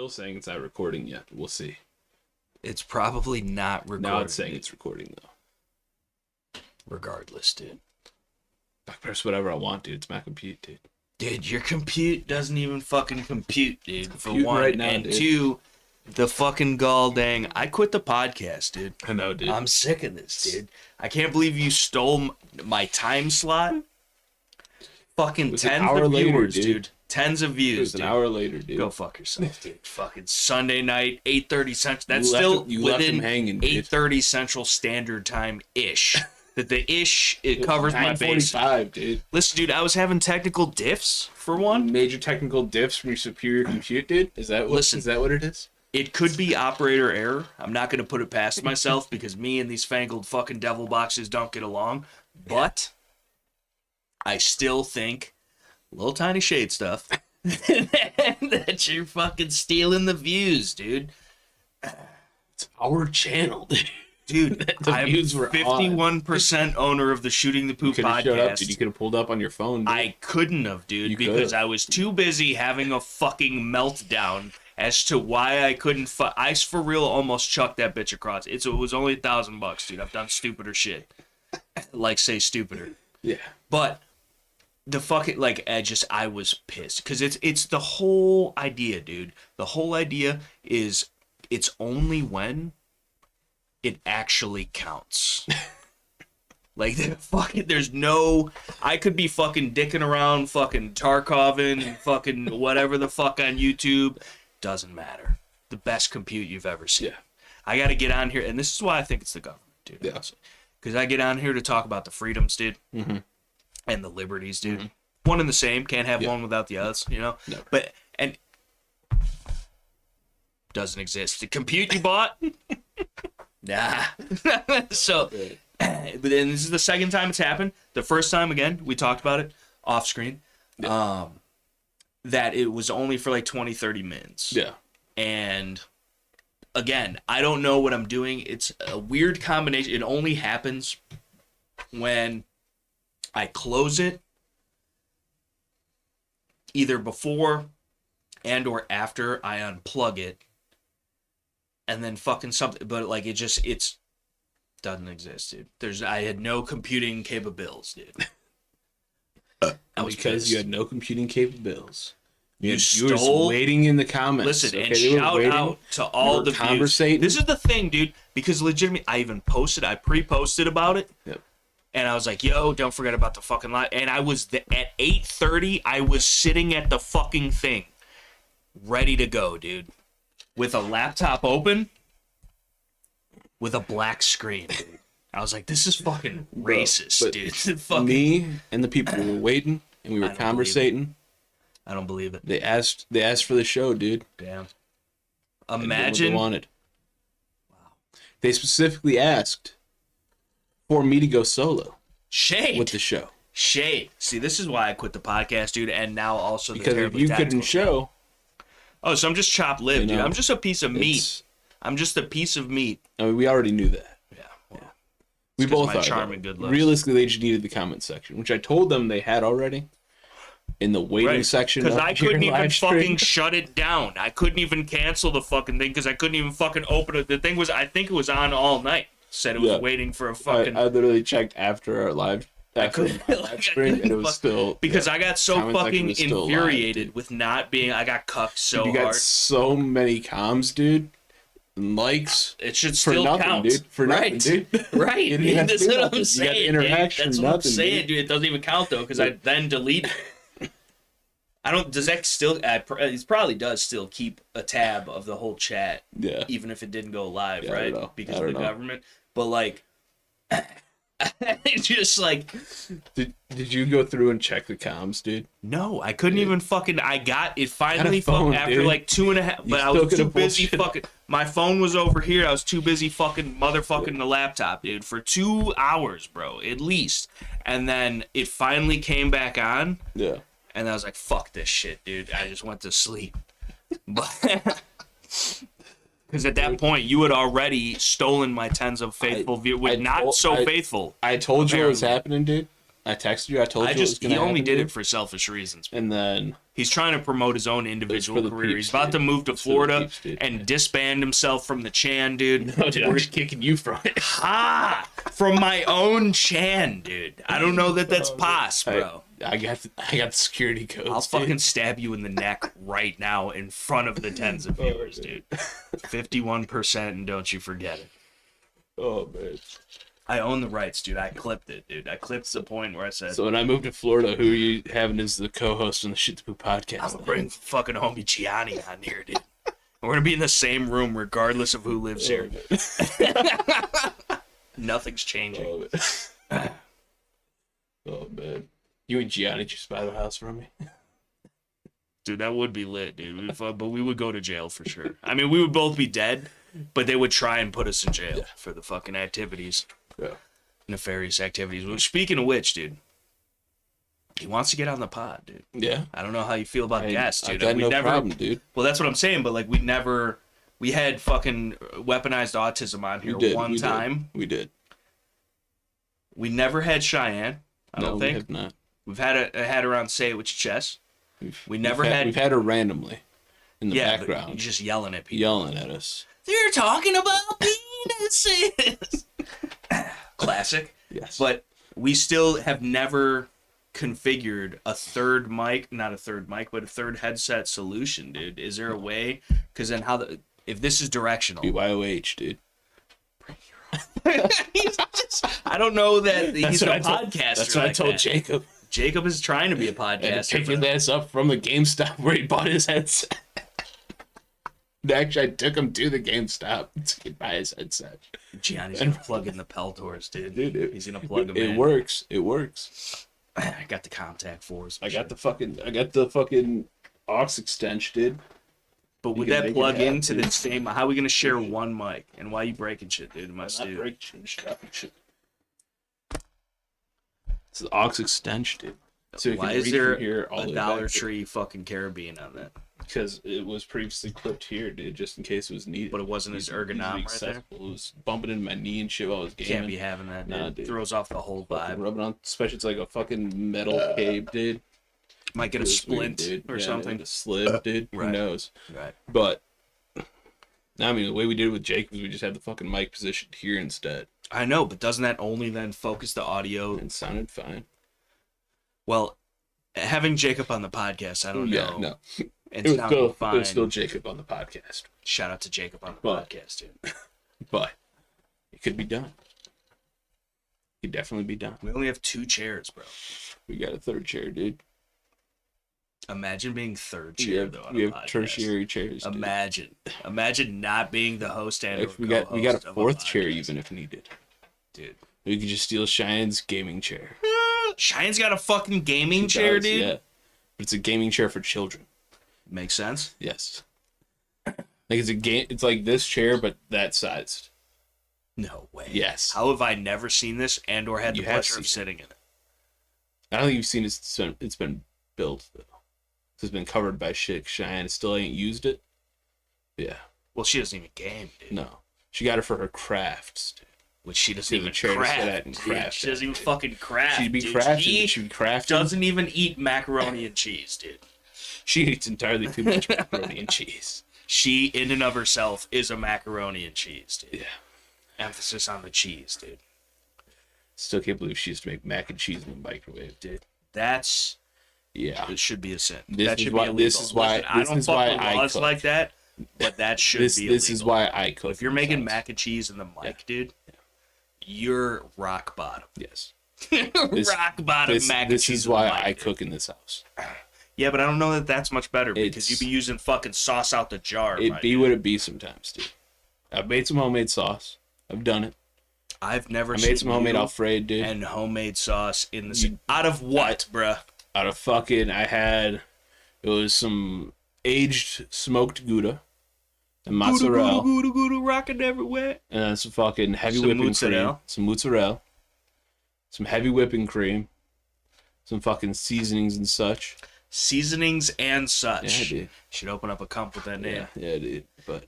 still saying it's not recording yet. We'll see. It's probably not recording. Now it's saying it's recording, though. Regardless, dude. I press whatever I want, dude. It's my compute, dude. Dude, your compute doesn't even fucking compute, dude. For Computing one. right now, and dude. two, the fucking gall dang. I quit the podcast, dude. I know, dude. I'm sick of this, dude. I can't believe you stole my time slot. Fucking tens of viewers, dude. Tens of views, It was an hour later, dude. Go fuck yourself, dude. Fucking Sunday night, 8:30 Central. That's You still left him within hanging, dude. 8:30 Central Standard Time-ish. That the ish, it covers my base. 9:45, dude. Listen, dude, I was having technical diffs, for one. Major technical diffs from your superior compute, dude? Is that what it is? It could be operator error. I'm not going to put it past myself because me and these fangled fucking devil boxes don't get along. But I still think, little tiny shade stuff, that you're fucking stealing the views, dude. It's our channel, dude. Dude, I'm 51% owner of the Shooting the Poop podcast. Showed up, dude. You could have pulled up on your phone, dude. I couldn't have, dude, because I was too busy having a fucking meltdown as to why I couldn't. I.S.R.A almost chucked that bitch across. It was only $1,000, dude. I've done stupider shit. Like, say stupider. Yeah. But the fucking, like, I was pissed. Because it's the whole idea, dude. The whole idea is it's only when it actually counts. Like, there's no... I could be fucking dicking around, fucking Tarkoving, fucking whatever the fuck on YouTube. Doesn't matter. The best compute you've ever seen. Yeah. I got to get on here, and this is why I think it's the government, dude. Yeah. Because I get on here to talk about the freedoms, dude, and the liberties, dude. One and the same. Can't have one without the others, you know? No. But, and... Doesn't exist. The compute you bought... Nah. So, but then this is the second time it's happened. The first time, again, we talked about it off screen, that it was only for like 20, 30 minutes. Yeah. And again, I don't know what I'm doing. It's a weird combination. It only happens when I close it, either before and or after I unplug it. And then fucking something, but like it doesn't exist, dude. I had no computing capabilities, dude. Because you had no computing capabilities. You were waiting in the comments. Listen, and shout out to all the views. This is the thing, dude, because legitimately, I pre-posted about it. Yep. And I was like, yo, don't forget about the fucking live. And I was, at 8:30, I was sitting at the fucking thing, ready to go, dude. With a laptop open, with a black screen, dude. I was like, this is fucking racist, dude. Fucking... Me and the people who were waiting, and we were conversating. I don't believe it. They asked for the show, dude. Damn. Imagine. They wanted. Wow. They specifically asked for me to go solo. Shade. With the show. Shade. See, this is why I quit the podcast, dude, and now also because if you couldn't show... Oh, so I'm just chopped liver, dude. I'm just a piece of meat. I'm just a piece of meat. I mean, we already knew that. Yeah. Well, we both are. Charming, good looks. Realistically, they just needed the comment section, which I told them they had already in the waiting section. Because I couldn't even fucking shut it down. I couldn't even cancel the fucking thing because I couldn't even fucking open it. The thing was, I think it was on all night. Said it was waiting for a fucking... I literally checked after our live... After my live stream, and it was still... Because I got so fucking infuriated with not being... I got cucked so hard. You got so many comms, dude. And likes. It should still count. Dude. For nothing, dude. Right. That's what I'm saying, you got interaction, That's what I'm saying, dude. It doesn't even count, though, because I then deleted it. I don't... Does that still... It probably does still keep a tab of the whole chat. Yeah. Even if it didn't go live, right? I don't know. Because of the government. But, like... Just like, did you go through and check the comms, dude? No, I couldn't even fucking. I got it finally after like 2.5. But I was too busy fucking. My phone was over here. I was too busy fucking motherfucking the laptop, dude, for 2 hours, bro, at least. And then it finally came back on. Yeah. And I was like, fuck this shit, dude. I just went to sleep. But. Because at that point, you had already stolen my tens of faithful viewers. Not so faithful. I told you what was happening, dude. I texted you. I told you. He only did it for selfish reasons. And then he's trying to promote his own individual career. He's about to move to Florida and disband himself from the Chan, dude. No, dude, I'm just kicking you from it. Ha! From my own Chan, dude. I don't know that that's bro. I got the security codes. I'll fucking stab you in the neck right now in front of the tens of viewers, dude. 51%, and don't you forget it. Oh, man. I own the rights, dude. I clipped it, dude. I clipped the point where I said... So when I moved to Florida, who are you having as the co-host on the Shoot-the-Poo podcast? I'm gonna bring fucking homie Gianni on here, dude. We're gonna be in the same room regardless of who lives here. Nothing's changing. Oh, man. You and Gianni just buy the house from me? Dude, that would be lit, dude. But we would go to jail for sure. I mean, we would both be dead, but they would try and put us in jail for the fucking activities. Yeah. Nefarious activities. Well, speaking of which, dude, he wants to get on the pod, dude. Yeah. I don't know how you feel about guests, dude. I've got no problem, dude. Well, that's what I'm saying, but like we had fucking weaponized autism on here one time. We did. We never had Cheyenne. I don't think. We have not. We've had her on Say It With Your Chest. We've had her randomly in the background. Just yelling at people. Yelling at us. They're talking about penises. Classic. Yes. But we still have never configured a third mic, not a third mic, but a third headset solution, dude. Is there a way? Because then if this is directional. BYOH, dude. I don't know that he's a podcaster. That's what I told Jacob. Jacob is trying to be a podcaster. And picking this up from the GameStop where he bought his headset. Actually, I took him to the GameStop to buy his headset. Gianni's gonna plug in the Peltors, dude. He's gonna plug them in. It works. It works. I got the contact force. I got the fucking aux extension, dude. But would that plug into the same? How are we gonna share one mic? And why are you breaking shit, dude? In my studio. Breaking shit. It's the aux extension, dude. So why is there a Dollar Tree fucking carabiner on that? Because it was previously clipped here, dude, just in case it was needed. But it wasn't as ergonomic right there? It was bumping into my knee and shit while I was gaming. Can't be having that, dude. Nah, dude. Throws off the whole vibe. Rubbing on, especially it's like a fucking metal cave, dude. Might get a splint or something. A slip, dude. Right. Who knows? Right. But, I mean, the way we did it with Jake was we just had the fucking mic positioned here instead. I know, but doesn't that only then focus the audio? And it sounded fine. Well, having Jacob on the podcast, I don't know. Yeah, no. It was still Jacob on the podcast. Shout out to Jacob on the podcast, dude. But it could be done. It could definitely be done. We only have 2 chairs, bro. We got a third chair, dude. Imagine being third chair, though. We have tertiary chairs. Dude. Imagine not being the host and we got a fourth chair even if needed. Dude, we could just steal Cheyenne's gaming chair. Cheyenne's got a fucking gaming chair, dude. Yeah, but it's a gaming chair for children. Makes sense. Yes. Like it's like this chair, but that sized. No way. Yes. How have I never seen this and or had the pleasure of sitting in it? I don't think you've seen it. It's been built though. It's been covered by shit. Cheyenne still ain't used it. Yeah. Well, she doesn't even game, dude. No. She got it for her crafts, dude. Which she doesn't even craft. She doesn't even fucking craft. She'd be crafting. She'd be crafting. Doesn't even eat macaroni and cheese, dude. She eats entirely too much macaroni and cheese. She, in and of herself, is a macaroni and cheese, dude. Yeah. Emphasis on the cheese, dude. Still can't believe she used to make mac and cheese in the microwave, dude. That's... Yeah. It should be a sin. That should be illegal. This is why I don't fuck with laws like that, but that should be illegal. This is why I cook. If you're making mac and cheese in the mic, dude, you're rock bottom. Yes. Rock bottom mac and cheese. This is why I cook in this house. Yeah, but I don't know that that's much better because you'd be using fucking sauce out the jar. It be what it be sometimes, dude. I've made some homemade sauce. I've done it. I've never. I made some homemade Alfredo, dude. And homemade sauce in the out of what, bruh? Out of fucking, it was some aged smoked Gouda and mozzarella. Gouda, rocking everywhere. And then some fucking heavy whipping cream. Some mozzarella. Some heavy whipping cream. Some fucking seasonings and such. Seasonings and such. Yeah, dude. Should open up a comp with that name. Yeah, dude. But,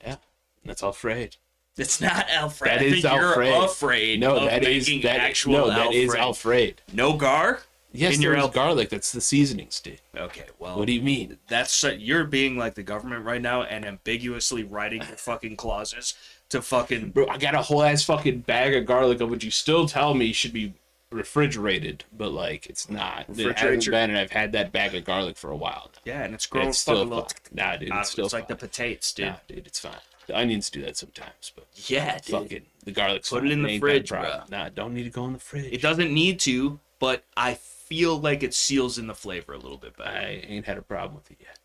yeah. That's Alfredo. It's not Alfred. That is Alfred. You're afraid No, of that is making that. actual No, that Alfred. is Alfred. No gar? Yes, in your there's garlic. That's the seasonings, dude. Okay, well. What do you mean? That's you're being like the government right now and ambiguously writing your fucking clauses to fucking. Bro, I got a whole ass fucking bag of garlic of which you still tell me should be refrigerated, but like it's not. It hasn't been, and I've had that bag of garlic for a while now. Yeah, and it's growing It's still fucking fucked. Nah, dude, it's still it's like fine. the potatoes, dude. Nah, dude, it's fine. The onions do that sometimes, but yeah, dude. fucking the garlic's Put fine. it in the ain't fridge, that a bro. problem. Nah, don't need to go in the fridge. It doesn't need to, but I feel like it seals in the flavor a little bit better. I ain't had a problem with it yet.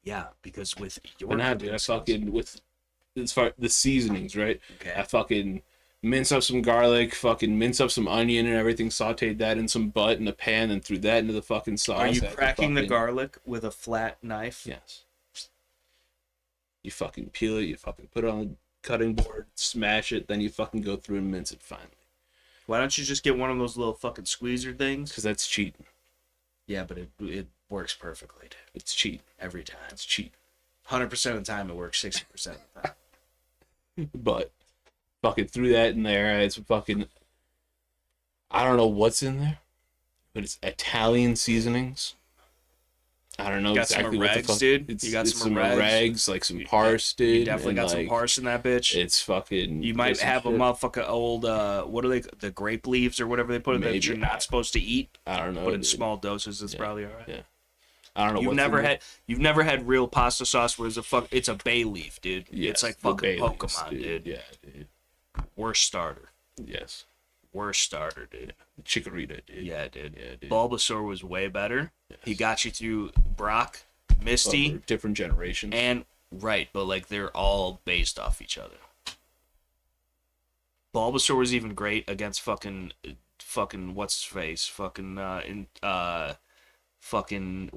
Yeah, because with your. But nah, dude, I fucking with as far the seasonings, right? Okay. I fucking mince up some garlic, fucking mince up some onion and everything, sauteed that in some butt in a pan, and threw that into the fucking sauce. Are you cracking the garlic with a flat knife? Yes. You fucking peel it, you fucking put it on the cutting board, smash it, then you fucking go through and mince it finally. Why don't you just get one of those little fucking squeezer things? Because that's cheating. Yeah, but it works perfectly, dude. It's cheating. Every time. It's cheating. 100% of the time, it works 60% of the time. But fucking threw that in there. It's fucking, I don't know what's in there, but it's Italian seasonings. I don't know got exactly some what the rags, fuck. dude. You got it's some rags, like some parse, dude. You definitely got some like, parse in that bitch. It's fucking. You might have a motherfucker old, what are they, the grape leaves or whatever they put in that you're not supposed to eat. I don't know. But in small doses, it's probably all right. Yeah. I don't know. You've never had real pasta sauce where it's a bay leaf, dude. Yes, it's like fucking Baileys, Pokemon, dude. Yeah, dude. Worst starter. Yes. Worst starter, dude. Chikorita, dude. Yeah, dude. Yeah, dude. Bulbasaur was way better. Yes. He got you through Brock, Misty, different generations. and right, but like they're all based off each other. Bulbasaur was even great against fucking what's his face? Fucking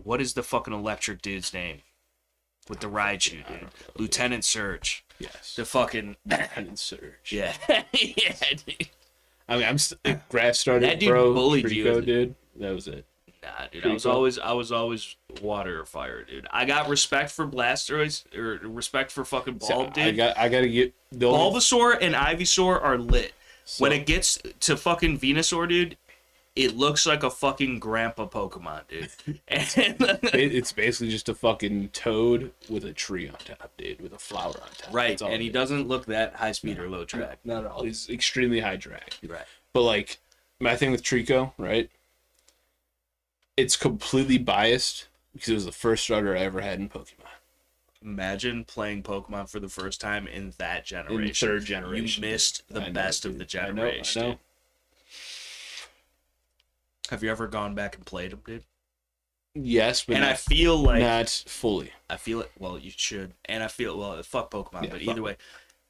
what is the fucking electric dude's name? With the Raichu, dude. Lieutenant Surge. Yes. The fucking Lieutenant Surge. Yeah. Yeah, dude. I mean, grass started, That dude bro. bullied you, Trico, dude. That was it. Nah, dude. Trico. I was always water or fire, dude. I got respect for Blastoise or respect for fucking Bulb, dude. I gotta get the Bulbasaur and Ivysaur are lit. So, When it gets to fucking Venusaur, dude, it looks like a fucking grandpa Pokemon, dude. it's basically just a fucking toad with a tree on top, dude, with a flower on top. Right, and he doesn't look that high speed or low track. Not at all. He's extremely high drag. Right. But like my thing with Trico, right? It's completely biased because it was the first starter I ever had in Pokemon. Imagine playing Pokemon for the first time in that generation. In third generation. You missed the best of the generation. I know. Have you ever gone back and played them, dude? Yes, but I feel like not fully. I feel it. Well, you should. And I feel fuck Pokemon, but fuck either way,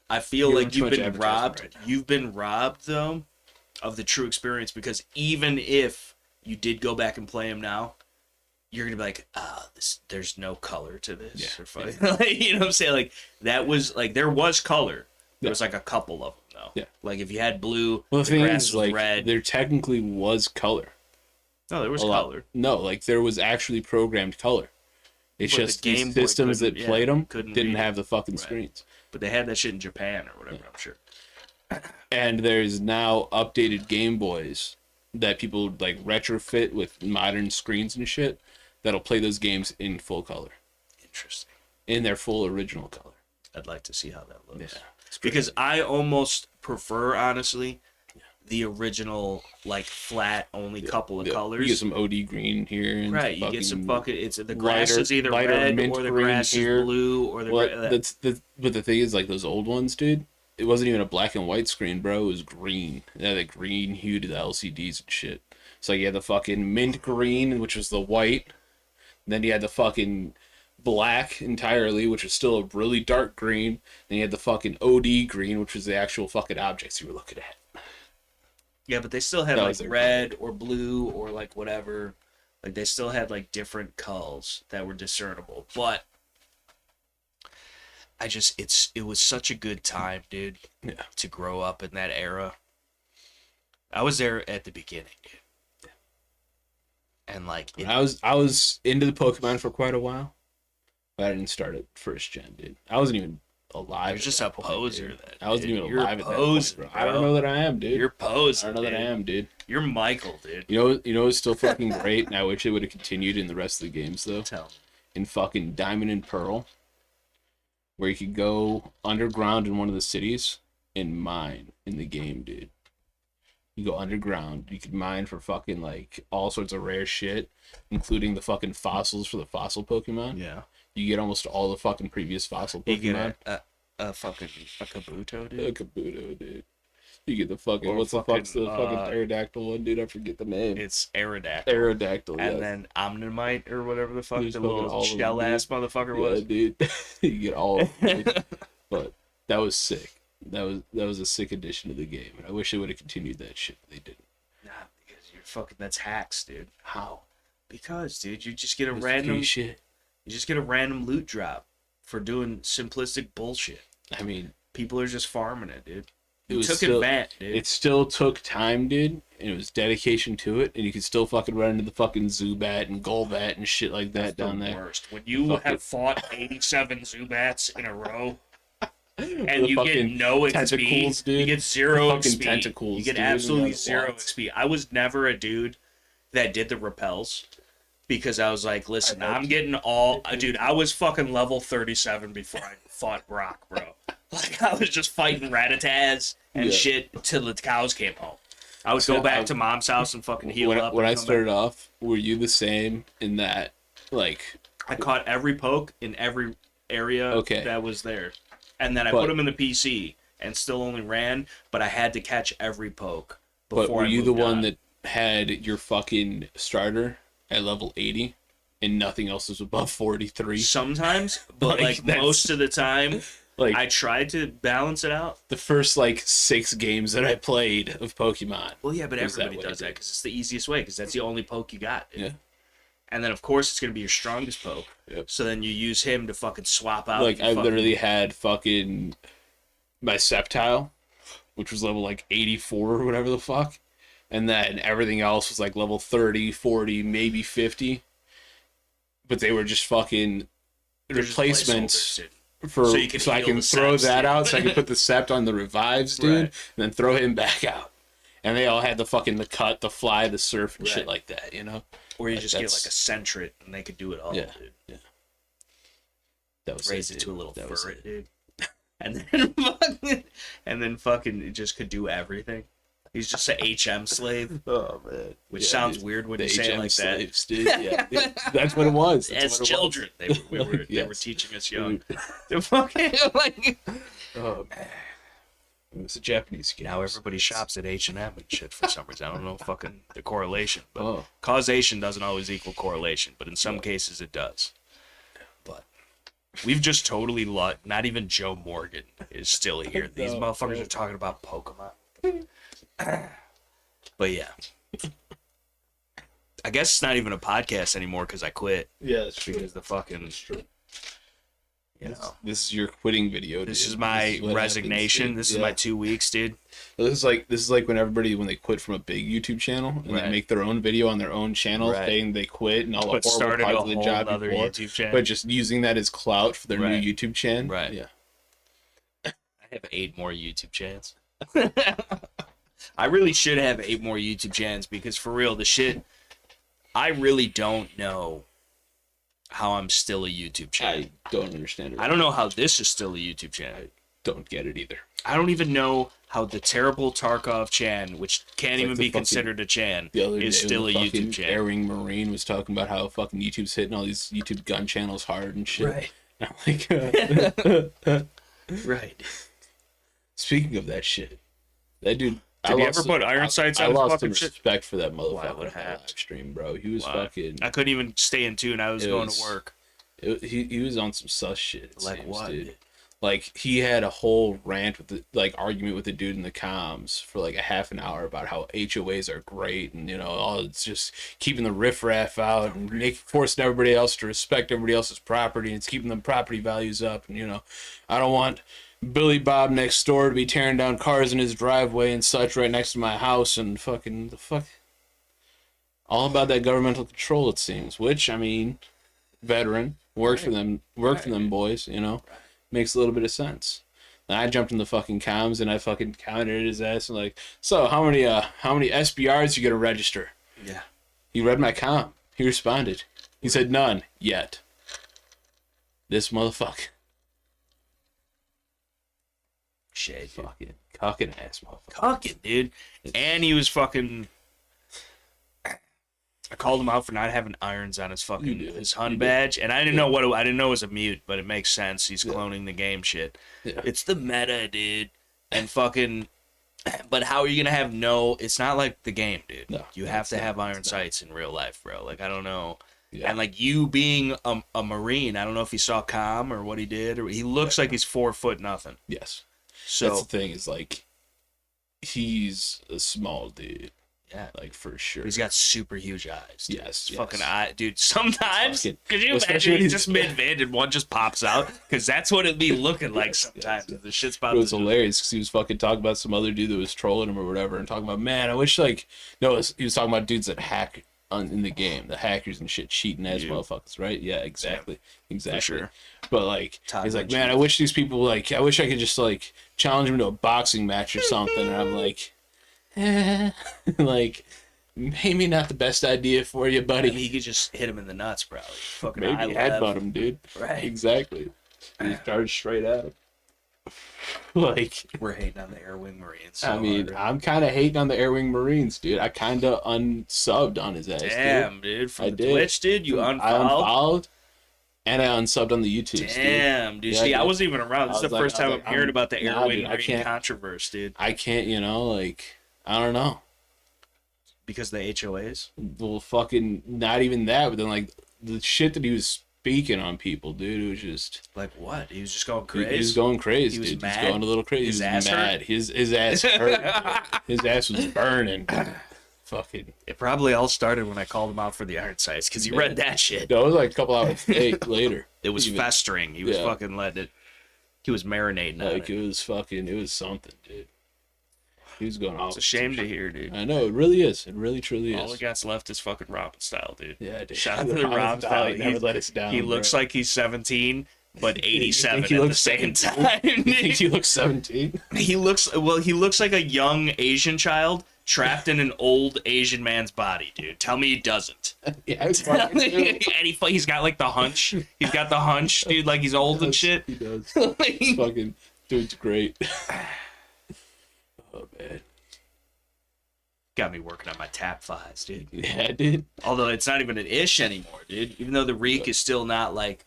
I feel like you've been robbed. Right, you've been robbed though of the true experience because even if you did go back and play them now, you're gonna be like, there's no color to this. Yeah. Or you know what I'm saying? Like that was like there was color. There was like a couple of them though. Yeah. Like if you had blue, well, the grass was red. There technically was color. No, there was color. No, like there was actually programmed color. It's But just the the Game Boy systems that played them didn't have the fucking Right. screens. But they had that shit in Japan or whatever. I'm sure. And there's now updated Game Boys that people like retrofit with modern screens and shit that'll play those games in full color, Interesting. in their full original color. I'd like to see how that looks. Yeah, Because I almost prefer, honestly, the original, like, flat, only couple of colors. You get some OD green here. And right, you get some fucking, the grass is either lighter red mint or the green grass here. is blue or the grass. But the thing is, like, those old ones, dude, it wasn't even a black and white screen, bro. It was green. It had a green hue to the LCDs and shit. So you had the fucking mint green, which was the white. Then you had the fucking black entirely, which was still a really dark green. Then you had the fucking OD green, which was the actual fucking objects you were looking at. Yeah, but they still had, That like, was their red or blue or, like, whatever. Like, they still had, like, different colors that were discernible. But it was such a good time, dude, to grow up in that era. I was there at the beginning, dude. And like I was into the Pokemon for quite a while, but I didn't start at first gen, dude. I wasn't even alive. You're just at a that point, poser dude. then. I wasn't dude. even You're alive at that posing, point, bro. bro. I don't know that I am, dude. You're posing. I don't know that I am, dude. You're Michael, dude. You know, it's still fucking great, and I wish it would have continued in the rest of the games though. Tell me. In fucking Diamond and Pearl, where you could go underground in one of the cities and mine in the game, dude. You go underground. You could mine for fucking like all sorts of rare shit, including the fucking fossils for the fossil Pokemon. Yeah. You get almost all the fucking previous fossil Pokemon. You get a fucking a Kabuto, dude. A Kabuto, dude. You get the fucking Or what's fucking, the fuck's the fucking pterodactyl one, dude? I forget the name. It's Aerodactyl. Aerodactyl, yes. And then Omnimite or whatever the fuck There's the fucking little all of them, shell ass dude. motherfucker Yeah, was. dude. You get all of them, dude. But that was sick. That was a sick addition to the game, and I wish they would have continued that shit, but they didn't. Nah, because you're fucking that's hacks, dude. How? Because, dude, you just get a That's random free shit. you just get a random loot drop for doing simplistic bullshit. I mean, People are just farming it, dude. it You was took still, advantage, dude. it still took time, dude, and it was dedication to it, and you could still fucking run into the fucking Zubat and Golbat and shit like that That's down the there. worst. When you Fuck have it. fought 87 Zubats in a row The and you get fucking no tentacles, XP, dude. you get zero The fucking XP. tentacles, You get dude, absolutely and zero lots. XP. I was never a dude that did the repels because I was like, listen, I'm getting all... Dude, I was fucking level 37 before I fought Brock, bro. Like, I was just fighting Rattatas and Yeah. shit till the cows came home. I would So, go back to mom's house and fucking heal up. When and I come started back. off, were you the same in that, like, I caught every poke in every area Okay. that was there. And then I But- put them in the PC and still only ran, but I had to catch every poke before but were I you the moved one on. that had your fucking starter at level 80 and nothing else was above 43? Sometimes, but Like, like that's- most of the time, Like, I tried to balance it out. the first, like, 6 games that I played of Pokemon. Well, yeah, but Was that everybody what does it that did? because it's the easiest way because that's the only poke you got. Dude. Yeah. And then, of course, it's going to be your strongest poke. Yep. So then you use him to fucking swap out. Like, your I fucking- literally had fucking my Sceptile, which was level, like, 84 or whatever the fuck. And then everything else was, like, level 30, 40, maybe 50. But they were just fucking They're just replacements placeholders, dude. for So so, you can I heal can the throw Sept, that dude. out so I can put the Sept on the revives, dude, Right. and then throw him back out. And they all had the fucking the cut, the fly, the surf, and Right. shit like that, you know? Or you Like, just get that's- like a Sentret and they could do it all, Yeah. dude. That was Raise it dude. to a little That was ferret, it. dude. And then fucking it just could do everything. He's just an HM slave, Oh man, which Yeah, sounds dude. weird when The you say it HM like that. slaves, dude. Yeah, dude. That's what it was. That's As what it was. children, they were Yes. teaching us young. They're fucking like Oh man, it was a Japanese game. now everybody shops at H&M and shit for some reason. I don't know fucking the correlation, but Oh. causation doesn't always equal correlation, but in some cases it does. But we've just totally not even Joe Morgan is still here. These No, motherfuckers no. are talking about Pokemon. But yeah. I guess it's not even a podcast anymore because I quit. Yeah, that's true. Because the fucking, That's true. you know. This is your quitting video. This dude. is my what resignation. happens, This dude. is Yeah. my 2 weeks, dude. This is like when they quit from a big YouTube channel and Right. they make their own video on their own channel Right. saying they quit and all the But horrible started a parts of the whole job other before, YouTube channel. but just using that as clout for their Right. new YouTube channel. Right. Yeah. I have 8 more YouTube channels. I really should have 8 more YouTube channels because for real, the shit, I really don't know how I'm still a YouTube channel. I don't understand it. I don't know how this is still a YouTube channel. Don't get it either. I don't even know how the terrible Tarkov Chan, which can't It's like even the be fucking- considered a Chan, The other is day still a when the fucking YouTube channel. Airing Marine was talking about how fucking YouTube's hitting all these YouTube gun channels hard and shit. And I'm like, Right. speaking of that shit, that dude. Did he ever put iron sights I on his lost fucking some shit? respect for that Why motherfucker would on the have? live stream, bro. He was Why? fucking. I couldn't even stay in tune. I was It going was- to work. He was on some sus shit. It Like seems, what? dude? Like he had a whole rant with the argument with the dude in the comms for like a half an hour about how HOAs are great and it's just keeping the riffraff out and forcing everybody else to respect everybody else's property and it's keeping them property values up and I don't want Billy Bob next door to be tearing down cars in his driveway and such right next to my house and fucking the fuck. All about that governmental control it seems, which I mean, veteran worked for them boys, Makes a little bit of sense. And I jumped in the fucking comms and I fucking countered his ass and like, so how many SBRs you gonna register? Yeah. He read my comm. He responded. He said none yet. This motherfucker. Shit, Fucking cocking ass motherfucker. cocking, dude. And he was fucking. I called him out for not having irons on his fucking his Hun badge, and I didn't know what I didn't know it was a mute, but it makes sense. He's cloning the game shit. Yeah. It's the meta, dude. And fucking. But how are you gonna have no? It's not like the game, dude. No, you have to have iron sights in real life, bro. Like I don't know. Yeah. And like you being a Marine, I don't know if he saw comm or what he did, or he looks like he's 4 foot nothing. Yes. So that's the thing is like, he's a small dude. yeah, Like for sure. he's got super huge eyes. Dude. Yes, His fucking eye, dude. Sometimes Fucking, could you especially imagine when he's he's just mid and one just pops out? Because that's what it'd be looking like sometimes. yes. The shit's It about was to hilarious because he was fucking talking about some other dude that was trolling him or whatever, and talking about, man, I wish like, no, he was talking about dudes that hack in the game, the hackers and shit, cheating as motherfuckers, right? Yeah, exactly, exactly. sure. But like, Todd he's like, Lynch. man, I wish these people like, I wish I could just like challenge him to a boxing match or something. And I'm like, like, maybe not the best idea for you, buddy. I mean, he could just hit him in the nuts, bro. Fucking Maybe eye headbutt level. him, dude. Right. Exactly. He charged straight at him. Like, We're hating on the Air Wing Marines. I mean, I'm kind of hating on the Air Wing Marines, dude. I kind of unsubbed on his ass, damn, dude. From I the did. Twitch, dude, you I unfollowed. unfollowed, and I unsubbed on the YouTube. Damn, dude. Yeah, See, I dude. wasn't even around. This is the first time I'm hearing about the Air nah, Wing dude, I Marine can't- controversy, dude. I can't, like, I don't know. Because the HOAs? Well, fucking, not even that, but then, like, the shit that he was speaking on people, dude, it was just... Like what? He was just going He crazy? was going crazy, He was dude. mad? He was going a little crazy. His He was ass hurt? mad. His ass hurt. His ass was burning. Fucking... It probably all started when I called him out for the iron sights, because he read that shit. No, it was like a couple hours later. It was Even. festering. He was Yeah. fucking letting it... He was marinating on Like, it. it was something, dude. He was going off. It's a shame to hear, dude. I know, it really is. It really, truly All is. he got's left is fucking Robin style, dude. Yeah, dude. Shout out to the Robin style. He never let us down. He looks bro. like he's 17, but 87 He at the looks same 17. time. You think he looks 17? He looks like a young Asian child trapped in an old Asian man's body, dude. Tell me he doesn't. Yeah, it's and he's got like the hunch. He's got the hunch, dude, like he's old and shit. He does. Fucking dude's great. Oh man. Got me working on my tap fives, dude. Yeah, dude. Although it's not even an ish anymore, dude. Even though the reek is still not like,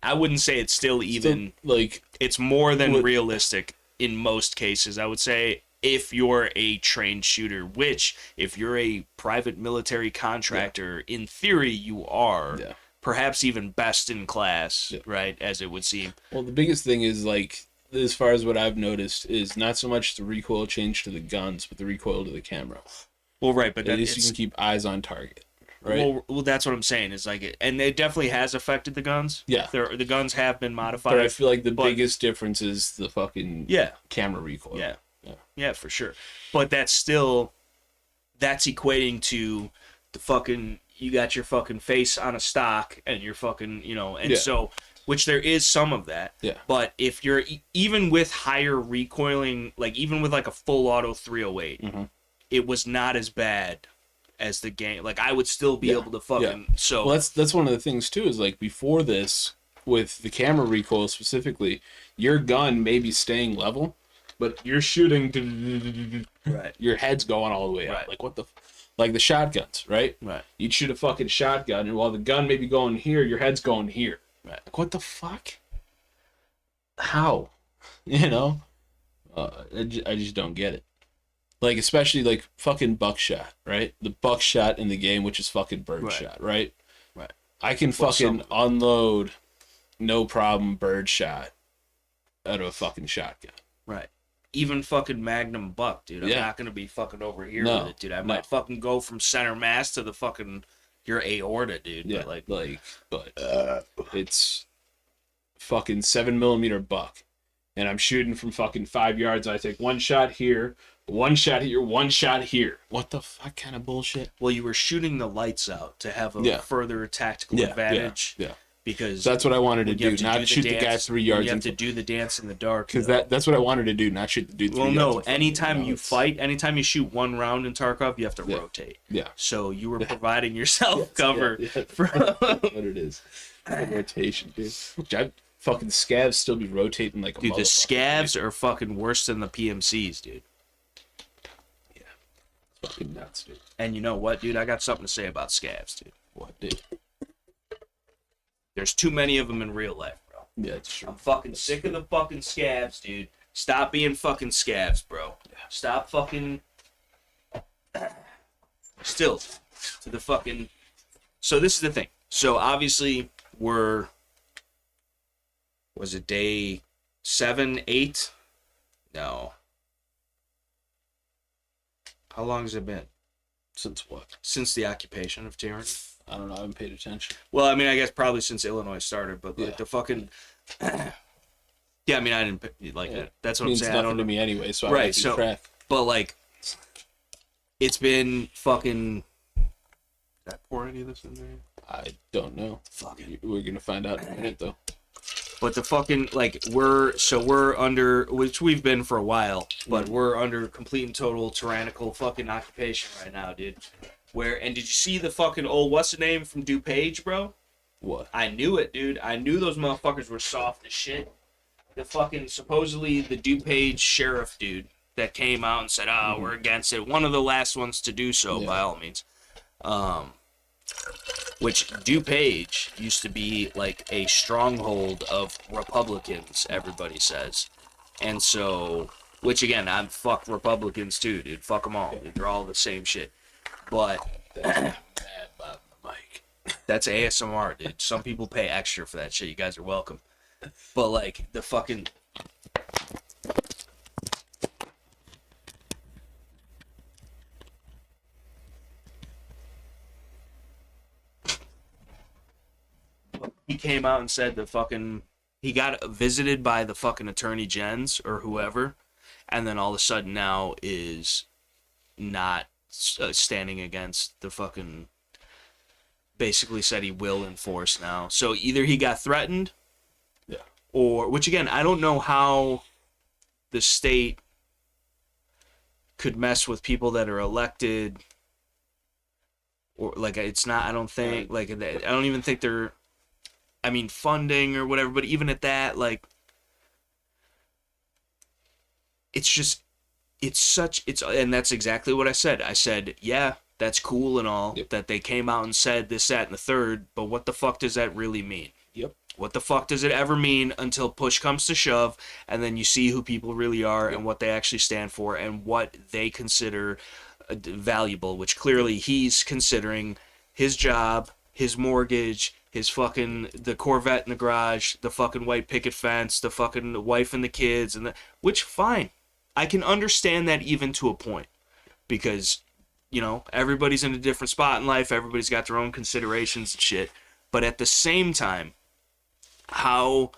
I wouldn't say it's still even. So, like, It's more than What- realistic in most cases. I would say if you're a trained shooter, which if you're a private military contractor, in theory you are. Yeah. Perhaps even best in class, right? As it would seem. well, the biggest thing is like, as far as what I've noticed, is not so much the recoil change to the guns, but the recoil to the camera. Well, right, but At then least you it's, can keep eyes on target, right? well, that's what I'm saying. Is like, and it definitely has affected the guns. Yeah. The guns have been modified. But I feel like the but- biggest difference is the fucking Yeah. camera recoil. Yeah. Yeah. Yeah, for sure. But that's equating to the fucking, you got your fucking face on a stock and you're fucking, and Yeah. so, which there is some of that. Yeah. But if you're, even with higher recoiling, like even with like a full auto 308, it was not as bad as the game. Like I would still be able to fucking, so. Well, that's one of the things too, is like before this, with the camera recoil specifically, your gun may be staying level, but you're shooting, Right. your head's going all the way up. Right. Like what the, like the shotguns, right? Right. You'd shoot a fucking shotgun, and while the gun may be going here, your head's going here. Right. Like what the fuck? How? You know? I just don't get it. Like, especially like fucking buckshot, right? The buckshot in the game, which is fucking birdshot, right? Right. I can fucking unload, no problem, birdshot out of a fucking shotgun. Right. Even fucking Magnum Buck, dude. I'm Yeah. not gonna be fucking over here No, with it, dude. I no. might fucking go from center mass to the fucking your aorta, dude. Yeah, But but it's fucking 7mm buck, and I'm shooting from fucking 5 yards. I take one shot here, one shot here, one shot here. What the fuck kind of bullshit? well, you were shooting the lights out to have a Yeah. further tactical Yeah, advantage. yeah. because That's what I wanted to when you do, have to not do shoot the guy dance, 3 when yards. you have to do the dance in the dark. Because that's what I wanted to do, not shoot the dude 3 Well, yards. no. in front of me. Anytime No, you it's- fight, anytime you shoot one round in Tarkov, you have to rotate. Yeah. So you were providing yourself cover. That's what it is. Rotation, dude. Fucking scavs still be rotating like a Dude, the motherfucker, scavs are fucking worse than the PMCs, dude. Yeah. It's fucking nuts, dude. And you know what, dude? I got something to say about scavs, dude. What, dude? There's too many of them in real life, bro. Yeah, it's true. I'm fucking sick of the fucking scavs, dude. Stop being fucking scavs, bro. Stop fucking... Still, to the fucking... So this is the thing. So obviously, we're... Was it day 7, 8? No. How long has it been? Since what? Since the occupation of tyranny? I don't know. I haven't paid attention. Well, I mean, I guess probably since Illinois started, but like Yeah. the fucking... Yeah, I mean, I didn't like it. That's what I'm Means saying. I nothing don't to know. me anyway, so I Right, don't keep so- track. But like, it's been fucking... Did I pour any of this in there? I don't know. Fuck it. We're gonna find out in a minute, though. But the fucking, like, we're under, which we've been for a while, but we're under complete and total tyrannical fucking occupation right now, dude. And did you see the fucking old, what's the name from DuPage, bro? What? I knew it, dude. I knew those motherfuckers were soft as shit. The fucking, supposedly, the DuPage sheriff dude that came out and said, we're against it. One of the last ones to do so, by all means. Which DuPage used to be like a stronghold of Republicans, everybody says. And so, which again, I'm fuck Republicans too, dude. Fuck them all. Dude. They're all the same shit. But That's mad about the mic. that's ASMR, dude. Some people pay extra for that shit. You guys are welcome. But like the fucking... He came out and said he got visited by the fucking attorney gens or whoever, and then all of a sudden now is not standing against the fucking... Basically said he will enforce now. So either he got threatened, or, which again, I don't know how the state could mess with people that are elected, or like it's not. I don't think I don't even think they're... I mean, funding or whatever, but even at that, like, and that's exactly what I said. I said, yeah, that's cool and all, that they came out and said this, that, and the third, but what the fuck does that really mean? Yep. What the fuck does it ever mean until push comes to shove, and then you see who people really are and what they actually stand for and what they consider valuable, which clearly he's considering his job, his mortgage, the Corvette in the garage, the fucking white picket fence, the fucking wife and the kids, which, fine. I can understand that even to a point. Because, you know, everybody's in a different spot in life, everybody's got their own considerations and shit. But at the same time, how,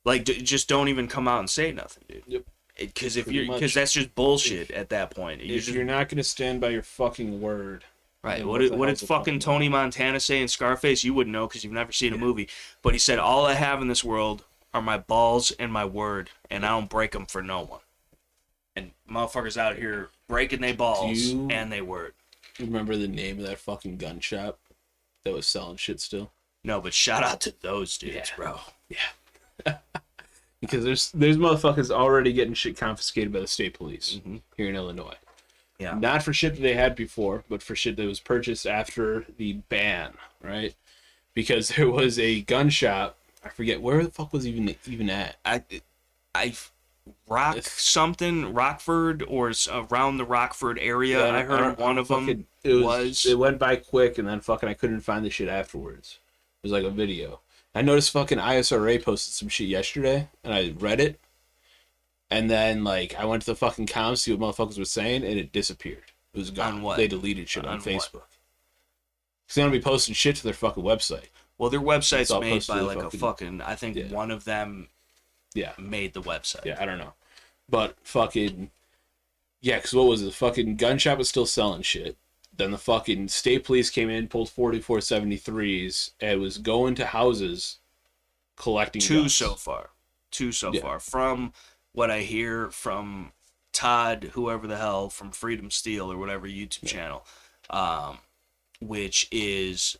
like, just don't even come out and say nothing, dude. Yep. Because that's just bullshit at that point. You're not gonna stand by your fucking word. Right. Then What the did hell's the fucking point? Tony Montana say in Scarface? You wouldn't know because you've never seen a movie. But he said, all I have in this world are my balls and my word, and I don't break them for no one. And motherfuckers out here breaking their balls and they word. Remember the name of that fucking gun shop that was selling shit still? No, but shout out to those dudes, bro. Yeah. Because there's motherfuckers already getting shit confiscated by the state police here in Illinois. Yeah. Not for shit that they had before, but for shit that was purchased after the ban, right? Because there was a gun shop. I forget where the fuck was even at. Rockford, or around the Rockford area. Yeah, I heard one of them It went by quick, and then fucking I couldn't find the shit afterwards. It was like a video. I noticed fucking I.S.R.A. posted some shit yesterday, and I read it. And then, like, I went to the fucking comments to see what motherfuckers were saying, and it disappeared. It was gone. On what? They deleted shit on On Facebook. what? Because they don't be posting shit to their fucking website. Well, their website's It's all made posted by to like fucking- a fucking... I think one of them Yeah. made the website. Yeah, I don't know. But fucking... Yeah, because what was it? The fucking gun shop was still selling shit. Then the fucking state police came in, pulled 4473s, and was going to houses collecting Two guns. so far. Two so Yeah. far. From what I hear from Todd, whoever the hell, from Freedom Steel or whatever YouTube channel, which is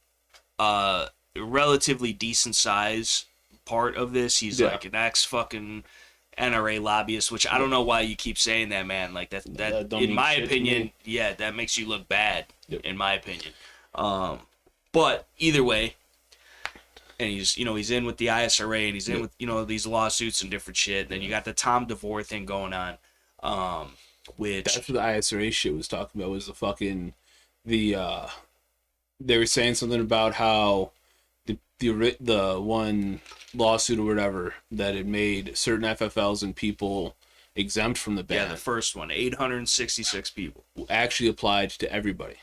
a relatively decent size part of this. He's Yeah. like an ex fucking NRA lobbyist, which I don't know why you keep saying that, man. Like that don't in mean my shit to opinion, me. yeah, that makes you look bad, Yep. in my opinion. But either way, and he's in with the I.S.R.A. and he's in with these lawsuits and different shit. And then you got the Tom DeVore thing going on, which That's what the I.S.R.A. shit was talking about, was the fucking the they were saying something about how the one lawsuit or whatever that it made certain FFLs and people exempt from the ban. the first one, 866 people. Actually applied to everybody.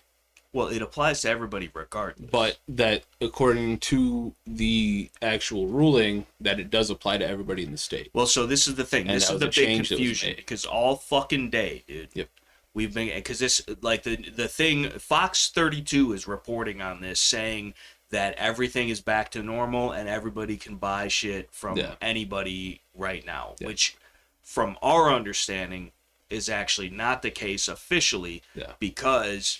Well, it applies to everybody regardless. But that according to the actual ruling, that it does apply to everybody in the state. Well, so this is the thing. And this that is was the a big change that was confusion made. because all fucking day, dude. Yep. We've been because this like the thing Fox 32 is reporting on this saying that everything is back to normal and everybody can buy shit from anybody right now, which from our understanding is actually not the case officially because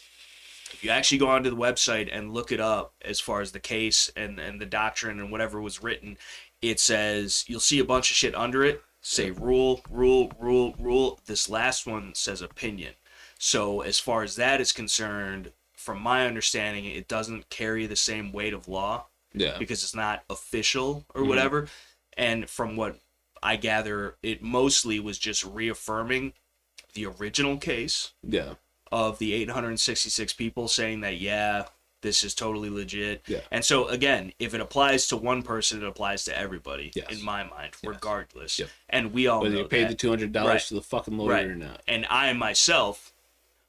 if you actually go onto the website and look it up as far as the case and the doctrine and whatever was written, it says you'll see a bunch of shit under it say rule. This last one says opinion. So as far as that is concerned, from my understanding, it doesn't carry the same weight of law because it's not official or whatever. And from what I gather, it mostly was just reaffirming the original case of the 866 people saying that, this is totally legit. Yeah. And so, again, if it applies to one person, it applies to everybody, in my mind, regardless. Yep. And we all whether know you paid that. the $200 to the fucking lawyer or not. And I myself,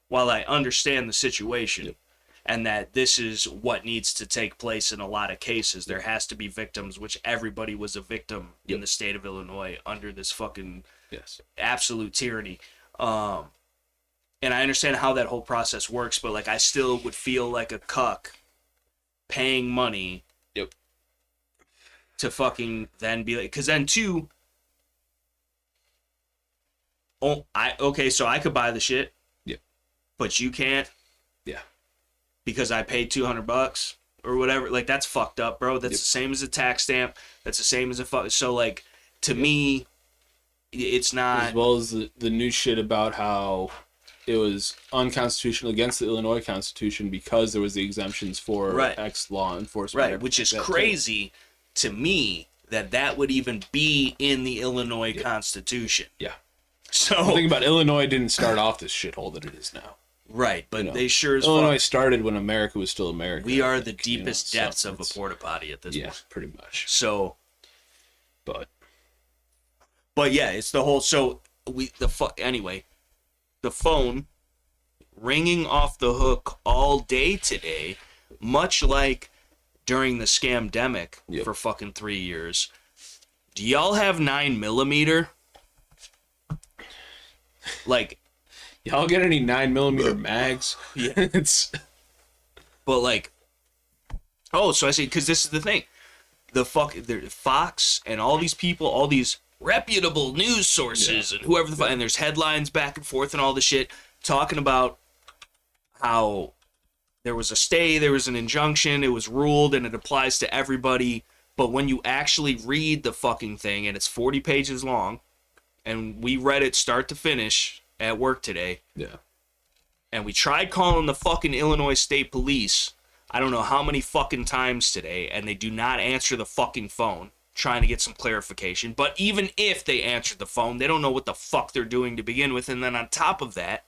while I understand the situation and that this is what needs to take place in a lot of cases, there has to be victims, which everybody was a victim in the state of Illinois under this fucking absolute tyranny. And I understand how that whole process works, but like I still would feel like a cuck paying money to fucking then be like, because then too, so I could buy the shit, but you can't, because I paid $200 or whatever. Like that's fucked up, bro. That's the same as a tax stamp. That's the same as so like to me, it's not as well as the new shit about how it was unconstitutional against the Illinois Constitution because there was the exemptions for ex-law enforcement. Right, which is crazy to me that would even be in the Illinois Constitution. Yeah. So the thing about Illinois didn't start off this shithole that it is now. Right, but they sure as Illinois started when America was still America. We are the deepest depths of a porta potty at this point. Yeah, pretty much. So, but yeah, it's the whole. So anyway. The phone ringing off the hook all day today, much like during the scamdemic for fucking 3 years. Do y'all have 9mm? Like, y'all get any 9mm mags? Yeah. But like, so I say, because this is the thing, the Fox and all these people, all these reputable news sources and whoever the fuck, and there's headlines back and forth and all this shit talking about how there was a stay, there was an injunction, it was ruled and it applies to everybody. But when you actually read the fucking thing, and it's 40 pages long, and we read it start to finish at work today. Yeah. And we tried calling the fucking Illinois State Police, I don't know how many fucking times today, and they do not answer the fucking phone, trying to get some clarification. But even if they answered the phone, they don't know what the fuck they're doing to begin with. And then on top of that,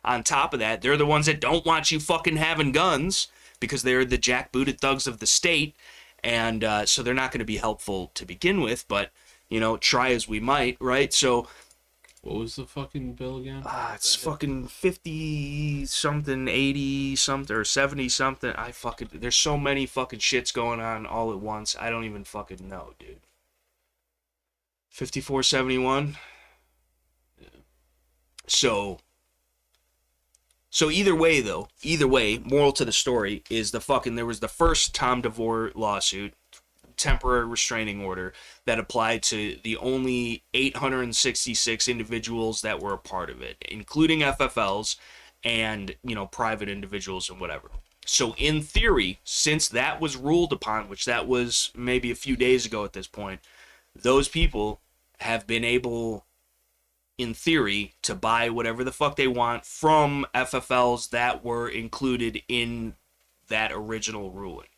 they're the ones that don't want you fucking having guns because they're the jackbooted thugs of the state. And so they're not going to be helpful to begin with, but, try as we might, right? So what was the fucking bill again? It's fucking 50-something, 80-something, or 70-something. There's so many fucking shits going on all at once. I don't even fucking know, dude. 5471? Yeah. So, So either way, though, moral to the story is there was the first Tom DeVore lawsuit, temporary restraining order, that applied to the only 866 individuals that were a part of it, including FFLs and, private individuals and whatever. So in theory, since that was ruled upon, which that was maybe a few days ago at this point, those people have been able, in theory, to buy whatever the fuck they want from FFLs that were included in that original ruling.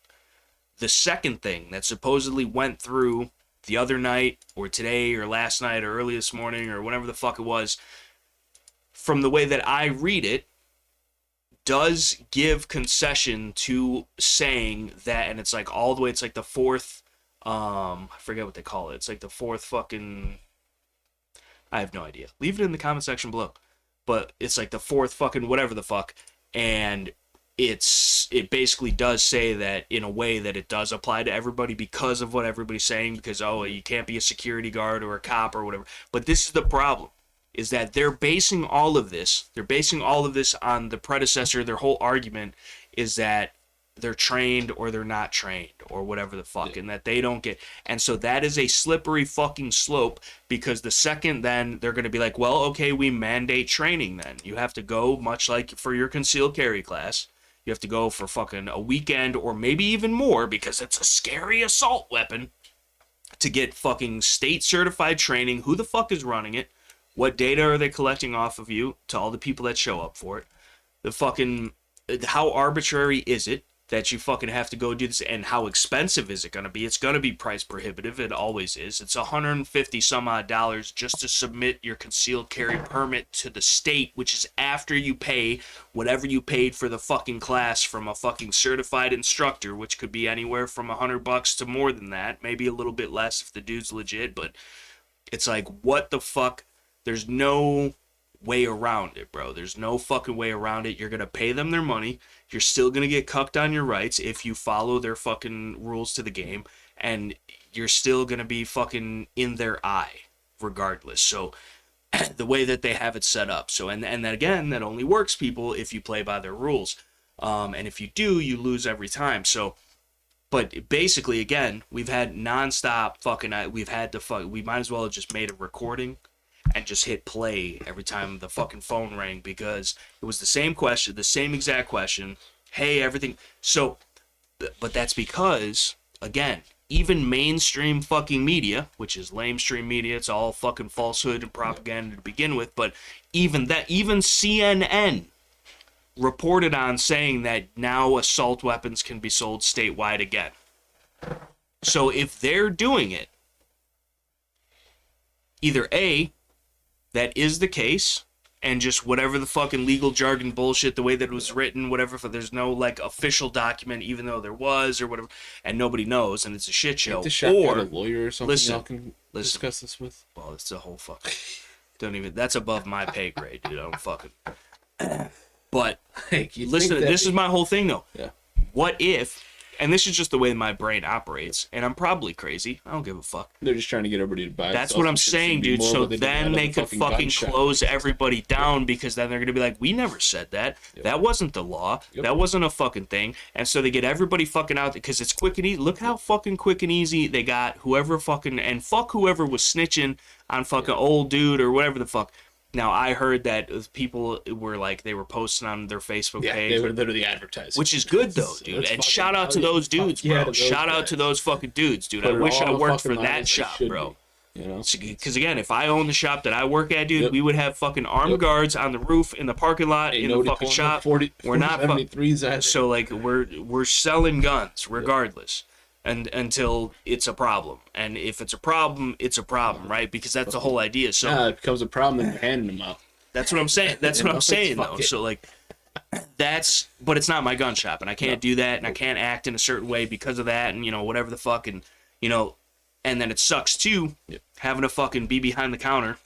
The second thing that supposedly went through the other night or today or last night or early this morning or whatever the fuck it was, from the way that I read it, does give concession to saying that, and it's like all the way, it's like the fourth, I forget what they call it. It's like the fourth fucking, I have no idea. Leave it in the comment section below. But it's like the fourth fucking whatever the fuck, and it basically does say that in a way that it does apply to everybody because of what everybody's saying, because, oh, you can't be a security guard or a cop or whatever. But this is the problem, is that they're basing all of this on the predecessor. Their whole argument is that they're trained or they're not trained or whatever the fuck, and that they don't get. And so that is a slippery fucking slope, because the second then they're going to be like, well, okay, we mandate training then. You have to go, much like for your concealed carry class. You have to go for fucking a weekend or maybe even more, because it's a scary assault weapon, to get fucking state certified training. Who the fuck is running it? What data are they collecting off of you to all the people that show up for it? The fucking, how arbitrary is it that you fucking have to go do this, and how expensive is it going to be? It's going to be price prohibitive. It always is. It's $150 some odd just to submit your concealed carry permit to the state, which is after you pay whatever you paid for the fucking class from a fucking certified instructor, which could be anywhere from $100 to more than that, maybe a little bit less if the dude's legit. But it's like, what the fuck? There's no way around it, bro. There's no fucking way around it. You're going to pay them their money. You're still going to get cucked on your rights if you follow their fucking rules to the game. And you're still going to be fucking in their eye regardless. So the way that they have it set up. So, and then again, that only works, people, if you play by their rules. And if you do, you lose every time. So, but basically, again, we've had nonstop fucking, we might as well have just made a recording and just hit play every time the fucking phone rang, because it was the same question, the same exact question. Hey, everything. So, but that's because, again, even mainstream fucking media, which is lamestream media, it's all fucking falsehood and propaganda to begin with, but even CNN reported on saying that now assault weapons can be sold statewide again. So if they're doing it, either A, that is the case, and just whatever the fucking legal jargon bullshit, the way that it was written, whatever, there's no like official document, even though there was or whatever, and nobody knows, and it's a shit show. Or a lawyer or something listen, y'all can discuss this with. Well, it's a whole fucking, that's above my pay grade, dude. I don't fucking. But Hey, listen, this is my whole thing though. Yeah. What if? And this is just the way my brain operates, and I'm probably crazy. I don't give a fuck. They're just trying to get everybody to buy it. That's what I'm saying, dude. So then they could fucking close everybody down, because then they're going to be like, we never said that. Yep. That wasn't the law. Yep. That wasn't a fucking thing. And so they get everybody fucking out, because it's quick and easy. Look how fucking quick and easy they got whoever fucking, and fuck whoever was snitching on fucking old dude or whatever the fuck. Now, I heard that people were like, they were posting on their Facebook page. They were literally advertising. Which is good, though, dude. And shout out to those dudes, bro. Shout out to those fucking dudes, dude. I wish I worked for that shop, bro. You know? Because, again, if I owned the shop that I work at, dude, we would have fucking armed guards on the roof, in the parking lot, in the fucking shop. We're not fucking... So, like, we're selling guns, regardless. And until it's a problem, and if it's a problem, it's a problem, right? Because that's the whole idea. So it becomes a problem, then you're handing them out. That's what I'm saying. That's what I'm saying, though. So like, but it's not my gun shop, and I can't do that, and I can't act in a certain way because of that, and whatever the fuck, and and then it sucks too, having to fucking be behind the counter,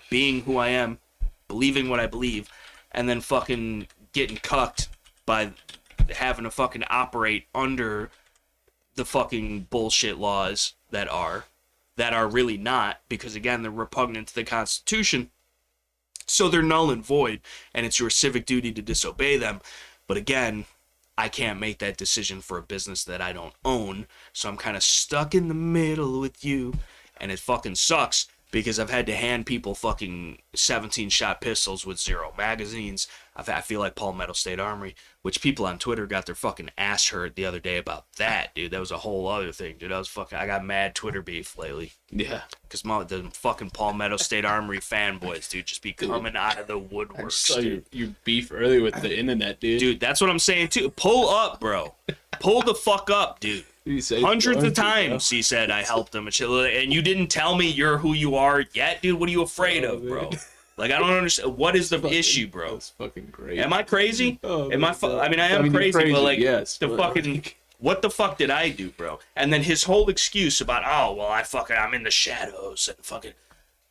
being who I am, believing what I believe, and then fucking getting cucked by having to fucking operate under the fucking bullshit laws that are really not, because again, they're repugnant to the Constitution. So they're null and void, and it's your civic duty to disobey them. But again, I can't make that decision for a business that I don't own, so I'm kind of stuck in the middle with you, and it fucking sucks because I've had to hand people fucking 17-shot pistols with 0 magazines. I feel like Palmetto State Armory, which people on Twitter got their fucking ass hurt the other day about that, dude. That was a whole other thing, dude. I got mad Twitter beef lately. Yeah. Because the fucking Palmetto State Armory fanboys, dude, just be coming out of the woodworks. I saw your beef earlier with the internet, dude. Dude, that's what I'm saying, too. Pull up, bro. Pull the fuck up, dude. Hundreds of times he said I helped him and you didn't tell me you're who you are yet, dude. What are you afraid of, bro? Like, I don't understand. What is the issue, bro? That's fucking great. Am I crazy? Oh, Am I? I mean, I am crazy, but like, yes, what the fuck did I do, bro? And then his whole excuse about, oh well, I'm in the shadows and fucking.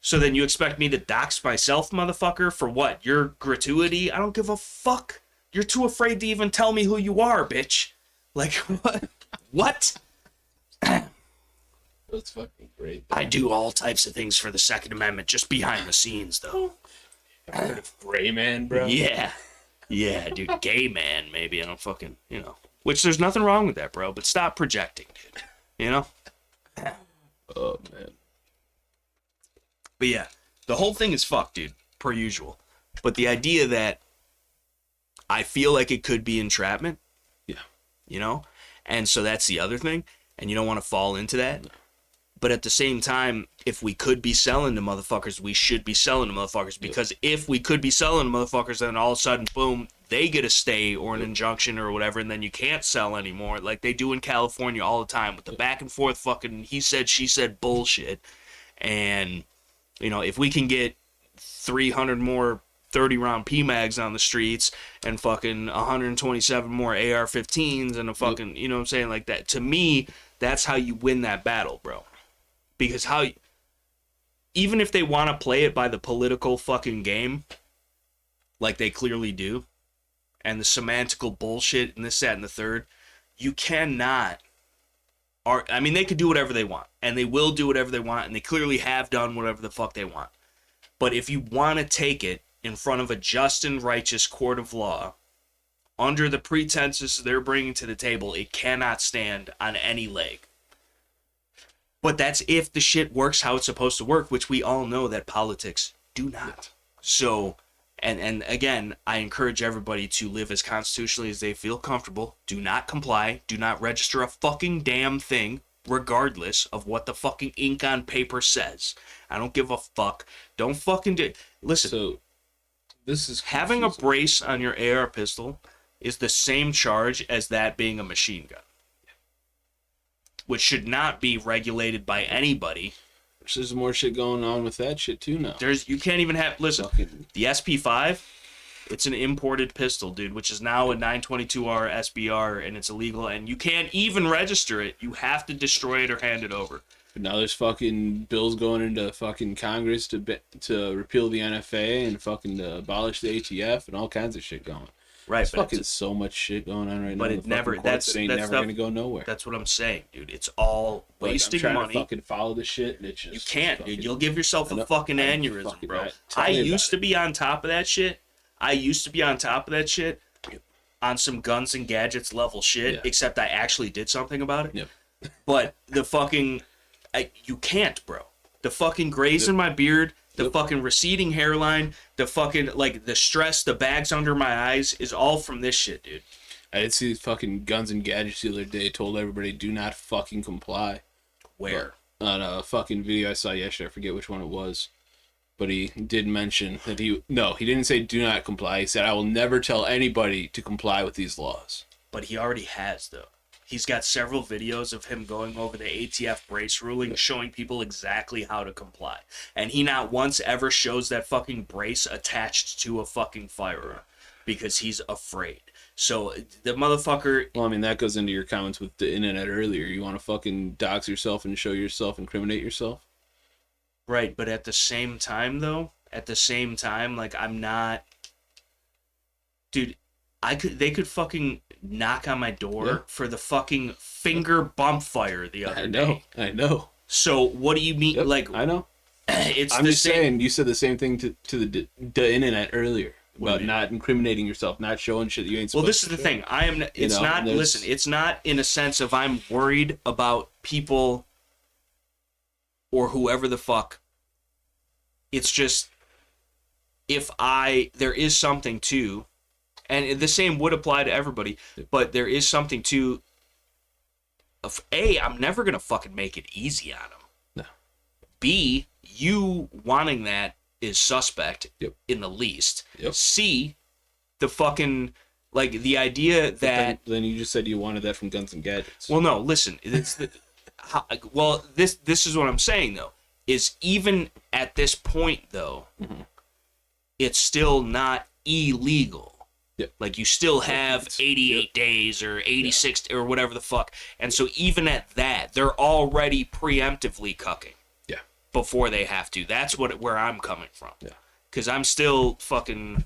So then you expect me to dox myself, motherfucker, for what? Your gratuity? I don't give a fuck. You're too afraid to even tell me who you are, bitch. Like, what? What? That's fucking great. I do all types of things for the Second Amendment, just behind the scenes, though. Heard of gray man, bro? Yeah. Yeah, dude. Gay man, maybe. I don't fucking, Which there's nothing wrong with that, bro. But stop projecting, dude. You know? Oh, man. But yeah, the whole thing is fucked, dude. Per usual. But the idea that I feel like it could be entrapment. Yeah. And so that's the other thing. And you don't want to fall into that. No. But at the same time, if we could be selling to motherfuckers, we should be selling to motherfuckers. Because if we could be selling to motherfuckers, then all of a sudden, boom, they get a stay or an injunction or whatever, and then you can't sell anymore. Like they do in California all the time with the back and forth fucking he said, she said bullshit. And, if we can get 300 more 30-round PMags on the streets and fucking 127 more AR-15s and a fucking, you know what I'm saying, like that. To me, that's how you win that battle, bro. Because even if they want to play it by the political fucking game, like they clearly do, and the semantical bullshit and this, that, and the third, you cannot. I mean, they could do whatever they want, and they will do whatever they want, and they clearly have done whatever the fuck they want. But if you want to take it in front of a just and righteous court of law, under the pretenses they're bringing to the table, it cannot stand on any leg. But that's if the shit works how it's supposed to work, which we all know that politics do not. So, and again, I encourage everybody to live as constitutionally as they feel comfortable. Do not comply. Do not register a fucking damn thing, regardless of what the fucking ink on paper says. I don't give a fuck. Don't fucking do. Listen. So, this is confusing. Having a brace on your AR pistol is the same charge as that being a machine gun, which should not be regulated by anybody. There's more shit going on with that shit too now. You can't even have, listen, the S.P.5, it's an imported pistol, dude, which is now a 922R SBR, and it's illegal, and you can't even register it. You have to destroy it or hand it over. But now there's fucking bills going into fucking Congress to repeal the NFA and fucking to abolish the ATF and all kinds of shit going. Right, there's fucking so much shit going on right now. But it never, that's never gonna go nowhere. That's what I'm saying, dude. It's all wasting money. I'm trying to fucking follow the shit, and it's just you can't, dude. You'll give yourself a fucking aneurysm, bro. I used to be on top of that shit. On some guns and gadgets level shit, except I actually did something about it. Yep. But the fucking, you can't, bro. The fucking grays in my beard, the fucking receding hairline, the fucking, like, the stress, the bags under my eyes is all from this shit, dude. I did see fucking guns and gadgets the other day. Told everybody, do not fucking comply. Where? On a fucking video I saw yesterday. I forget which one it was. But he did mention that he didn't say do not comply. He said, I will never tell anybody to comply with these laws. But he already has, though. He's got several videos of him going over the ATF brace ruling, showing people exactly how to comply. And he not once ever shows that fucking brace attached to a fucking firearm because he's afraid. So the motherfucker... Well, I mean, that goes into your comments with the internet earlier. You want to fucking dox yourself and show yourself, incriminate yourself? Right, but at the same time, like, I'm not... Dude, they could fucking knock on my door for the fucking finger bump fire the other day. I know. So what do you mean? Yep, like, I know. It's I'm the just same. saying, you said the same thing to the internet earlier about not incriminating yourself, not showing shit you ain't supposed to. Well, this is the thing. I am. It's not. Listen. It's not in a sense of I'm worried about people or whoever the fuck. It's just there is something to, and the same would apply to everybody. But there is something to. I'm never gonna fucking make it easy on them. No. B, you wanting that is suspect in the least. Yep. C, the fucking like the idea that then you just said you wanted that from Guns and Gadgets. well, no, listen, it's this is what I'm saying though is even at this point though, it's still not illegal. Yep. Like you still have 88 days or 86 or whatever the fuck, and so even at that, they're already preemptively cucking. Yeah. Before they have to. That's where I'm coming from. Yeah. Because I'm still fucking.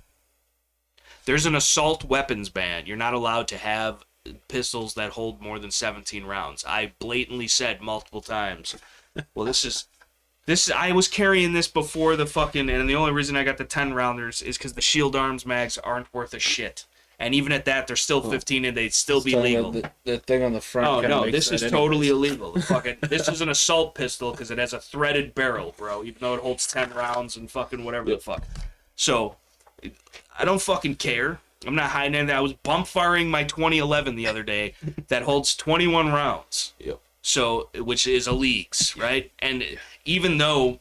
There's an assault weapons ban. You're not allowed to have pistols that hold more than 17 rounds. I blatantly said multiple times. Well, this is. I was carrying this before the fucking, and the only reason I got the 10 rounders is because the shield arms mags aren't worth a shit. And even at that, they're still 15 and they'd still be legal. The thing on the front. Oh no, this is totally illegal. This is an assault pistol because it has a threaded barrel, bro. Even though it holds 10 rounds and fucking whatever the fuck. So, I don't fucking care. I'm not hiding anything. I was bump firing my 2011 the other day that holds 21 rounds. Yep. So, which is a leagues, right? And even though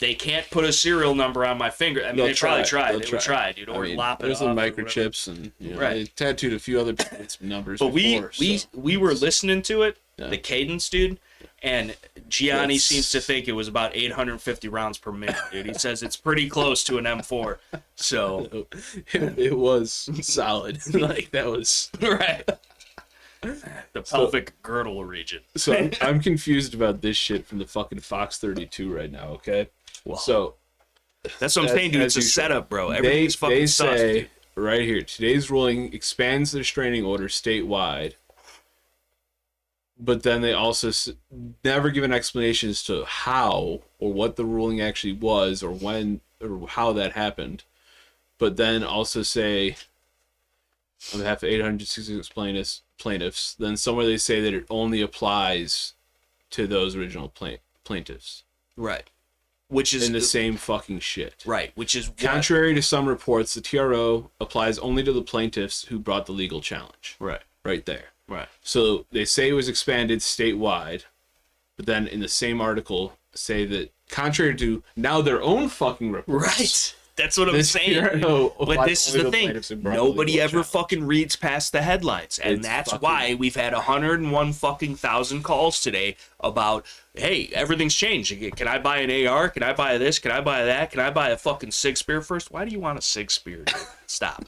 they can't put a serial number on my finger, I mean, they probably tried. They would try, dude, or lop it there's off. There's the microchips and right. They tattooed a few other numbers. But before, we were listening to it, the cadence, dude, and Gianni seems to think it was about 850 rounds per minute, dude. He says it's pretty close to an M4. So it was solid. Like that was right. The pelvic girdle region. So I'm confused about this shit from the fucking Fox 32 right now, okay? Well, so that's what I'm saying, dude. It's a setup, bro. Everything's fucking sus, say, dude. Right here, today's ruling expands the restraining order statewide, but then they also never give an explanation as to how or what the ruling actually was or when or how that happened, but then also say, on behalf of 866 plaintiffs, then somewhere they say that it only applies to those original plaintiffs. Right. Which is in the same fucking shit. Right. Which is contrary to some reports, the TRO applies only to the plaintiffs who brought the legal challenge. Right. Right there. Right. So they say it was expanded statewide, but then in the same article say that contrary to now their own fucking reports. Right. That's what I'm saying. But this is the thing. Nobody ever fucking reads past the headlines. And that's why we've had 101 fucking thousand calls today about, hey, everything's changed. Can I buy an AR? Can I buy this? Can I buy that? Can I buy a fucking SIG Spear first? Why do you want a SIG Spear, dude? Stop,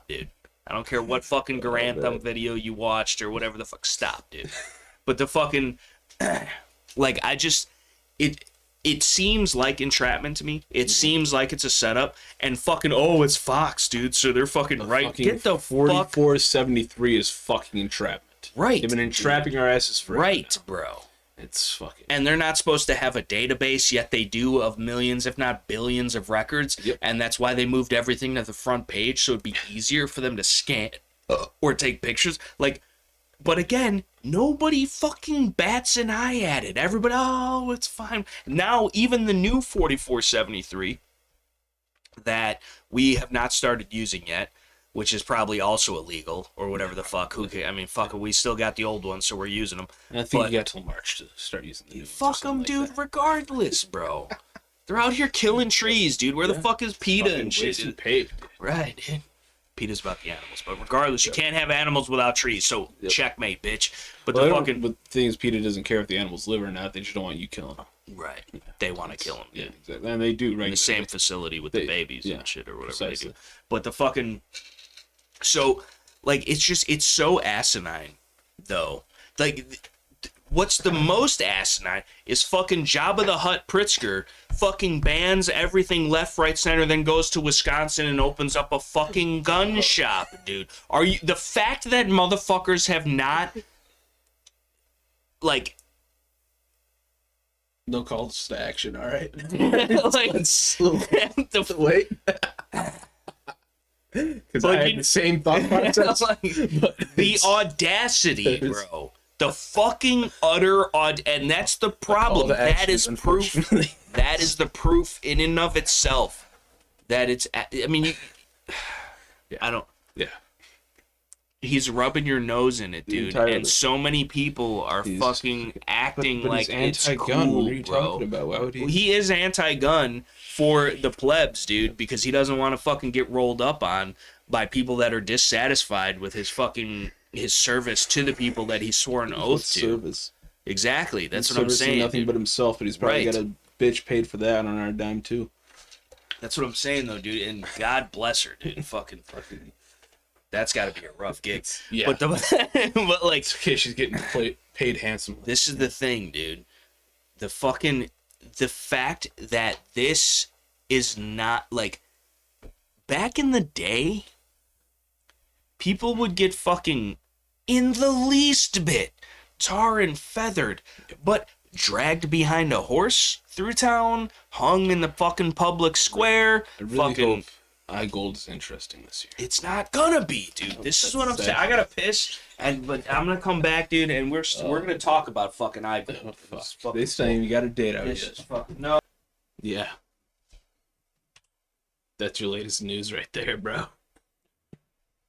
dude. I don't care what fucking Garantham video you watched or whatever the fuck. Stop, dude. But the fucking, like, it seems like entrapment to me. It seems like it's a setup. And fucking, it's Fox, dude. So they're fucking right. Get the 4473 is fucking entrapment. Right. They've been entrapping our asses forever. Right, bro. It's fucking... And they're not supposed to have a database, yet they do, of millions, if not billions, of records. Yep. And that's why they moved everything to the front page, so it'd be easier for them to scan or take pictures. Like, but again, nobody fucking bats an eye at it. Everybody, it's fine. Now, even the new 4473 that we have not started using yet, which is probably also illegal or whatever the fuck. Fuck it. We still got the old ones, so we're using them. And I think you got till March to start using the new ones. Fuck them, dude, regardless, bro. They're out here killing trees, dude. Where the fuck is PETA and shit? Right, dude. PETA's about the animals, but regardless, you can't have animals without trees, so checkmate, bitch. But But the thing is, PETA doesn't care if the animals live or not, they just don't want you killing them. Right. They want to kill them. Yeah, exactly. And they do, right? In the same facility with the babies and shit or whatever precisely. they do. But the fucking... So, like, it's so asinine, though. Like, what's the most asinine is fucking Jabba the Hutt Pritzker fucking bans everything left, right, center, then goes to Wisconsin and opens up a fucking gun shop, dude. The fact that motherfuckers have not, like, No calls to action, all right? Like, the, Wait. Because I had the same thought process. like, the audacity, bro. The fucking utter and that's the problem. That is proof. That is the proof in and of itself that it's. I mean, yeah. I don't. Yeah. He's rubbing your nose in it, dude. Entirely. And so many people are fucking acting but like it's anti-gun. cool, What are you bro. talking about? Why would he? He is anti-gun for the plebs, dude, because he doesn't want to fucking get rolled up on by people that are dissatisfied with his service to the people that he swore an oath to. Service. Exactly. That's what I'm saying. Nothing dude. but himself, but he's probably got a bitch paid for that on our dime too. That's what I'm saying, though, dude. And God bless her, dude. Fucking. That's got to be a rough gig. Yeah. But like, it's okay. She's getting paid handsomely. This is the thing, dude. The fact that this is not like back in the day, people would get fucking in the least bit tar and feathered, but dragged behind a horse through town, hung in the fucking public square. I really hope I.Gold is interesting this year. It's not gonna be, dude. This is what I'm saying. I gotta piss, but I'm gonna come back, dude, and we're gonna talk about fucking I.Gold. This time you got a date out yet. No. Yeah. That's your latest news right there, bro.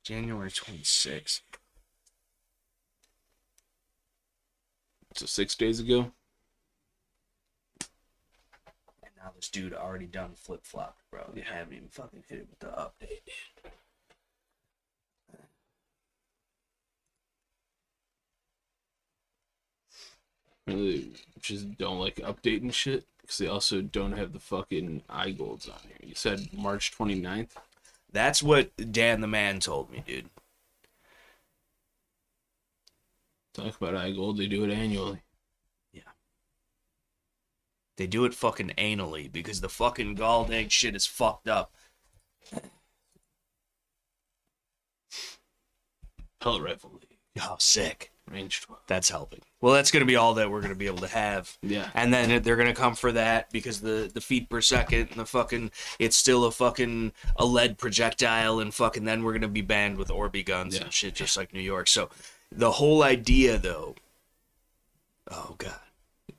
January 26th. So 6 days ago. And now this dude already done flip-flopped, bro. They haven't even fucking hit it with the update. Really just don't like updating shit because they also don't have the fucking I.Golds on here. You said March 29th? That's what Dan the Man told me, dude. Talk about I.Gold, they do it annually. Yeah. They do it fucking anally because the fucking galled egg shit is fucked up. Pellet rifle league. Oh, sick. Range 12. That's helping. Well, that's going to be all that we're going to be able to have. Yeah. And then they're going to come for that because the feet per second and the fucking, it's still a lead projectile and fucking then we're going to be banned with Orby guns and shit just like New York. So the whole idea though, oh God.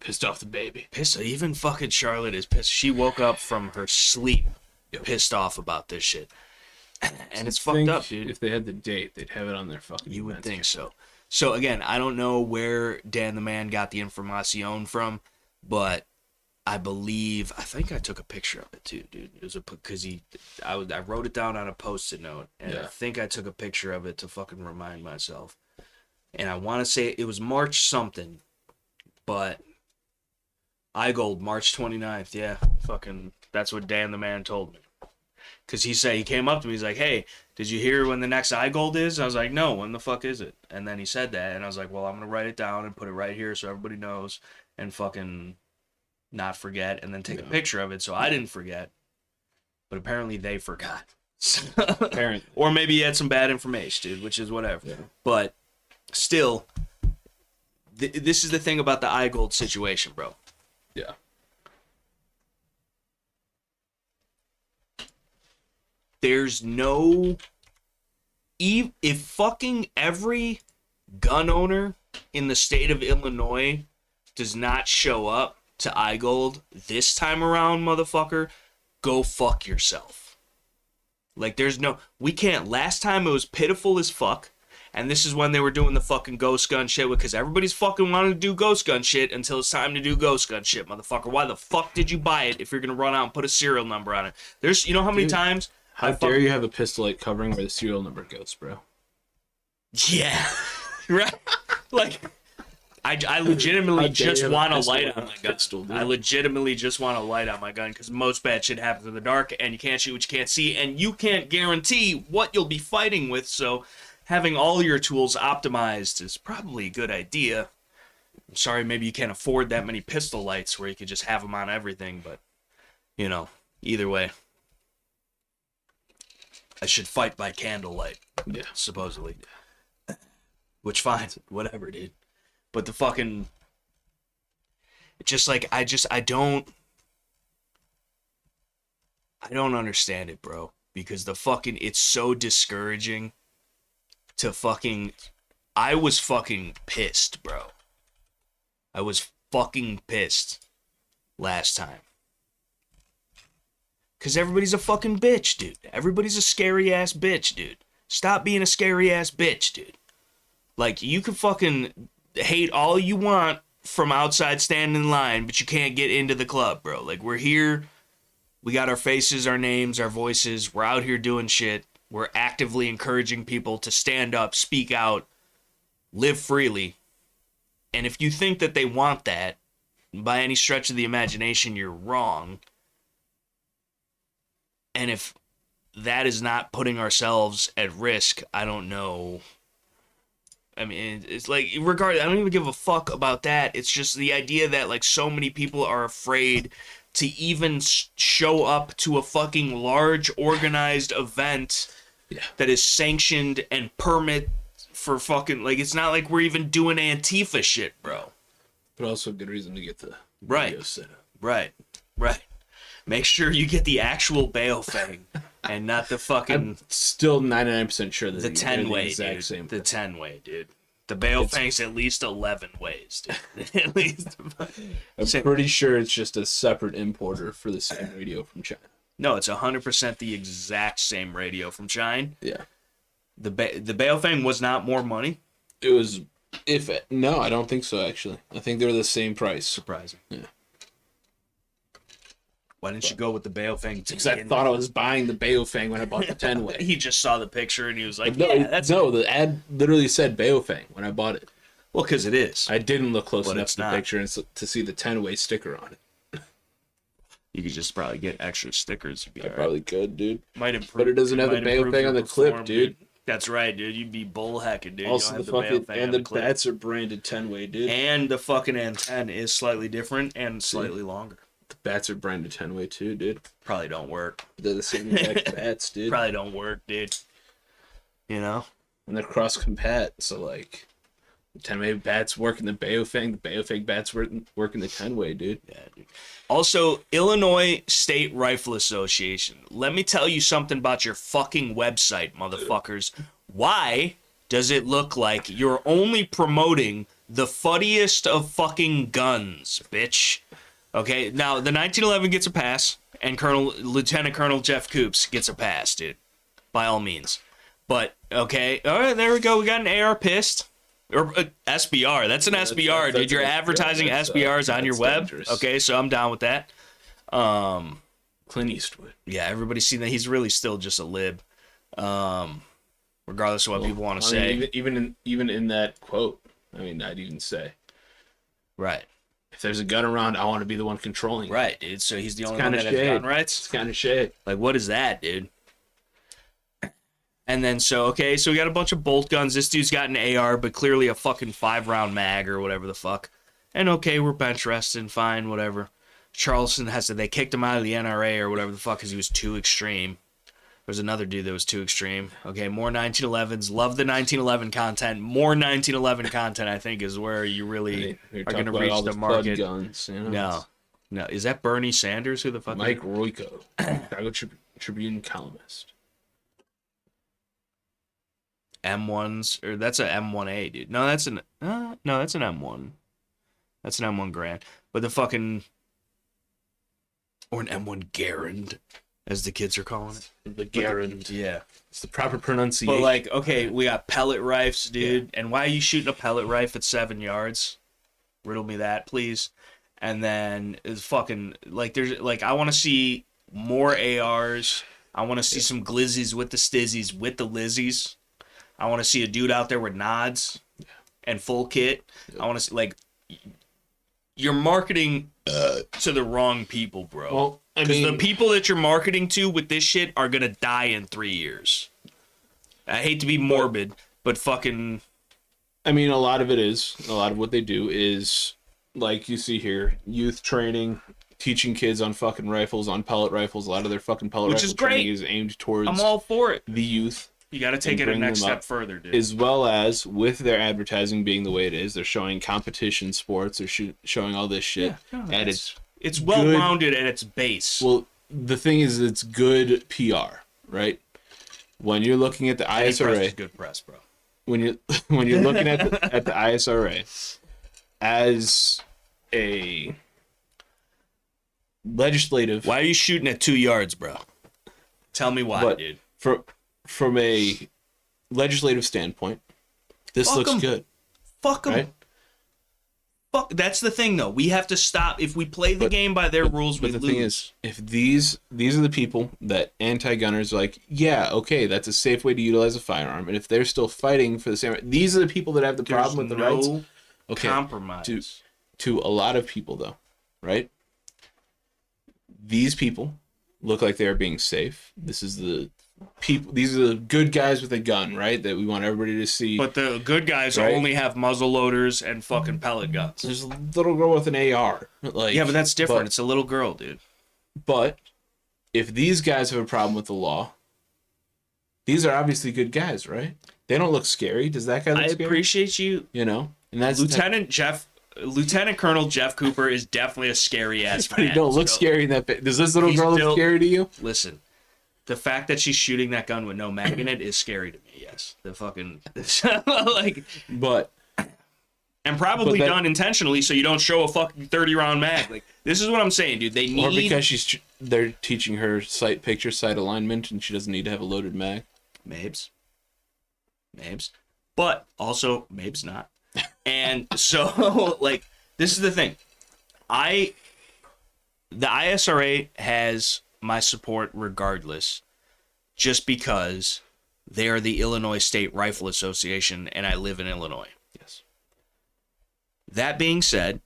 Pissed off the baby. Even fucking Charlotte is pissed. She woke up from her sleep pissed off about this shit. And it's fucked up, dude. If they had the date, they'd have it on their fucking You would think so. So again, I don't know where Dan the Man got the information from, but I think I took a picture of it too, dude. It was because I wrote it down on a Post-it note, and I think I took a picture of it to fucking remind myself. And I want to say it was March something, but I.Gold March 29th. Yeah, fucking that's what Dan the Man told me. Because he came up to me, he's like, hey, did you hear when the next I.Gold is? I was like, no, when the fuck is it? And then he said that, and I was like, well, I'm going to write it down and put it right here so everybody knows and fucking not forget and then take a picture of it so I didn't forget. But apparently they forgot. Apparently. Or maybe he had some bad information, dude, which is whatever. Yeah. But still, this is the thing about the I.Gold situation, bro. Yeah. There's no... If fucking every gun owner in the state of Illinois does not show up to I.Gold this time around, motherfucker, go fuck yourself. Like, there's no... We can't. Last time it was pitiful as fuck, and this is when they were doing the fucking ghost gun shit, because everybody's fucking wanting to do ghost gun shit until it's time to do ghost gun shit, motherfucker. Why the fuck did you buy it if you're gonna run out and put a serial number on it? There's... You know how many times... How dare you have a pistol light covering where the serial number goes, bro? Yeah. Right? Like, I legitimately just want a light on my gun. I legitimately just want a light on my gun because most bad shit happens in the dark and you can't shoot what you can't see and you can't guarantee what you'll be fighting with, so having all your tools optimized is probably a good idea. I'm sorry, maybe you can't afford that many pistol lights where you could just have them on everything, but, you know, either way. I should fight by candlelight, supposedly. Which, fine, whatever, dude. But the fucking... Just like I don't understand it, bro. Because it's so discouraging to fucking. I was fucking pissed, bro. I was fucking pissed last time. Because everybody's a fucking bitch, dude. Everybody's a scary ass bitch, dude. Stop being a scary ass bitch, dude. Like, you can fucking hate all you want from outside standing in line, but you can't get into the club, bro. Like, we're here. We got our faces, our names, our voices. We're out here doing shit. We're actively encouraging people to stand up, speak out, live freely. And if you think that they want that, by any stretch of the imagination, you're wrong. And if that is not putting ourselves at risk, I don't know. I mean, it's like, regardless, I don't even give a fuck about that. It's just the idea that, like, so many people are afraid to even show up to a fucking large organized event that is sanctioned and permit for fucking, like, it's not like we're even doing Antifa shit, bro. But also a good reason to get the video set up. Right. Make sure you get the actual Baofeng and not the fucking... I'm still 99% sure that the 10-way, exact dude. same The 10-way, dude. The Baofeng's at least 11 ways, dude. At least. I'm pretty sure it's just a separate importer for the same radio from China. No, it's 100% the exact same radio from China. Yeah. The Baofeng was not more money? It was... No, I don't think so, actually. I think they're the same price. Surprising. Yeah. Why didn't you go with the Baofeng? Because I thought I was buying the Baofeng when I bought the 10-way. He just saw the picture and he was like, the ad literally said Baofeng when I bought it. Well, because it is. I didn't look close enough to the picture to see the 10-way sticker on it. You could just probably get extra stickers. I probably could, dude. Might improve. But it doesn't have the Baofeng on the clip, dude. That's right, dude. You'd be bullhecking, dude. Also, the bats are branded 10-way, dude. And the fucking antenna is slightly different and slightly longer. The bats are branded 10-way too, dude. Probably don't work. They're the same exact bats, dude. Probably don't work, dude. You know? And they're cross-compat, so like... The 10-way bats work in the Baofeng bats work in the 10-way, dude. Yeah, dude. Also, Illinois State Rifle Association. Let me tell you something about your fucking website, motherfuckers. Why does it look like you're only promoting the fuddiest of fucking guns, bitch? Okay, now the 1911 gets a pass, and Lieutenant Colonel Jeff Coops gets a pass, dude. By all means. But, okay, all right, there we go. We got an AR pissed. Or SBR. That's an SBR, dude. You're advertising SBRs on your web. Dangerous. Okay, so I'm down with that. Clint Eastwood. Yeah, everybody's seen that. He's really still just a lib. Regardless of what people want to say. Even in that quote, I mean, I'd even say. Right. If there's a gun around, I want to be the one controlling it. Right, dude. So he's the only one that has gun rights? It's kind of shit. Like, what is that, dude? And then, so we got a bunch of bolt guns. This dude's got an AR, but clearly a fucking 5-round mag or whatever the fuck. And okay, we're bench resting, fine, whatever. Charleston they kicked him out of the NRA or whatever the fuck because he was too extreme. There's another dude that was too extreme. Okay, more 1911s. Love the 1911 content. More 1911 content, I think, is where you really are going to reach the market. Guns, you know? No. Is that Bernie Sanders? Who the fuck? Mike Royko, Chicago Tribune columnist. M1s, or that's a M1A, dude. No, that's an M1. That's an M1 Grand. But the fucking, or an M1 Garand, as the kids are calling it. The Garand. Yeah. It's the proper pronunciation. But like, okay, we got pellet rifles, dude. Yeah. And why are you shooting a pellet rifle at 7 yards? Riddle me that, please. And then it's fucking, like, there's, like, I want to see more ARs. I want to see some glizzies with the stizzies, with the lizzies. I want to see a dude out there with nods and full kit. I want to see, like, you're marketing to the wrong people, bro. Well, I because mean, the people that you're marketing to with this shit are going to die in 3 years. I hate to be morbid, but fucking... I mean, a lot of what they do is, like you see here, youth training, teaching kids on fucking rifles, on pellet rifles. A lot of their fucking pellet rifle training is aimed towards... I'm all for it. The youth. You got to take it a next step further, dude. As well as with their advertising being the way it is, they're showing competition sports, they're showing all this shit, and it's well-rounded at its base. Well, the thing is, it's good PR, right? When you're looking at the I.S.R.A, is good press, bro. When you're looking at the I.S.R.A as a legislative, why are you shooting at 2 yards, bro? Tell me why, dude. From a legislative standpoint, this looks good. Fuck them. Right? Fuck. That's the thing, though. We have to stop. If we play the game by their rules, we lose. But the thing is, if these are the people that anti-gunners are like, yeah, okay, that's a safe way to utilize a firearm, and if they're still fighting for the same, these are the people that have the problem with the rights. Okay, compromise. To a lot of people, though, right? These people look like they are being safe. This is the people. These are the good guys with a gun, right? That we want everybody to see. But the good guys only have muzzle loaders and fucking pellet guns. There's a little girl with an AR. Yeah, but that's different. It's a little girl, dude. But if these guys have a problem with the law, these are obviously good guys, right? They don't look scary. Does that guy look scary? I appreciate you. You know, and that's Lieutenant Colonel Jeff Cooper is definitely a scary ass man. But he don't look scary in that. Does this little girl look scary to you? Listen, the fact that she's shooting that gun with no mag in it is scary to me. Yes, the fucking and probably done intentionally, so you don't show a fucking 30-round mag. Like, this is what I'm saying, dude. They need, or because they're teaching her sight alignment, and she doesn't need to have a loaded mag. Mabes, but also Mabes not. And so, like, this is the thing. The I.S.R.A has my support regardless, just because they are the Illinois State Rifle Association, and I live in Illinois. Yes. That being said,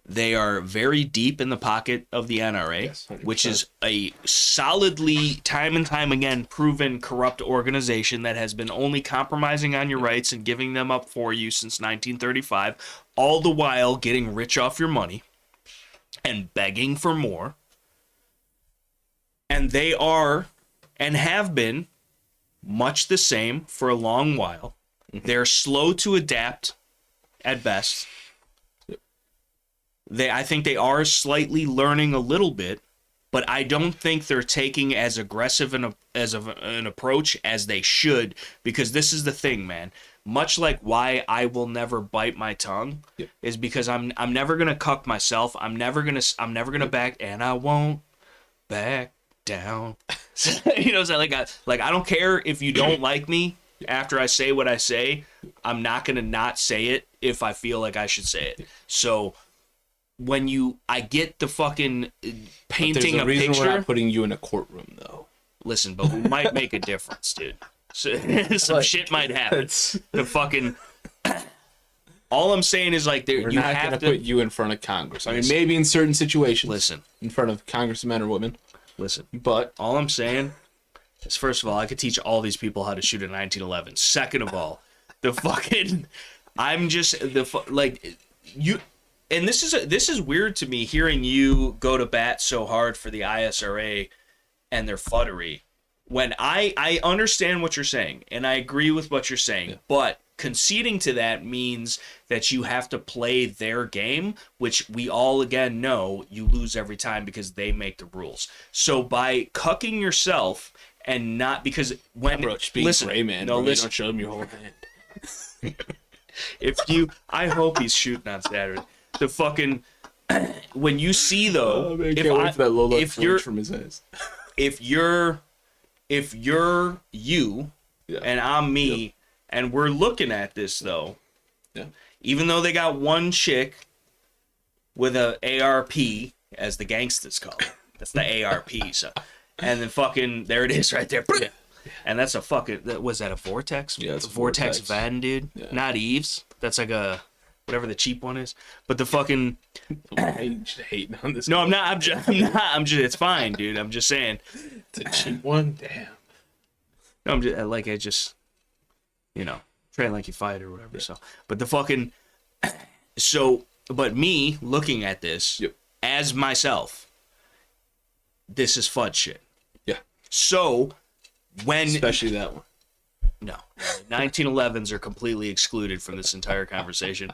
they are very deep in the pocket of the NRA, yes, which is a solidly, time and time again, proven corrupt organization that has been only compromising on your rights and giving them up for you since 1935, all the while getting rich off your money and begging for more. And they are, and have been, much the same for a long while. They're slow to adapt at best. I think they are slightly learning a little bit, but I don't think they're taking as aggressive an approach as they should, because this is the thing, man. Much like why I will never bite my tongue, is because I'm never gonna cuck myself. I'm never gonna back, and I won't back down. You know what I'm saying? Like I don't care if you don't like me after I say what I say. I'm not gonna not say it if I feel like I should say it. So when I get the fucking painting a picture. We're not putting you in a courtroom, though. Listen, but we might make a difference, dude. So, some shit might happen. The fucking. All I'm saying is, like, we're not going to put you in front of Congress. I mean, maybe in certain situations. Listen, in front of congressmen or women. Listen, but all I'm saying is, first of all, I could teach all these people how to shoot a 1911. Second of all, I'm just you. And this is weird to me, hearing you go to bat so hard for the I.S.R.A and their futtery, when I understand what you're saying and I agree with what you're saying, but conceding to that means that you have to play their game, which we all again know you lose every time because they make the rules. So by cucking yourself and not, because when listen, gray, man, no, listen, you don't show them your whole hand. I hope he's shooting on Saturday. The fucking when you see though, if you're from his eyes. if you're you and I'm me and we're looking at this though, even though they got one chick with a ARP, as the gangsters call it, that's the ARP, so, and then fucking there it is right there, and that's a fucking, was that a Vortex? Yeah, it's a Vortex Van, dude, not Eve's. That's like a whatever the cheap one is, but the fucking. Hating on this. No, I'm not. I'm just. It's fine, dude. I'm just saying. It's a cheap one. Damn. No, I'm just. Train like you fight or whatever. So, but the fucking. So, but me looking at this as myself, this is FUD shit. Yeah. So, when especially that one. No. 1911s are completely excluded from this entire conversation.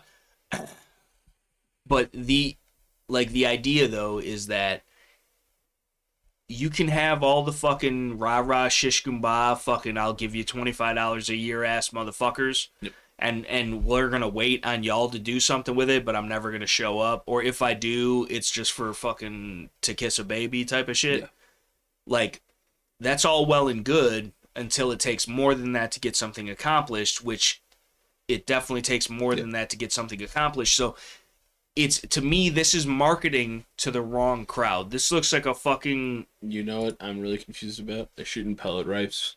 But the idea though is that you can have all the fucking rah-rah shish kumbah fucking I'll give you $25 a year ass motherfuckers. Yep. And we're gonna wait on y'all to do something with it, but I'm never gonna show up. Or if I do, it's just for fucking to kiss a baby type of shit. Yeah. Like, that's all well and good until it takes more than that to get something accomplished, which it definitely takes more than that to get something accomplished. So it's, to me, this is marketing to the wrong crowd. This looks like a fucking... You know what I'm really confused about? They're shooting pellet rifles.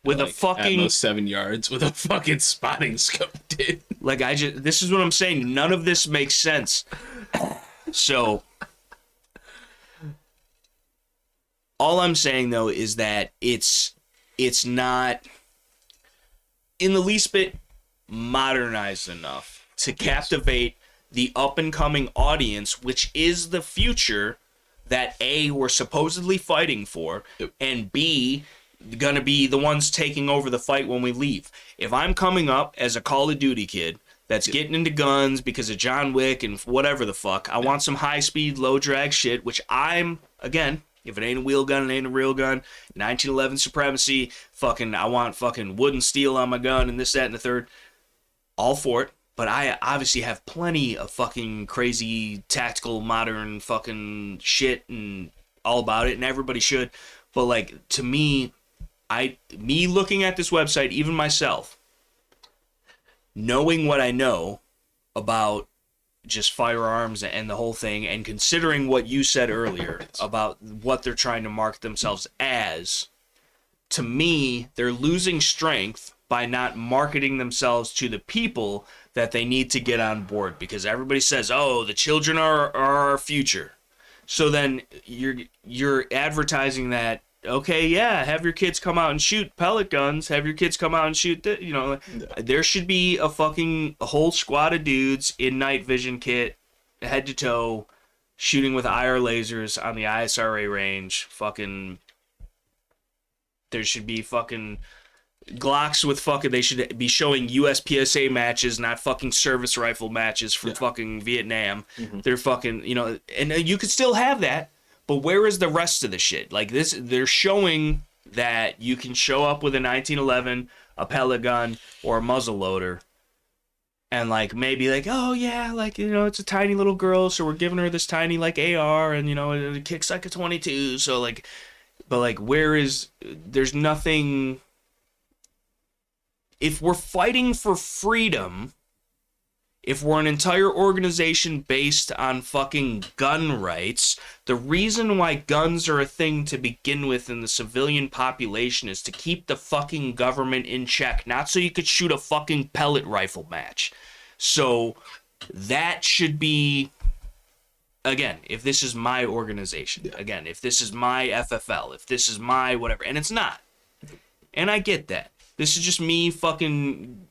With like, a fucking... At most 7 yards with a fucking spotting scope, dude. Like, this is what I'm saying. None of this makes sense. So... All I'm saying, though, is that it's not in the least bit modernized enough to captivate the up-and-coming audience, which is the future that A, we're supposedly fighting for, and B, gonna be the ones taking over the fight when we leave. If I'm coming up as a Call of Duty kid that's getting into guns because of John Wick and whatever the fuck, I want some high-speed, low-drag shit, which I'm, again... If it ain't a wheel gun, it ain't a real gun. 1911 supremacy. Fucking, I want fucking wood and steel on my gun and this, that, and the third. All for it. But I obviously have plenty of fucking crazy tactical modern fucking shit and all about it, and everybody should. But like, to me, me looking at this website, even myself, knowing what I know about just firearms and the whole thing, and considering what you said earlier about what they're trying to market themselves as, to me, they're losing strength by not marketing themselves to the people that they need to get on board, because everybody says, oh, the children are our future. So then you're advertising that, okay, yeah, have your kids come out and shoot pellet guns, have your kids come out and shoot, there should be a whole squad of dudes in night vision kit, head to toe, shooting with IR lasers on the I.S.R.A. range. Fucking, there should be fucking Glocks with fucking, they should be showing USPSA matches, not fucking service rifle matches from fucking Vietnam. Mm-hmm. They're fucking, and you could still have that. But where is the rest of the shit? Like this, they're showing that you can show up with a 1911, a pellet gun, or a muzzle loader, and like maybe like, oh yeah, like it's a tiny little girl, so we're giving her this tiny like AR, and it kicks like a 22. So like, but like, there's nothing. If we're fighting for freedom, if we're an entire organization based on fucking gun rights, the reason why guns are a thing to begin with in the civilian population is to keep the fucking government in check, not so you could shoot a fucking pellet rifle match. So that should be, again, if this is my organization, again, if this is my FFL, if this is my whatever, and it's not. And I get that. This is just me fucking,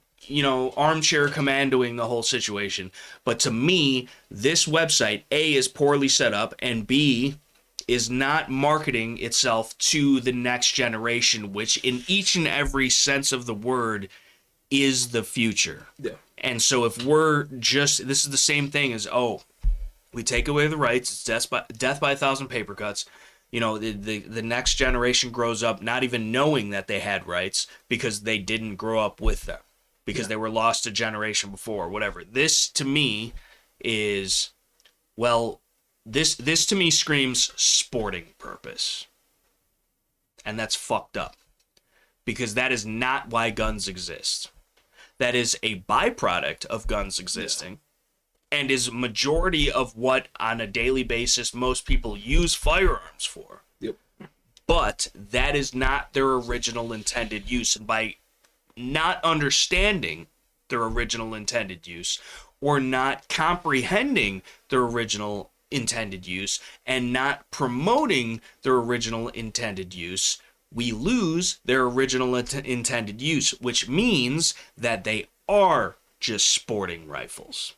armchair commandoing the whole situation. But to me, this website, A, is poorly set up, and B, is not marketing itself to the next generation, which in each and every sense of the word is the future. Yeah. And so if this is the same thing as, we take away the rights, it's death by 1,000 paper cuts. The next generation grows up not even knowing that they had rights because they didn't grow up with them, because they were lost a generation before, whatever. This to me is, this to me screams sporting purpose. And that's fucked up, because that is not why guns exist. That is a byproduct of guns existing. And is majority of what, on a daily basis, most people use firearms for. Yep. But that is not their original intended use. And by not understanding their original intended use, or not comprehending their original intended use, and not promoting their original intended use, we lose their original intended use, which means that they are just sporting rifles.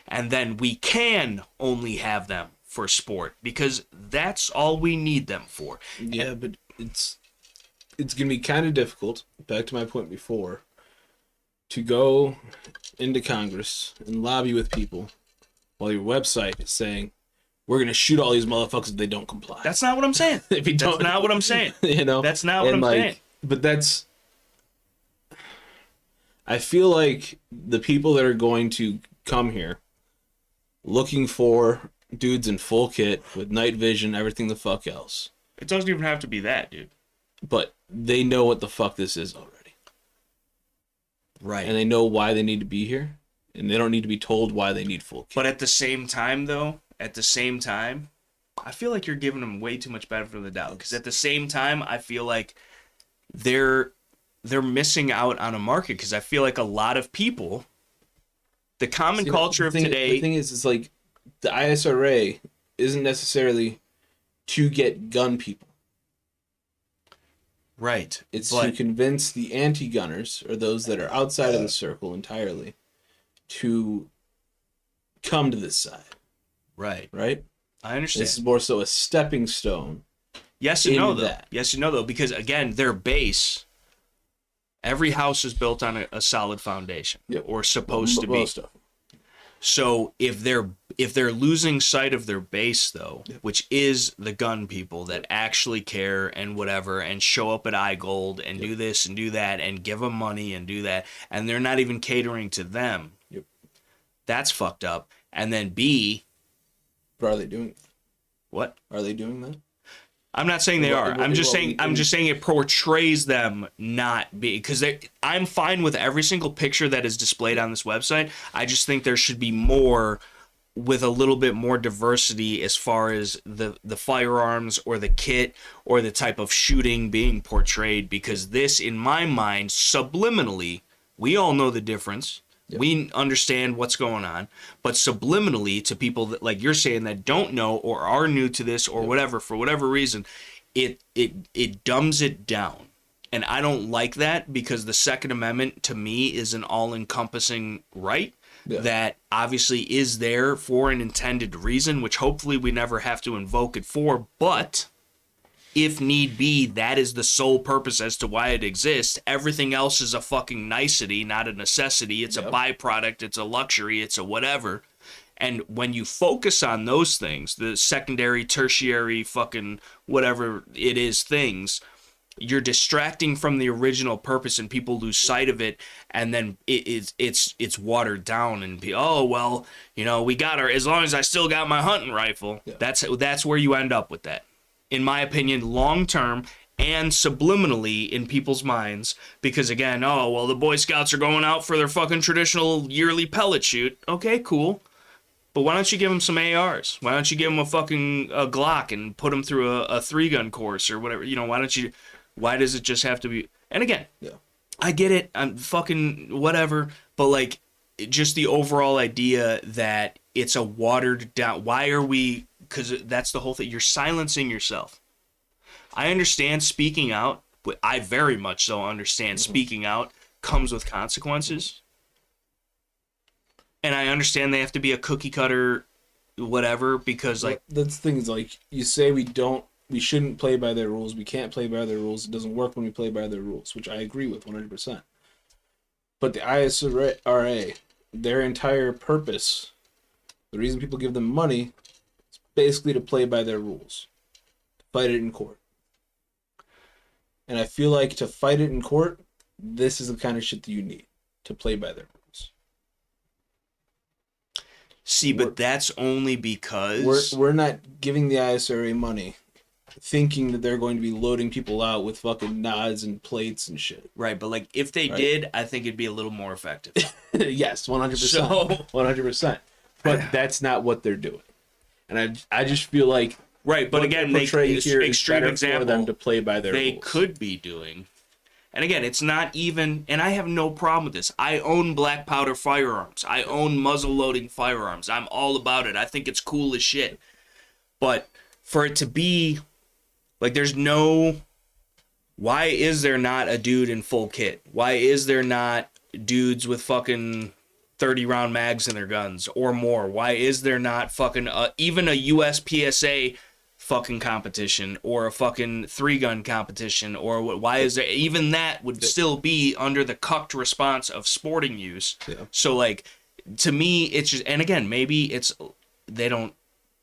And then we can only have them for sport, because that's all we need them for. Yeah, but it's going to be kind of difficult, back to my point before, to go into Congress and lobby with people while your website is saying, we're going to shoot all these motherfuckers if they don't comply. That's not what I'm saying. If you That's don't, not what I'm saying. you know? That's not what I'm saying. But that's... I feel like the people that are going to come here looking for dudes in full kit with night vision, everything the fuck else. It doesn't even have to be that, dude. But they know what the fuck this is already. Right. And they know why they need to be here. And they don't need to be told why they need full kit. But at the same time, though, I feel like you're giving them way too much benefit of the doubt. Because at the same time, I feel like they're missing out on a market. Because I feel like a lot of people, the common culture of today... The thing is, it's like the I.S.R.A. isn't necessarily to get gun people. Right. It's to convince the anti-gunners, or those that are outside of the circle entirely, to come to this side. Right. Right? I understand. This is more so a stepping stone. Yes and no, though. Yes and no, though. Because, again, their base, every house is built on a solid foundation. Yep. Or supposed to be. Most of them. So if they're losing sight of their base, though, yep. which is the gun people that actually care and whatever and show up at iGold and do this and do that and give them money and do that, and they're not even catering to them, that's fucked up. And then B... But are they doing that? What? Are they doing that? I'm not saying they are. I'm just saying it portrays them not be, because I'm fine with every single picture that is displayed on this website. I just think there should be more, with a little bit more diversity as far as the firearms or the kit or the type of shooting being portrayed, because this, in my mind, subliminally, we all know the difference. Yep. We understand what's going on, but subliminally to people that, like you're saying, that don't know or are new to this or whatever, for whatever reason, it dumbs it down. And I don't like that, because the Second Amendment to me is an all-encompassing right that obviously is there for an intended reason, which hopefully we never have to invoke it for, but if need be, that is the sole purpose as to why it exists. Everything else is a fucking nicety, not a necessity. It's a byproduct. It's a luxury. It's a whatever. And when you focus on those things, the secondary, tertiary, fucking whatever it is things, you're distracting from the original purpose, and people lose sight of it, and then it's watered down, and we got as long as I still got my hunting rifle. Yeah. That's where you end up with that. In my opinion, long-term and subliminally in people's minds, because again, the Boy Scouts are going out for their fucking traditional yearly pellet shoot. Okay, cool. But why don't you give them some ARs? Why don't you give them a Glock and put them through a 3-gun course or whatever? Why does it just have to be? And again, I get it. I'm fucking whatever. But like, just the overall idea that it's a watered down. Why are we? Because that's the whole thing. You're silencing yourself. I understand speaking out, but I very much so understand speaking out comes with consequences. And I understand they have to be a cookie cutter, whatever, because like... That's the thing, is like, you say we shouldn't play by their rules, we can't play by their rules, it doesn't work when we play by their rules, which I agree with 100%. But the I.S.R.A., their entire purpose, the reason people give them money, basically to play by their rules, to fight it in court. And I feel like to fight it in court, this is the kind of shit that you need to play by their rules. See, but that's only because we're not giving the I.S.R.A. money thinking that they're going to be loading people out with fucking nods and plates and shit. Right, but like if they did, I think it'd be a little more effective. Yes, 100%. 100%. But that's not what they're doing. And I just feel like but again, extreme example, for them to play by their they rules. Could be doing. And again, it's not even, and I have no problem with this. I own black powder firearms. I own muzzle loading firearms. I'm all about it. I think it's cool as shit. But for it to be like, why is there not a dude in full kit? Why is there not dudes with fucking 30-round mags in their guns or more? Why is there not fucking even a USPSA fucking competition or a fucking 3-gun competition, or why is there even that would still be under the cucked response of sporting use. So like, to me it's just, and again, maybe it's they don't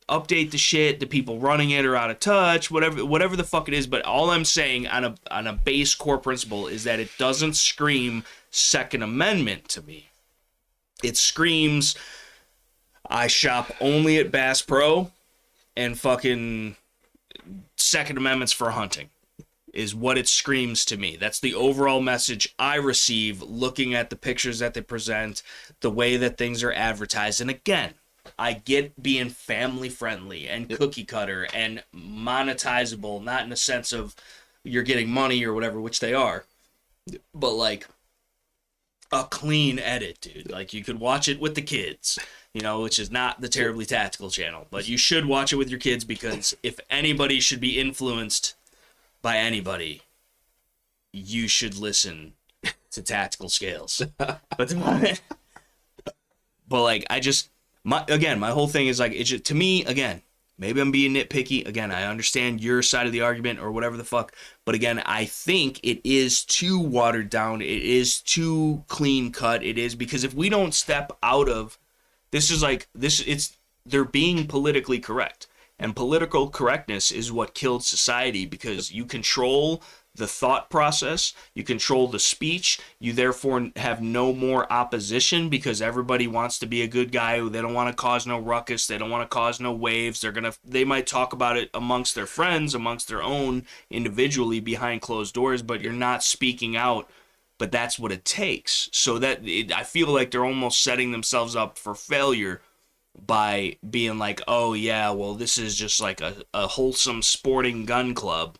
update the shit, the people running it are out of touch, whatever the fuck it is, but all I'm saying on a base core principle is that it doesn't scream Second Amendment to me. It screams I shop only at Bass Pro and fucking Second Amendment's for hunting is what it screams to me. That's the overall message I receive looking at the pictures that they present, the way that things are advertised. And again, I get being family friendly and cookie cutter and monetizable, not in the sense of you're getting money or whatever, which they are, but like a clean edit, dude. Like you could watch it with the kids, you know, which is not the Terribly Tactical channel, but you should watch it with your kids, because if anybody should be influenced by anybody, you should listen to Tactical Scales. But like, I just, my whole thing is like, it's just, to me, again, maybe I'm being nitpicky. Again, I understand your side of the argument or whatever the fuck. But again, I think it is too watered down. It is too clean cut. It is, because if we don't step out of this, is like this, they're being politically correct. And political correctness is what killed society, because you control the thought process, you control the speech, you therefore have no more opposition, because everybody wants to be a good guy. They don't want to cause no ruckus, they don't want to cause no waves. They might talk about it amongst their friends, amongst their own, individually behind closed doors, but you're not speaking out. But that's what it takes. So I feel like they're almost setting themselves up for failure by being like, oh yeah, well, this is just like a wholesome sporting gun club,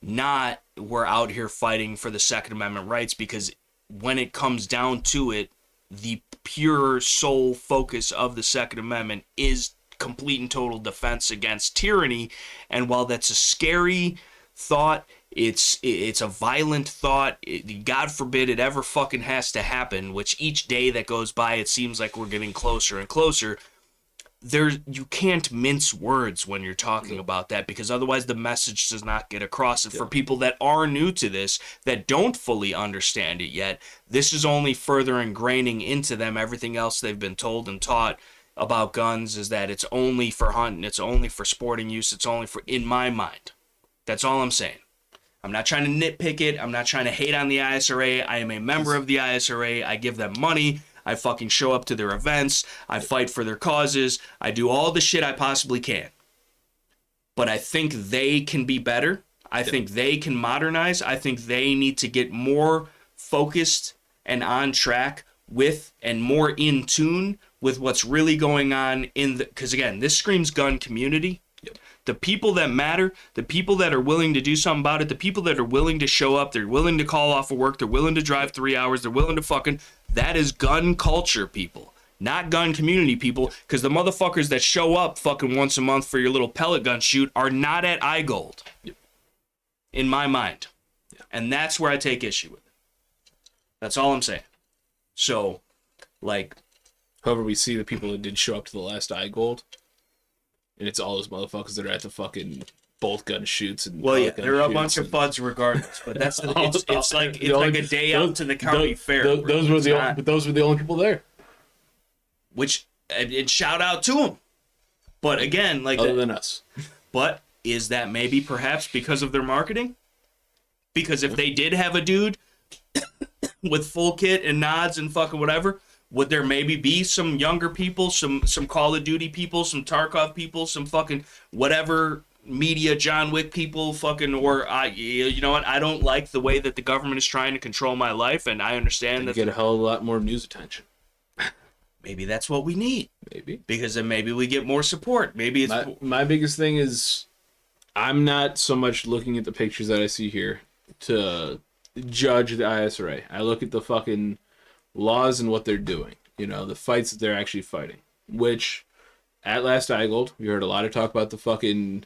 not we're out here fighting for the Second Amendment rights. Because when it comes down to it, the pure sole focus of the Second Amendment is complete and total defense against tyranny. And while that's a scary thought, it's a violent thought, God forbid it ever fucking has to happen, which each day that goes by it seems like we're getting closer and closer. You can't mince words when you're talking about that, because otherwise the message does not get across. And for people that are new to this, that don't fully understand it yet, this is only further ingraining into them everything else they've been told and taught about guns, is that it's only for hunting, it's only for sporting use, it's only for, in my mind. That's all I'm saying. I'm not trying to nitpick it. I'm not trying to hate on the I.S.R.A. I am a member of the I.S.R.A. I give them money. I fucking show up to their events. I fight for their causes. I do all the shit I possibly can. But I think they can be better. I think they can modernize. I think they need to get more focused and on track with, and more in tune with what's really going on in the, because again, this screams gun community. The people that matter, the people that are willing to do something about it, the people that are willing to show up, they're willing to call off of work, they're willing to drive 3 hours, they're willing to fucking, that is gun culture people, not gun community people, because the motherfuckers that show up fucking once a month for your little pellet gun shoot are not at iGold, in my mind. And that's where I take issue with it. That's all I'm saying. So, like, however, we see the people that did show up to the last iGold, and it's all those motherfuckers that are at the fucking bolt gun shoots. And well, yeah, there are a bunch of fuds regardless, but that's it's like a day out to the county fair. Those were the only people there. Which, and shout out to them. But again, like, other than us. But is that maybe perhaps because of their marketing? Because if they did have a dude with full kit and nods and fucking whatever, would there maybe be some younger people, some Call of Duty people, some Tarkov people, some fucking whatever media John Wick people, fucking, or you know what? I don't like the way that the government is trying to control my life, and I understand that you get a hell of a lot more news attention. Maybe that's what we need. Maybe, because then maybe we get more support. Maybe it's my biggest thing is I'm not so much looking at the pictures that I see here to judge the I.S.R.A. I look at the fucking laws and what they're doing, you know, the fights that they're actually fighting, which at last iGold, we heard a lot of talk about the fucking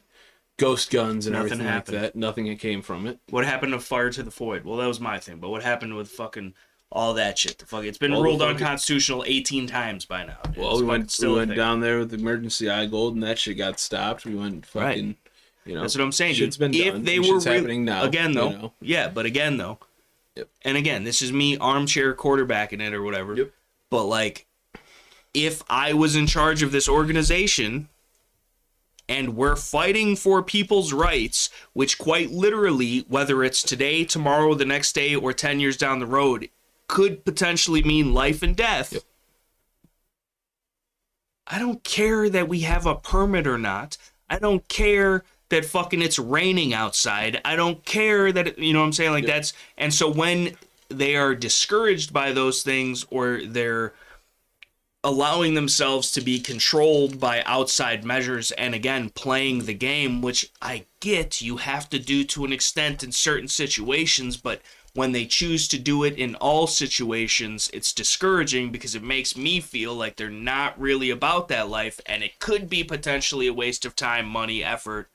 ghost guns and everything like that. Nothing came from it. What happened to Fire to the Void? Well, that was my thing, but what happened with fucking all that shit? It's been ruled unconstitutional 18 times by now. Dude. Well, we went down there with the emergency iGold and that shit got stopped. We went fucking... You know, That's what I'm saying, shit's dude. been If done. they And were shit's happening now. again though, You know? yeah, but again though, Yep. and again, this is me armchair quarterbacking it or whatever. Yep. But like, if I was in charge of this organization and we're fighting for people's rights, which quite literally, whether it's today, tomorrow, the next day, or 10 years down the road, could potentially mean life and death. Yep. I don't care that we have a permit or not. I don't care that fucking it's raining outside. I don't care that, you know what I'm saying? Like, that's, and so when they are discouraged by those things, or they're allowing themselves to be controlled by outside measures, and again, playing the game, which I get you have to do to an extent in certain situations, but when they choose to do it in all situations, it's discouraging because it makes me feel like they're not really about that life, and it could be potentially a waste of time, money, effort,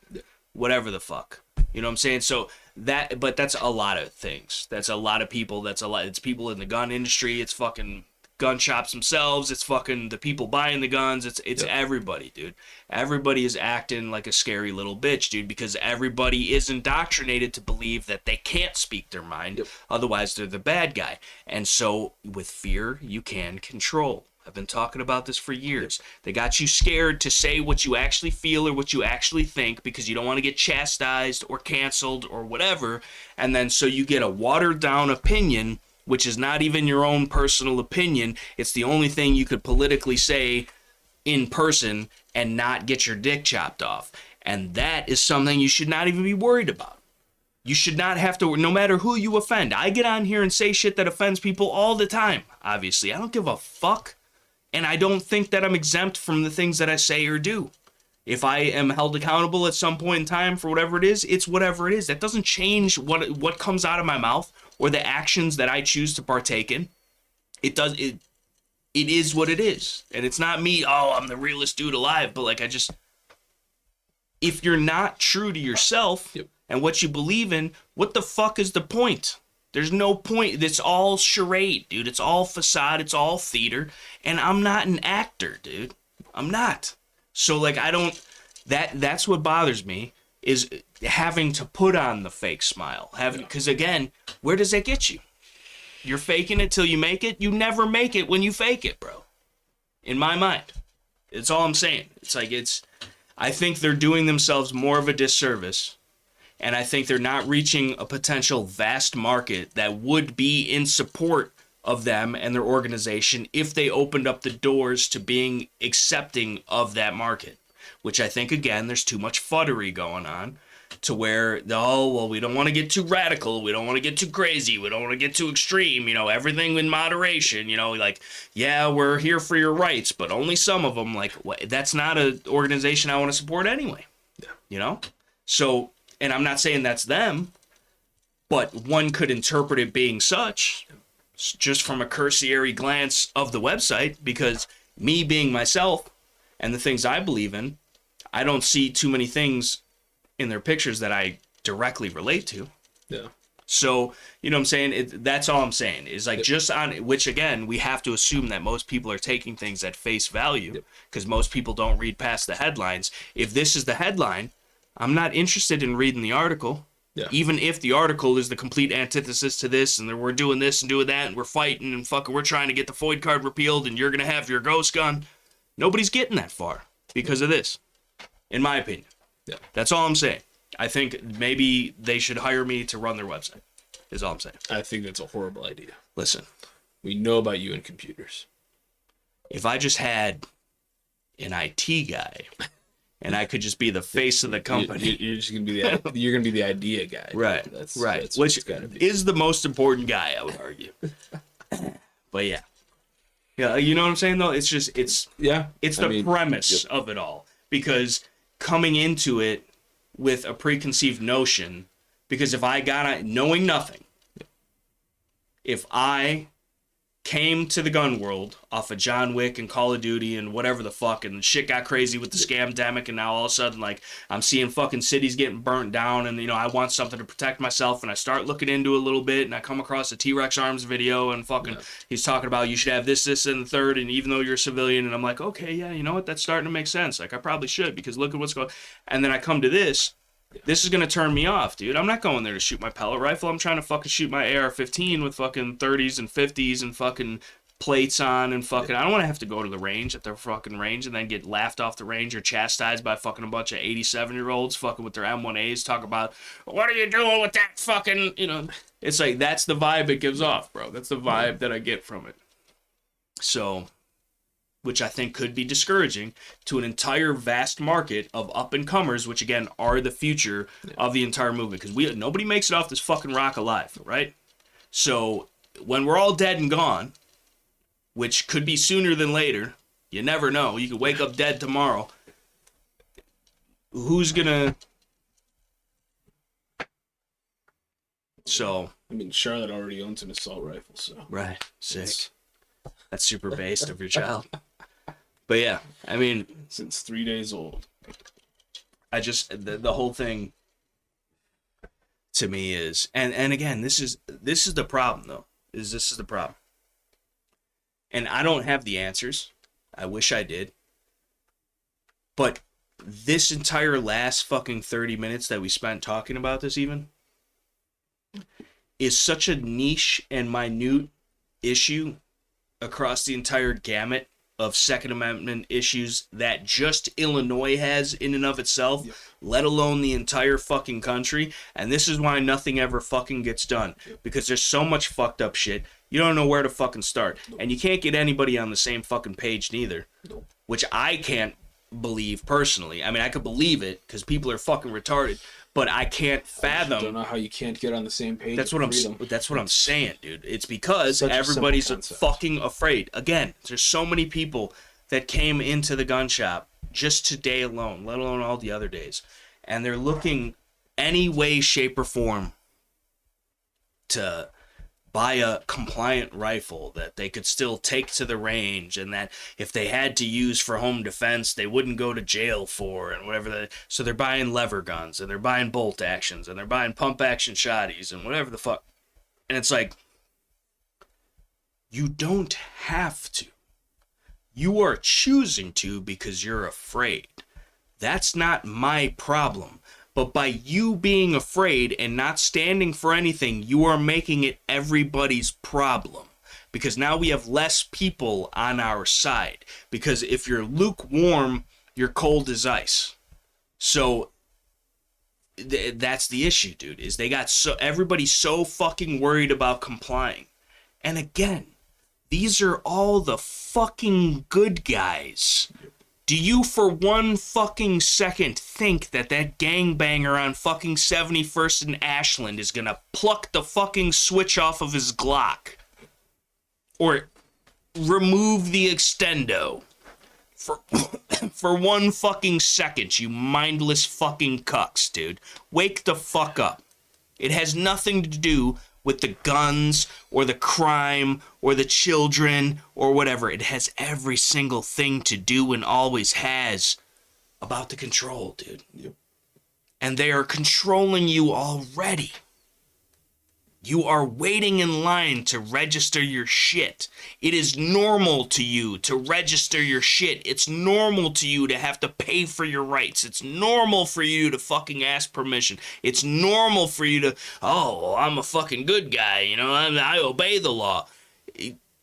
whatever the fuck. You know what I'm saying? So but that's a lot of things. That's a lot of people. It's people in the gun industry. It's fucking gun shops themselves. It's fucking the people buying the guns. It's everybody, dude. Everybody is acting like a scary little bitch, dude, because everybody is indoctrinated to believe that they can't speak their mind. Otherwise, they're the bad guy. And so with fear, you can control. I've been talking about this for years. They got you scared to say what you actually feel or what you actually think because you don't want to get chastised or canceled or whatever. And then so you get a watered down opinion, which is not even your own personal opinion. It's the only thing you could politically say in person and not get your dick chopped off. And that is something you should not even be worried about. You should not have to, no matter who you offend. I get on here and say shit that offends people all the time, obviously. I don't give a fuck. And I don't think that I'm exempt from the things that I say or do. If I am held accountable at some point in time for whatever it is, it's whatever it is. That doesn't change what comes out of my mouth or the actions that I choose to partake in. It is what it is. And it's not me, oh, I'm the realest dude alive. But like, if you're not true to yourself and what you believe in, what the fuck is the point? There's no point. It's all charade, dude. It's all facade. It's all theater. And I'm not an actor, dude. I'm not. So, like, that's what bothers me, is having to put on the fake smile. Because, again, where does that get you? You're faking it till you make it. You never make it when you fake it, bro. In my mind. It's all I'm saying. It's like, I think they're doing themselves more of a disservice. And I think they're not reaching a potential vast market that would be in support of them and their organization if they opened up the doors to being accepting of that market. Which I think, again, there's too much fuddery going on to where, we don't want to get too radical. We don't want to get too crazy. We don't want to get too extreme. You know, everything in moderation. You know, like, yeah, we're here for your rights, but only some of them. Like, that's not an organization I want to support anyway. You know? So... And I'm not saying that's them, but one could interpret it being such just from a cursory glance of the website, because me being myself and the things I believe in, I don't see too many things in their pictures that I directly relate to. Yeah. So, you know what I'm saying? That's all I'm saying is like just on which, again, we have to assume that most people are taking things at face value because most people don't read past the headlines. If this is the headline, I'm not interested in reading the article, even if the article is the complete antithesis to this, and we're doing this and doing that, and we're fighting, and fucking we're trying to get the FOID card repealed, and you're going to have your ghost gun. Nobody's getting that far because of this, in my opinion. Yeah. That's all I'm saying. I think maybe they should hire me to run their website, is all I'm saying. I think that's a horrible idea. Listen. We know about you and computers. If I just had an IT guy... and I could just be the face of the company. You're just gonna be the idea guy, right? That's which is the most important guy, I would argue. But yeah, you know what I'm saying though. It's the premise of it all, because coming into it with a preconceived notion, because if I got knowing nothing, if I came to the gun world off of John Wick and Call of Duty and whatever the fuck, and shit got crazy with the scamdemic, and now all of a sudden, like, I'm seeing fucking cities getting burnt down, and, you know, I want something to protect myself, and I start looking into it a little bit, and I come across a T-Rex Arms video, and fucking, he's talking about you should have this, and the third, and even though you're a civilian, and I'm like, okay, yeah, you know what, that's starting to make sense, like, I probably should, because look at what's going, and then I come to this, This is going to turn me off, dude. I'm not going there to shoot my pellet rifle. I'm trying to fucking shoot my AR-15 with fucking 30s and 50s and fucking plates on and fucking... I don't want to have to go to the range at their fucking range and then get laughed off the range or chastised by fucking a bunch of 87-year-olds fucking with their M1As talk about, what are you doing with that fucking... You know, it's like, that's the vibe it gives off, bro. That's the vibe that I get from it. So... which I think could be discouraging to an entire vast market of up-and-comers, which, again, are the future of the entire movement. Because nobody makes it off this fucking rock alive, right? So, when we're all dead and gone, which could be sooner than later, you never know. You could wake up dead tomorrow. Who's gonna... So... I mean, Charlotte already owns an assault rifle, so... Right. Sick. That's super based of your child. But yeah, I mean... Since 3 days old. I just... The whole thing to me is... And again, this is the problem, though. This is the problem. And I don't have the answers. I wish I did. But this entire last fucking 30 minutes that we spent talking about this even is such a niche and minute issue across the entire gamut of Second Amendment issues that just Illinois has in and of itself, let alone the entire fucking country. And this is why nothing ever fucking gets done. Because there's so much fucked up shit. You don't know where to fucking start. And you can't get anybody on the same fucking page neither. Which I can't believe personally. I mean, I could believe it because people are fucking retarded. But I can't fathom. I don't know how you can't get on the same page. That's what I'm saying, dude. It's because everybody's fucking afraid. Again, there's so many people that came into the gun shop just today alone, let alone all the other days, and they're looking any way, shape, or form to buy a compliant rifle that they could still take to the range, and that if they had to use for home defense, they wouldn't go to jail for, and whatever. So they're buying lever guns, and they're buying bolt actions, and they're buying pump action shotties, and whatever the fuck. And it's like, you don't have to. You are choosing to because you're afraid. That's not my problem. But by you being afraid and not standing for anything, you are making it everybody's problem. Because now we have less people on our side. Because if you're lukewarm, you're cold as ice. So that's the issue, dude. Is they got everybody's so fucking worried about complying. And again, these are all the fucking good guys. Do you for one fucking second think that gangbanger on fucking 71st and Ashland is gonna pluck the fucking switch off of his Glock? Or remove the extendo? For one fucking second, you mindless fucking cucks, dude. Wake the fuck up. It has nothing to do with the guns or the crime or the children or whatever. It has every single thing to do and always has about the control, dude. Yep. And they are controlling you already. You are waiting in line to register your shit. It is normal to you to register your shit. It's normal to you to have to pay for your rights. It's normal for you to fucking ask permission. It's normal for you to, oh, I'm a fucking good guy, you know, I obey the law.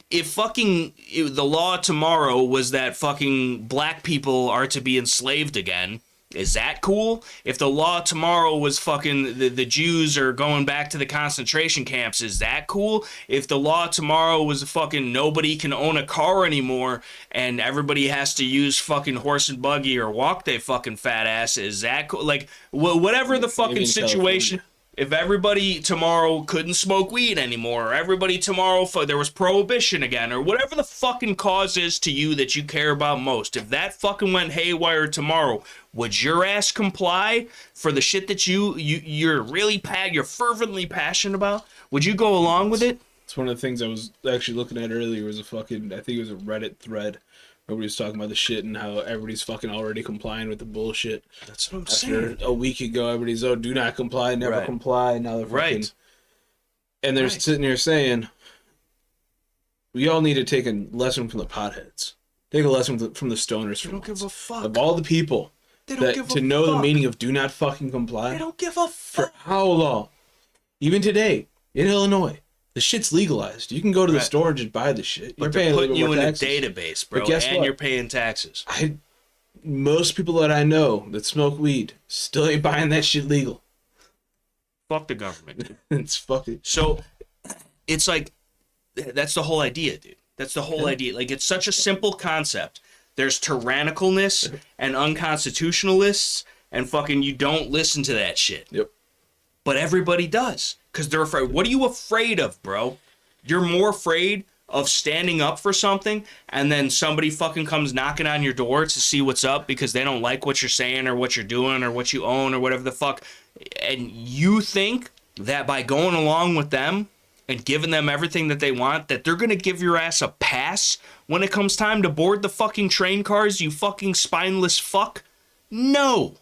If the law tomorrow was that fucking black people are to be enslaved again, is that cool? If the law tomorrow was fucking the Jews are going back to the concentration camps, is that cool? If the law tomorrow was fucking nobody can own a car anymore and everybody has to use fucking horse and buggy or walk their fucking fat ass, is that cool? Like, whatever the fucking situation. If everybody tomorrow couldn't smoke weed anymore, or everybody tomorrow, there was prohibition again, or whatever the fucking cause is to you that you care about most, if that fucking went haywire tomorrow, would your ass comply for the shit that you're really you're fervently passionate about? Would you go along with it? It's one of the things I was actually looking at earlier was I think it was a Reddit thread. Everybody was talking about the shit and how everybody's fucking already complying with the bullshit. That's what I'm saying. After a week ago, everybody's, do not comply, never comply. Now they're fucking... Right. And they're sitting here saying, we all need to take a lesson from the potheads. Take a lesson from the stoners. I don't give a fuck. Of all the people They don't give a to know fuck. the meaning of do not fucking comply. They don't give a For fuck. how long? Even today in Illinois, the shit's legalized. You can go to the store and just buy the shit. But You're they're paying putting you in a taxes. database, bro, But guess and what? you're paying taxes. Most people that I know that smoke weed still ain't buying that shit legal. Fuck the government. It's fucking. So it's like, that's the whole idea, dude. That's the whole idea. Like, it's such a simple concept. There's tyrannicalness and unconstitutionalists, and fucking you don't listen to that shit. Yep. But everybody does, because they're afraid. What are you afraid of, bro? You're more afraid of standing up for something, and then somebody fucking comes knocking on your door to see what's up because they don't like what you're saying or what you're doing or what you own or whatever the fuck. And you think that by going along with them and giving them everything that they want, that they're going to give your ass a pass when it comes time to board the fucking train cars, you fucking spineless fuck? No.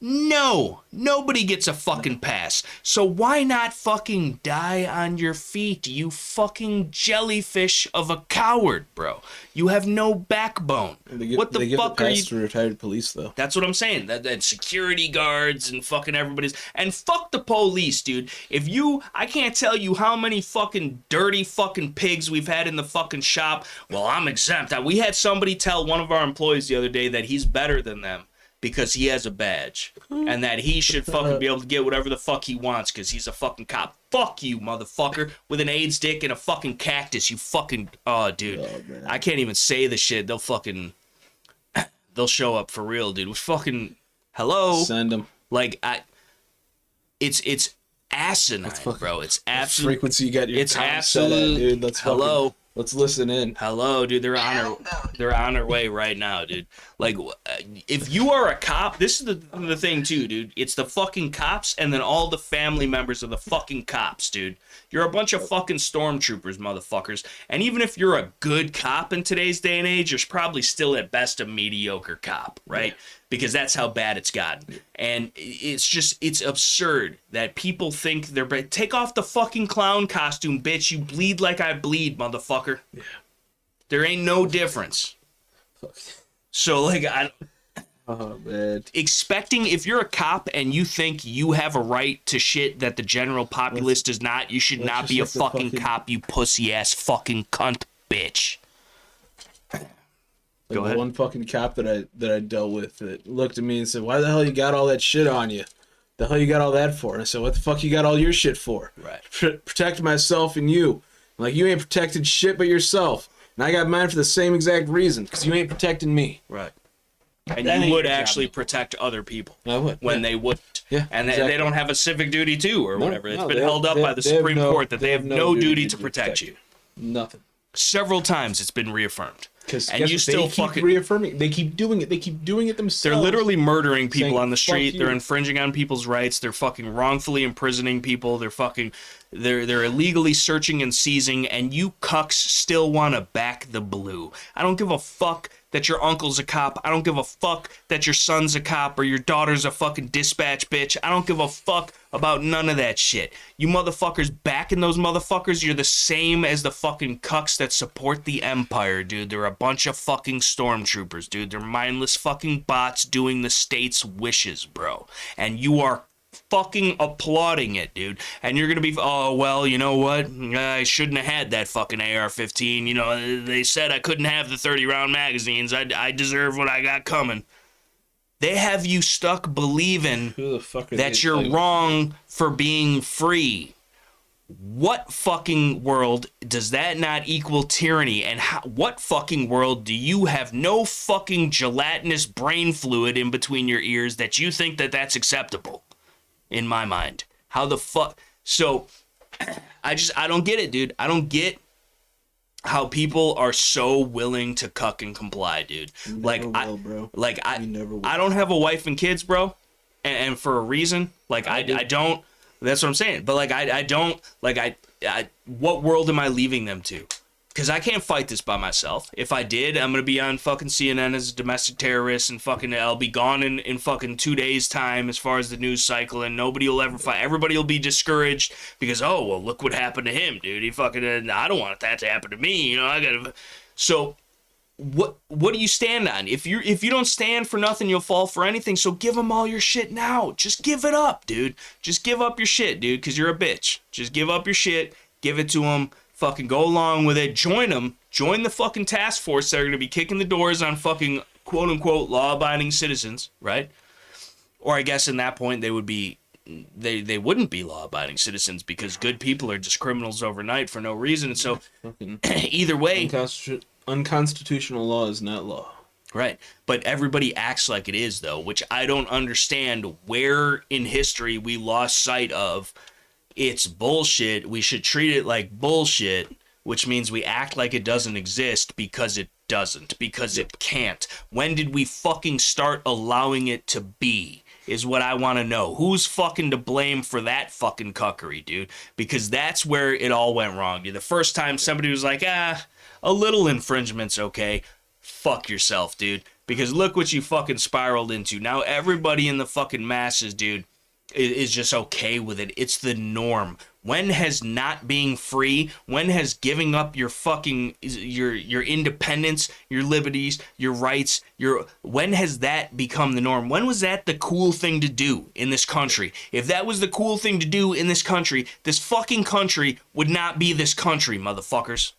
No, nobody gets a fucking pass. So why not fucking die on your feet, you fucking jellyfish of a coward, bro? You have no backbone. What the fuck are you? To retired police though. That's what I'm saying. That security guards and fucking everybody's, and fuck the police, dude. I can't tell you how many fucking dirty fucking pigs we've had in the fucking shop. Well, I'm exempt. We had somebody tell one of our employees the other day that he's better than them because he has a badge, and that he should fucking be able to get whatever the fuck he wants because he's a fucking cop. Fuck you, motherfucker, with an AIDS dick and a fucking cactus, you fucking... Oh, dude. Oh, I can't even say the shit. They'll show up for real, dude. Fucking... Hello? Send them. Like, it's asinine, bro. It's absolute... Frequency you got your it's absolute... dude. Let's listen in. Hello, dude. They're on their way right now, dude. Like, if you are a cop, this is the thing too, dude. It's the fucking cops and then all the family members of the fucking cops, dude. You're a bunch of fucking stormtroopers, motherfuckers. And even if you're a good cop in today's day and age, you're probably still at best a mediocre cop, right? Yeah. Because that's how bad it's gotten. And it's absurd that people think they're... Take off the fucking clown costume, bitch. You bleed like I bleed, motherfucker. Yeah. There ain't no difference. Fuck. So, like, oh, man. Expecting, if you're a cop and you think you have a right to shit that the general populace does not, you should not be a fucking cop, you pussy-ass fucking cunt bitch. Like the one fucking cop that I dealt with that looked at me and said, "Why the hell you got all that shit on you? The hell you got all that for?" And I said, "What the fuck you got all your shit for?" Right. Protect myself and you. I'm like, you ain't protected shit but yourself. And I got mine for the same exact reason, because you ain't protecting me. Right. And you would actually protect other people. I would. When they wouldn't. Yeah. And exactly. they don't have a civic duty too, or whatever. It's been held up by the Supreme Court that they have no duty to protect you. Nothing. Several times it's been reaffirmed. And you still fucking reaffirming. They keep doing it. They keep doing it themselves. They're literally murdering people on the street. They're infringing on people's rights. They're fucking wrongfully imprisoning people. They're illegally searching and seizing, and you cucks still want to back the blue. I don't give a fuck that your uncle's a cop. I don't give a fuck that your son's a cop or your daughter's a fucking dispatch bitch. I don't give a fuck about none of that shit. You motherfuckers backing those motherfuckers, you're the same as the fucking cucks that support the Empire, dude. They're a bunch of fucking stormtroopers, dude. They're mindless fucking bots doing the state's wishes, bro. And you are fucking applauding it, dude. And you're gonna be, oh, well, you know what? I shouldn't have had that fucking AR-15. You know, they said I couldn't have the 30-round magazines. I deserve what I got coming. They have you stuck believing that you're wrong for being free. What fucking world does that not equal tyranny? And what fucking world do you have no fucking gelatinous brain fluid in between your ears that you think that that's acceptable? In my mind. How the fuck? So, I don't get it, dude. I don't get how people are so willing to cuck and comply, dude. I don't have a wife and kids, bro. And for a reason. Like, I don't. That's what I'm saying. But, like, I don't. Like, what world am I leaving them to? Because I can't fight this by myself. If I did, I'm going to be on fucking CNN as a domestic terrorist, and fucking I'll be gone in fucking 2 days' time as far as the news cycle, and nobody will ever fight. Everybody will be discouraged because, oh, well, look what happened to him, dude. He fucking, I don't want that to happen to me. You know, I got to. So what do you stand on? If you don't stand for nothing, you'll fall for anything. So give them all your shit now. Just give it up, dude. Just give up your shit, dude, because you're a bitch. Just give up your shit. Give it to them. Fucking go along with it. Join them. Join the fucking task force that are going to be kicking the doors on fucking quote-unquote law-abiding citizens, right? Or I guess in that point they would be... They wouldn't be law-abiding citizens because good people are just criminals overnight for no reason. And so either way... Unconstitutional law is not law. Right. But everybody acts like it is, though, which I don't understand where in history we lost sight of. It's bullshit. We should treat it like bullshit, which means we act like it doesn't exist because it doesn't, because it can't. When did we fucking start allowing it to be? Is what I want to know. Who's fucking to blame for that fucking cuckery, dude? Because that's where it all went wrong, dude. The first time somebody was like, a little infringement's okay. Fuck yourself, dude. Because look what you fucking spiraled into. Now everybody in the fucking masses, dude, is just okay with it. It's the norm. When has not being free, when has giving up your fucking, your independence, your liberties, your rights, when has that become the norm? When was that the cool thing to do in this country? If that was the cool thing to do in this country, this fucking country would not be this country, motherfuckers.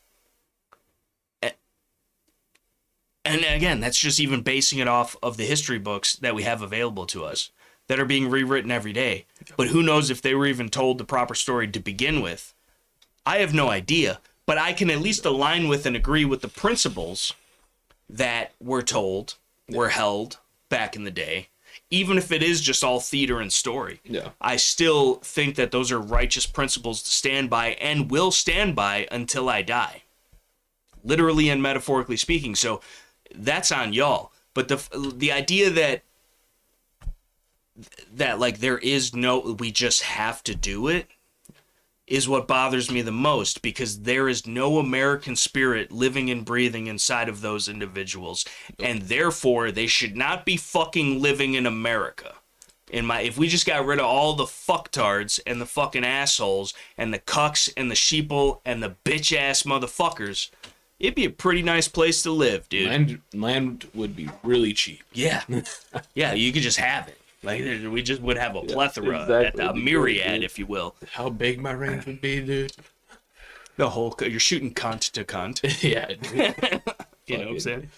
And again, that's just even basing it off of the history books that we have available to us that are being rewritten every day. But who knows if they were even told the proper story to begin with. I have no idea, but I can at least align with and agree with the principles that were told, were held back in the day, even if it is just all theater and story. Yeah. I still think that those are righteous principles to stand by and will stand by until I die. Literally and metaphorically speaking. So that's on y'all. But the idea that like there is no, we just have to do it, is what bothers me the most, because there is no American spirit living and breathing inside of those individuals, and therefore they should not be fucking living in America. If we just got rid of all the fucktards and the fucking assholes and the cucks and the sheeple and the bitch ass motherfuckers, it'd be a pretty nice place to live, dude. Land would be really cheap. Yeah. Yeah, you could just have it. Like, we just would have a plethora, exactly. A myriad, if you will. How big my range would be, dude. The whole, you're shooting cunt to cunt. Yeah, dude. You know what I'm saying?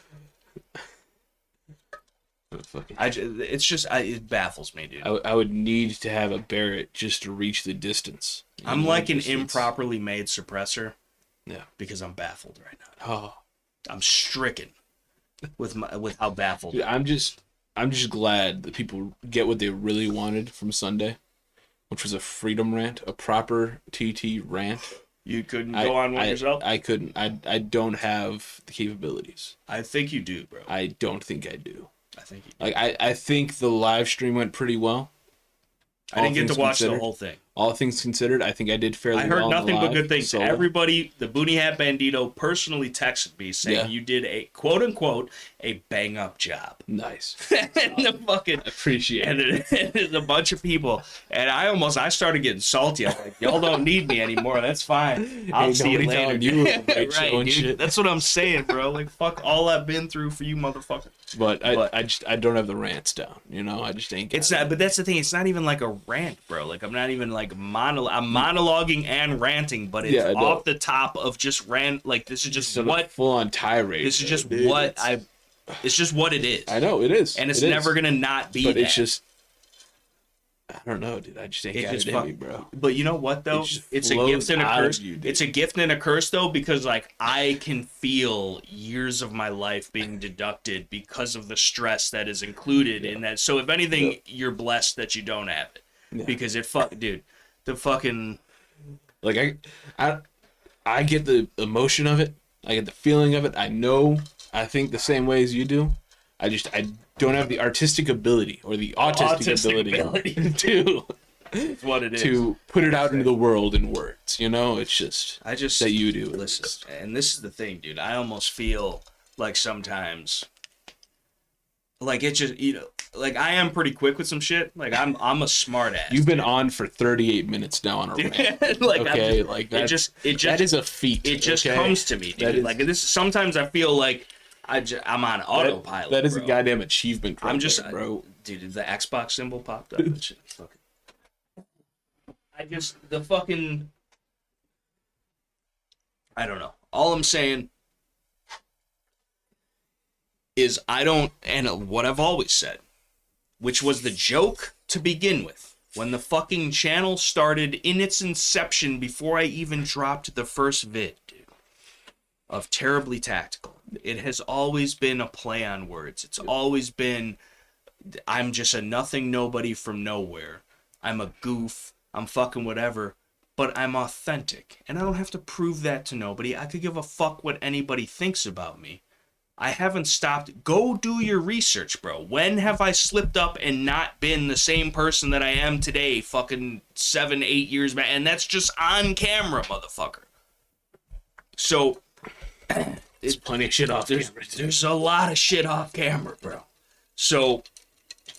It baffles me, dude. I would need to have a Barrett just to reach the distance. I'm like an improperly made suppressor. Yeah. Because I'm baffled right now. Oh. I'm stricken with how baffled. Dude, I'm just glad that people get what they really wanted from Sunday, which was a freedom rant, a proper TT rant. You couldn't go on one yourself? I couldn't. I don't have the capabilities. I think you do, bro. I don't think I do. I think you do. Like, I think the live stream went pretty well. I didn't get to watch the whole thing. All things considered, I think I did fairly well. I heard nothing but good things. Solo. Everybody, the Boonie Hat Bandito personally texted me saying you did a quote-unquote a bang-up job. Nice. And the fucking... I appreciate it. And there's a bunch of people. And I started getting salty. I'm like, y'all don't need me anymore. That's fine. I'll see you later. You right, dude. Shit. That's what I'm saying, bro. Like, fuck all I've been through for you, motherfucker. But I don't have the rants down. You know, I just ain't. It's not. But that's the thing. It's not even like a rant, bro. Like, I'm not even like I'm monologuing and ranting, but it's off the top of just rant. Like, this is just what full on tirade. This is just what I. It's just what it is. I know it is, and it's never gonna not be. But it's just. I don't know, dude. I just ain't got it in me, bro. But you know what, though? It's a gift and a curse. It's a gift and a curse, though, because like I can feel years of my life being deducted because of the stress that is included in that. So if anything, you're blessed that you don't have it, because dude, the fucking like I get the emotion of it. I get the feeling of it. I think the same way as you do. I don't have the artistic ability or the autistic ability to it's what it is. To put it out into the world in words. You know, it's just that you do. Listen, and this is the thing, dude. I almost feel like sometimes, like it just like I am pretty quick with some shit. Like I'm a smart ass. You've been on for 38 minutes now on a rant. Like, okay, that is a feat. It just comes to me, dude. Like this. Sometimes I feel like I'm on autopilot. That is bro. a goddamn achievement. I'm just, bro. dude. The Xbox symbol popped up. And shit. The fucking. I don't know. All I'm saying is I don't, and what I've always said, which was the joke to begin with, when the fucking channel started in its inception, before I even dropped the first vid, dude, of Terribly Tactical. It has always been a play on words. It's always been, I'm just a nothing nobody from nowhere. I'm a goof. I'm fucking whatever. But I'm authentic. And I don't have to prove that to nobody. I could give a fuck what anybody thinks about me. I haven't stopped. Go do your research, bro. When have I slipped up and not been the same person that I am today, fucking 7, 8 years back? And that's just on camera, motherfucker. So, There's plenty of shit off camera. There's a lot of shit off camera, bro. So,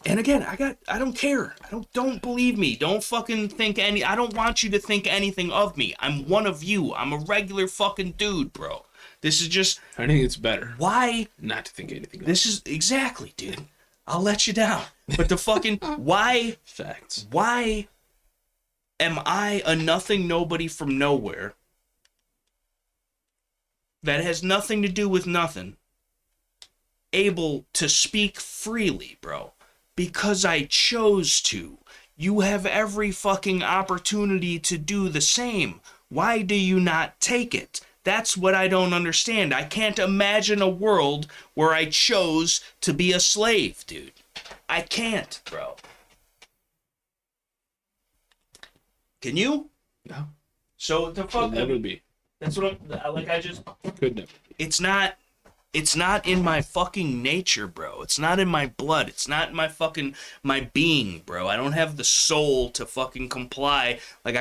and again, I don't care. Don't believe me. Don't fucking think I don't want you to think anything of me. I'm one of you. I'm a regular fucking dude, bro. This is just... I think it's better. Why? Not to think anything of This is... Exactly, dude. I'll let you down. But the fucking... Why... Facts. Why am I a nothing nobody from nowhere that has nothing to do with nothing able to speak freely, bro? Because I chose to. You have every fucking opportunity to do the same. Why do you not take it? That's what I don't understand. I can't imagine a world where I chose to be a slave, dude. I can't, bro. Can you? No. So the fuck... Could never be. That's what I'm... Like, I just... Could never be. It's not in my fucking nature, bro. It's not in my blood. It's not in my being, bro. I don't have the soul to fucking comply. Like,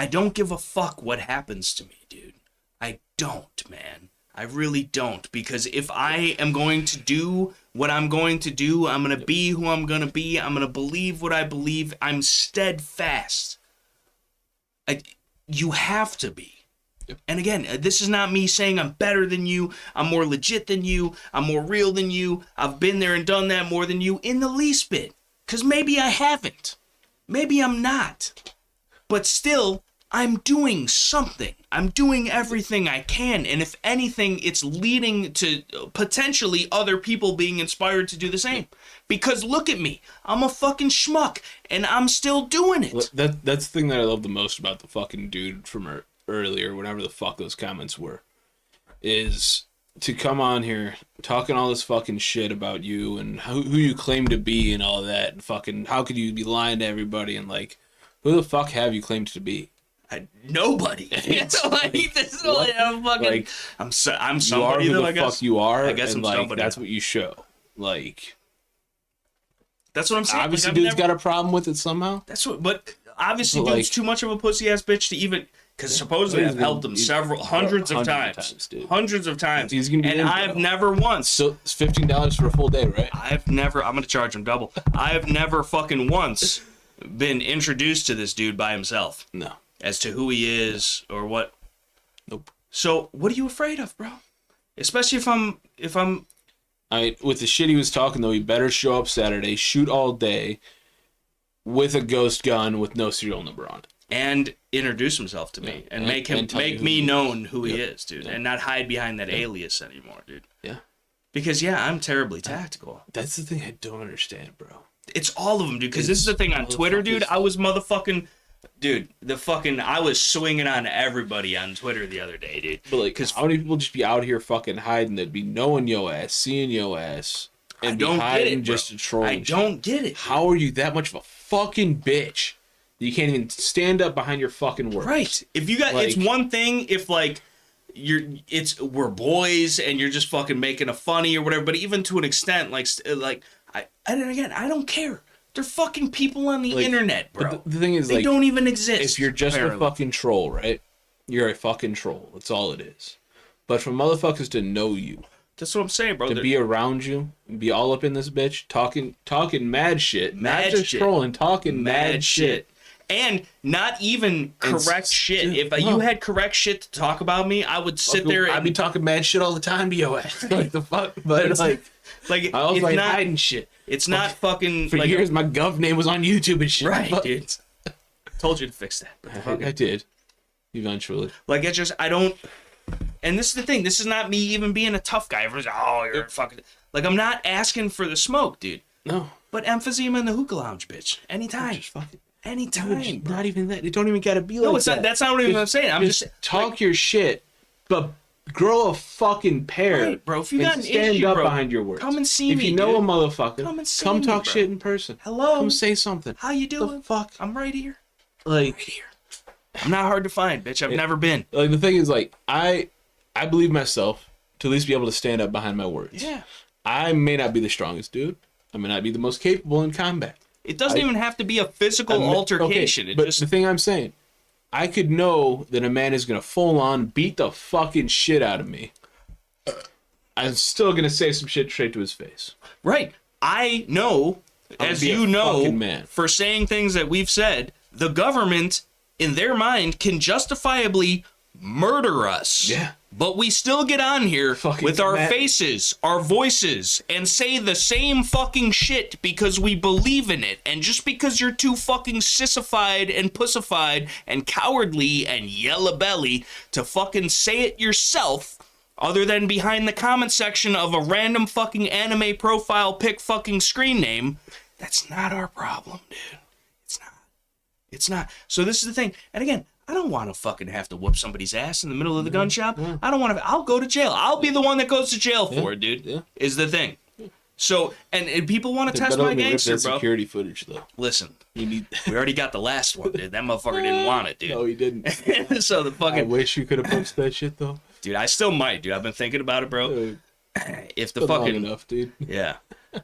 I don't give a fuck what happens to me, dude. I don't, man. I really don't. Because if I am going to do what I'm going to do, I'm going to be who I'm going to be, I'm going to believe what I believe, I'm steadfast. You have to be. And again, this is not me saying I'm better than you, I'm more legit than you, I'm more real than you, I've been there and done that more than you in the least bit. Because maybe I haven't. Maybe I'm not. But still, I'm doing something. I'm doing everything I can. And if anything, it's leading to potentially other people being inspired to do the same. Because look at me. I'm a fucking schmuck. And I'm still doing it. That's the thing that I love the most about the fucking dude from earlier, whatever the fuck those comments were, is to come on here talking all this fucking shit about you and who you claim to be and all that. And fucking, how could you be lying to everybody? And like, who the fuck have you claimed to be? Nobody. It's like, this is like, I'm fucking. Like, I'm somebody you are who that the I guess. Fuck you are. I guess and I'm like, somebody. that's what you show. Like, that's what I'm saying. Obviously, like, dude's got a problem with it somehow. That's what. But obviously, But, dude's like, too much of a pussy ass bitch to even. Because supposedly I've helped him hundreds of times, dude. Hundreds of times. He's gonna be and in, I've bro. never once. So it's $15 for a full day, right? I'm gonna charge him double. I've never fucking once been introduced to this dude by himself. No. As to who he is or what. Nope. So what are you afraid of, bro? Especially if I'm. With the shit he was talking though, he better show up Saturday, shoot all day, with a ghost gun with no serial number on it, and introduce himself to me and make me known who he is, dude, and not hide behind that alias anymore, dude. Yeah. Because I'm terribly tactical. That's the thing I don't understand, bro. It's all of them, dude. Because this is the thing on Twitter, dude. I was motherfucking. Dude, I was swinging on everybody on Twitter the other day, dude. But like, how many people just be out here fucking hiding? That'd be knowing your ass, seeing your ass, and I don't get it, just to troll. I don't get it. How are you that much of a fucking bitch? You can't even stand up behind your fucking words. Right. If you got, it's one thing if like we're boys and you're just fucking making a funny or whatever. But even to an extent, I don't care. They're fucking people on the internet, bro. The thing is, they don't even exist. If you're just a fucking troll, right? You're a fucking troll. That's all it is. But for motherfuckers to know you, that's what I'm saying, bro. To be around you, and be all up in this bitch, talking mad shit, not just trolling, talking mad shit. And not even correct shit. If you had correct shit to talk about me, I would sit there and... I'd be talking mad shit all the time to your ass. Like, the fuck? But, like I was, like, not, hiding shit. It's not fucking... For years, my gov name was on YouTube and shit. Right, dude. Told you to fix that. I did. Eventually. Like, it's just... I don't... And this is the thing. This is not me even being a tough guy. Everyone's like, oh, you're a fucking... Like, I'm not asking for the smoke, dude. No. But emphysema in the hookah lounge, bitch. Anytime. Just fucking... Anytime. Dude, not even that. It don't even gotta be like that. No, it's not. That's not what I'm saying. I'm just talk like, your shit, but grow a fucking pair. Right, bro. If you got an stand issue, up bro, behind your words. come and see me. If you know dude. a motherfucker, come talk me, shit in person. Hello. Come say something. How you doing? The fuck? I'm right here. Like, right here. I'm not hard to find, bitch. I've never been. Like, the thing is, like, I believe myself to at least be able to stand up behind my words. Yeah. I may not be the strongest dude. I may not be the most capable in combat. It doesn't even have to be a physical altercation. Okay, but the thing I'm saying, I could know that a man is going to full on beat the fucking shit out of me. I'm still going to say some shit straight to his face. Right. I know, as you know, for saying things that we've said, the government, in their mind, can justifiably murder us. Yeah. But we still get on here with our faces, our voices, and say the same fucking shit because we believe in it. And just because you're too fucking sissified and pussified and cowardly and yellow belly to fucking say it yourself, other than behind the comment section of a random fucking anime profile pic fucking screen name, that's not our problem, dude. It's not. It's not. So this is the thing. And again, I don't want to fucking have to whoop somebody's ass in the middle of the gun shop. Yeah. I don't want to. I'll go to jail. I'll be the one that goes to jail for it, dude. Yeah. Is the thing. So, and people want to test my gangster, bro. Security footage, though. Listen, we already got the last one, dude. That motherfucker didn't want it, dude. No, he didn't. So the fucking... I wish you could have posted that shit, though. Dude, I still might, dude. I've been thinking about it, bro. Dude, if the fucking... long enough, dude. Yeah.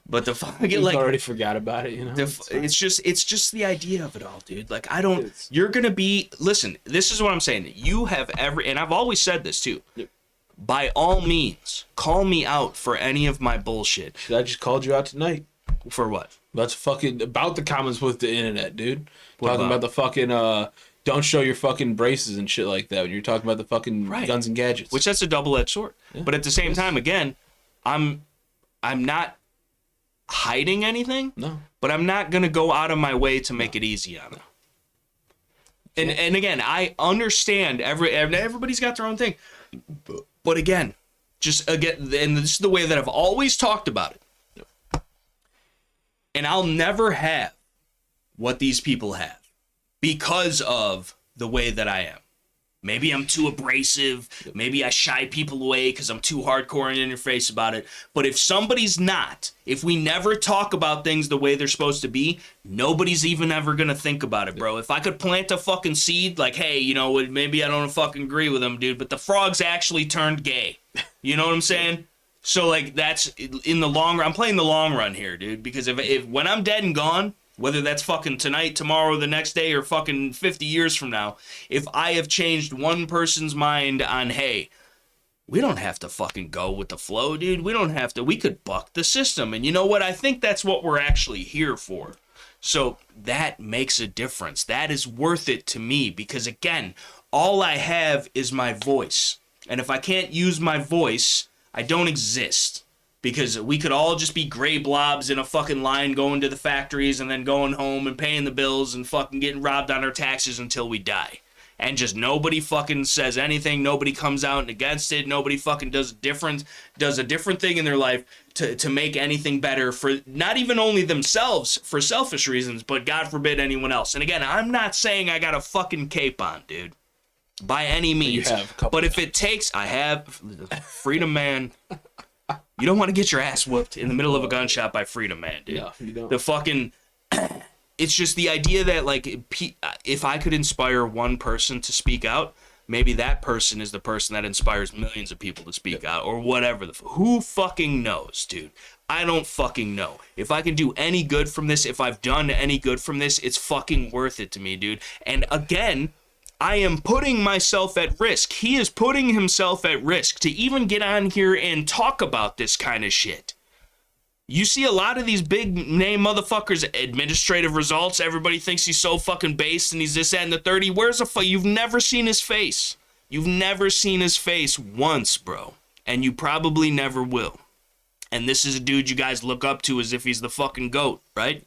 But the fucking... He's already forgot about it, you know? It's just the idea of it all, dude. Like, I don't... You're gonna be... Listen, this is what I'm saying. You have every... And I've always said this, too. Yep. By all means, call me out for any of my bullshit. I just called you out tonight. For what? That's fucking... About the comments with the internet, dude. Talking about the fucking... Don't show your fucking braces and shit like that when you're talking about the fucking guns and gadgets. Which, that's a double-edged sword. Yeah. But at the same time, again, I'm not hiding anything. No. But I'm not going to go out of my way to make it easy on them. And again, I understand everybody's got their own thing. But again, and this is the way that I've always talked about it. And I'll never have what these people have because of the way that I am. Maybe I'm too abrasive. Maybe I shy people away because I'm too hardcore and in your face about it. But if somebody's not, if we never talk about things the way they're supposed to be, nobody's even ever going to think about it, bro. If I could plant a fucking seed, like, hey, you know, maybe I don't fucking agree with them, dude, but the frogs actually turned gay. You know what I'm saying? So, like, that's in the long run. I'm playing the long run here, dude, because if when I'm dead and gone, whether that's fucking tonight, tomorrow, the next day, or fucking 50 years from now, if I have changed one person's mind on, hey, we don't have to fucking go with the flow, dude. We could buck the system. And you know what? I think that's what we're actually here for. So that makes a difference. That is worth it to me because, again, all I have is my voice. And if I can't use my voice, I don't exist. Because we could all just be gray blobs in a fucking line going to the factories and then going home and paying the bills and fucking getting robbed on our taxes until we die. And just nobody fucking says anything. Nobody comes out against it. Nobody fucking does a different thing in their life to make anything better for not even only themselves for selfish reasons, but God forbid anyone else. And again, I'm not saying I got a fucking cape on, dude. By any means. But if it takes... I have. Freedom Man... You don't want to get your ass whooped in the middle of a gun shop by Freedom Man, dude. No, you don't. The fucking... It's just the idea that, like, if I could inspire one person to speak out, maybe that person is the person that inspires millions of people to speak out, or whatever. Who fucking knows, dude? I don't fucking know. If I can do any good from this, if I've done any good from this, it's fucking worth it to me, dude. And again... I am putting myself at risk. He is putting himself at risk to even get on here and talk about this kind of shit. You see a lot of these big name motherfuckers, administrative results. Everybody thinks he's so fucking based and he's this, that, and the 30. Where's the fuck? You've never seen his face. You've never seen his face once, bro. And you probably never will. And this is a dude you guys look up to as if he's the fucking GOAT, right?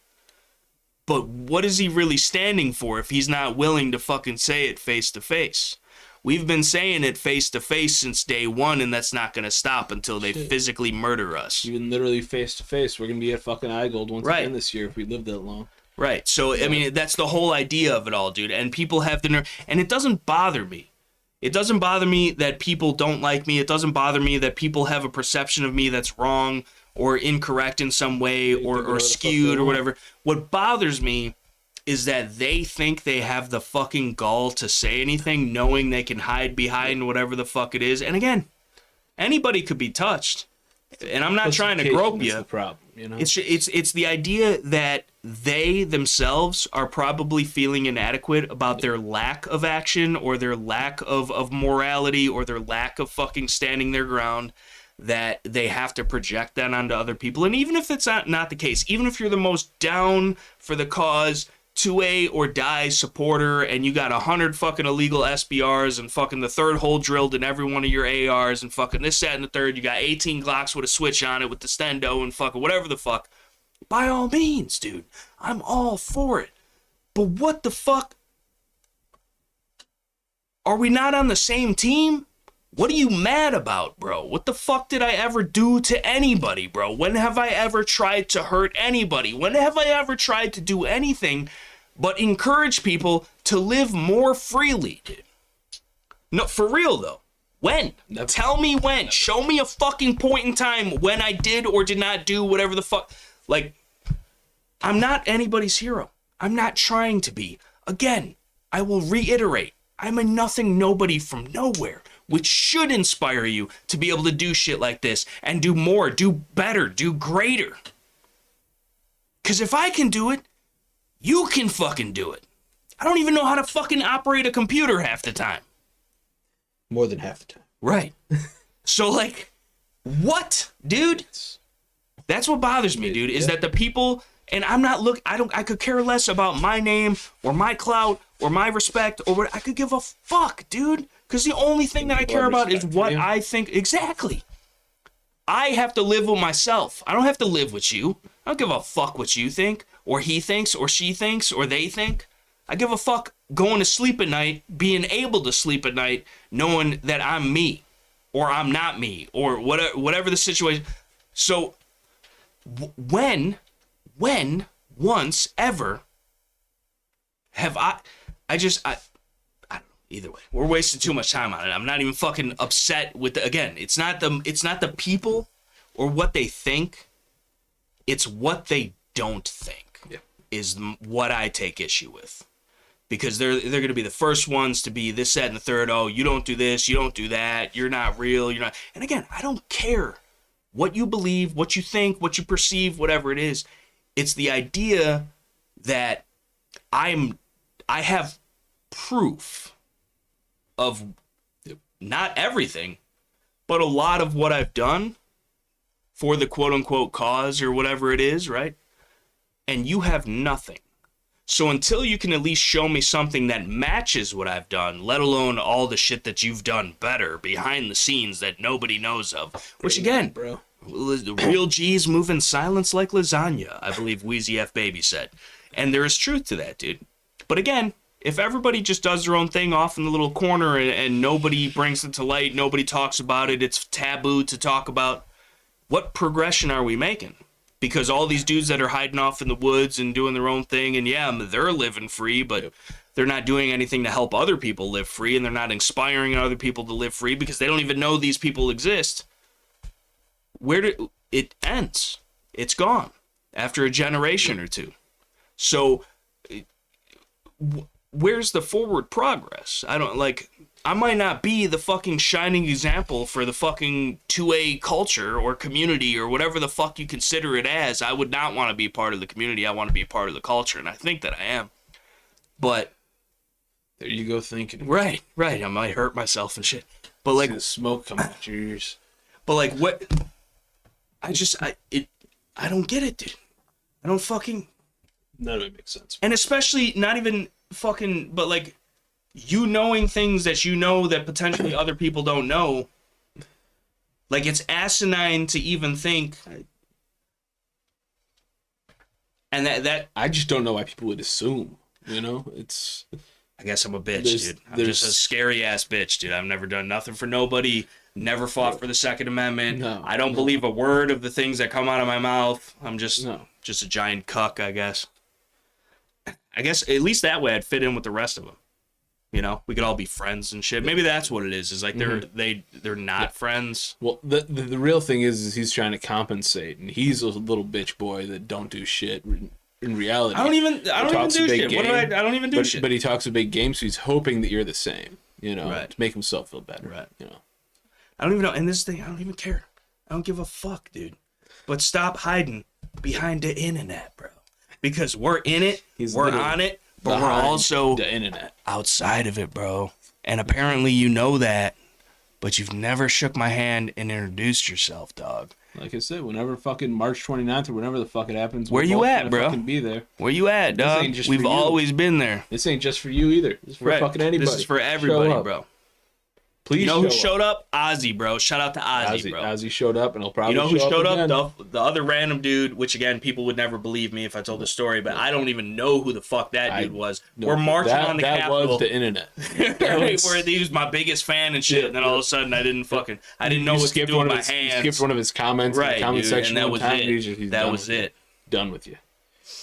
But what is he really standing for if he's not willing to fucking say it face to face? We've been saying it face to face since day one, and that's not going to stop until they physically murder us. Even literally face to face. We're going to be at fucking iGold once again this year if we live that long. Right. So, I mean, that's the whole idea of it all, dude. And people have the nerve. And it doesn't bother me. It doesn't bother me that people don't like me. It doesn't bother me that people have a perception of me that's wrong or incorrect in some way or skewed or whatever. What bothers me is that they think they have the fucking gall to say anything, knowing they can hide behind whatever the fuck it is. And again, anybody could be touched. And I'm not trying to grope you. The problem, you know? It's the idea that they themselves are probably feeling inadequate about their lack of action or their lack of morality or their lack of fucking standing their ground, that they have to project that onto other people. And even if it's not the case, even if you're the most down for the cause, 2A or die supporter, and you got 100 fucking illegal SBRs and fucking the third hole drilled in every one of your ARs and fucking this, that, and the third, you got 18 Glocks with a switch on it with the stendo and fucking whatever the fuck, by all means, dude, I'm all for it. But what the fuck? Are we not on the same team? What are you mad about, bro? What the fuck did I ever do to anybody, bro? When have I ever tried to hurt anybody? When have I ever tried to do anything but encourage people to live more freely, dude? No, for real, though. When? Never. Tell me when. Never. Show me a fucking point in time when I did or did not do whatever the fuck. Like, I'm not anybody's hero. I'm not trying to be. Again, I will reiterate, I'm a nothing nobody from nowhere, which should inspire you to be able to do shit like this and do more, do better, do greater. Because if I can do it, you can fucking do it. I don't even know how to fucking operate a computer half the time. More than half the time. Right. So, like, what, dude? That's what bothers me, dude, is that the people, and I'm not I could care less about my name or my clout or my respect or what. I could give a fuck, dude. Because the only thing that I care about is what I think. Exactly. I have to live with myself. I don't have to live with you. I don't give a fuck what you think, or he thinks, or she thinks, or they think. I give a fuck going to sleep at night, being able to sleep at night, knowing that I'm me, or I'm not me, or whatever the situation. So, when, once, ever, have I don't know, either way, we're wasting too much time on it. I'm not even fucking upset with again, it's not the people or what they think, it's what they don't think is what I take issue with. Because they're going to be the first ones to be this, that, and the third. Oh, you don't do this, you don't do that, you're not real, you're not. And again, I don't care what you believe, what you think, what you perceive, whatever it is. It's the idea that I have proof of not everything, but a lot of what I've done for the quote-unquote cause or whatever it is, right? And you have nothing. So until you can at least show me something that matches what I've done, let alone all the shit that you've done better behind the scenes that nobody knows of, which again, bro, the real G's move in silence like lasagna, I believe Wheezy F. Baby said. And there is truth to that, dude. But again, if everybody just does their own thing off in the little corner and nobody brings it to light, nobody talks about it, it's taboo to talk about, what progression are we making? Because all these dudes that are hiding off in the woods and doing their own thing, and yeah, they're living free, but they're not doing anything to help other people live free, and they're not inspiring other people to live free because they don't even know these people exist. It ends? It's gone after a generation or two. So where's the forward progress? I might not be the fucking shining example for the fucking 2A culture or community or whatever the fuck you consider it as. I would not want to be part of the community. I want to be part of the culture, and I think that I am. But there you go thinking. Right. I might hurt myself and shit. But like the smoke coming out your ears. But like what? I don't get it, dude. I don't fucking... None of it makes sense. And especially not even fucking, but like, you knowing things that you know that potentially other people don't know. Like, it's asinine to even think. And that I just don't know why people would assume, you know? It's... I guess I'm a bitch, dude. I'm just a scary ass bitch, dude. I've never done nothing for nobody. Never fought for the Second Amendment. No, I don't believe a word of the things that come out of my mouth. I'm just a giant cuck, I guess. I guess at least that way I'd fit in with the rest of them. You know, we could all be friends and shit. Maybe that's what it is. Is like they're not friends. Well, the real thing is he's trying to compensate, and he's a little bitch boy that don't do shit. In reality, I don't even do shit. Game, I don't even do shit. But he talks a big game, so he's hoping that you're the same. You know, right. To make himself feel better. Right. You know, I don't even know. And this thing, I don't even care. I don't give a fuck, dude. But stop hiding behind the internet, bro. Because we're in it, we're on it, but we're also the internet outside of it, bro. And apparently you know that, but you've never shook my hand and introduced yourself, dog. Like I said, whenever fucking March 29th or whenever the fuck it happens, where you at, bro? Fucking be there. Where you at, dog? We've always been there. This ain't just for you either. This is for fucking anybody. This is for everybody, bro. Please, you know who showed up? Ozzy, bro. Shout out to Ozzy, bro. Ozzy showed up, and he'll probably show up. You know who showed up? Again. The other random dude, which again, people would never believe me if I told the story, but I don't even know who the fuck that dude was. We're marching on the Capitol. That was the internet. Where he was my biggest fan and shit, and then all of a sudden I didn't know what to do with my hands. You skipped one of his comments in the comment section, and that was it. That was it. Done with you.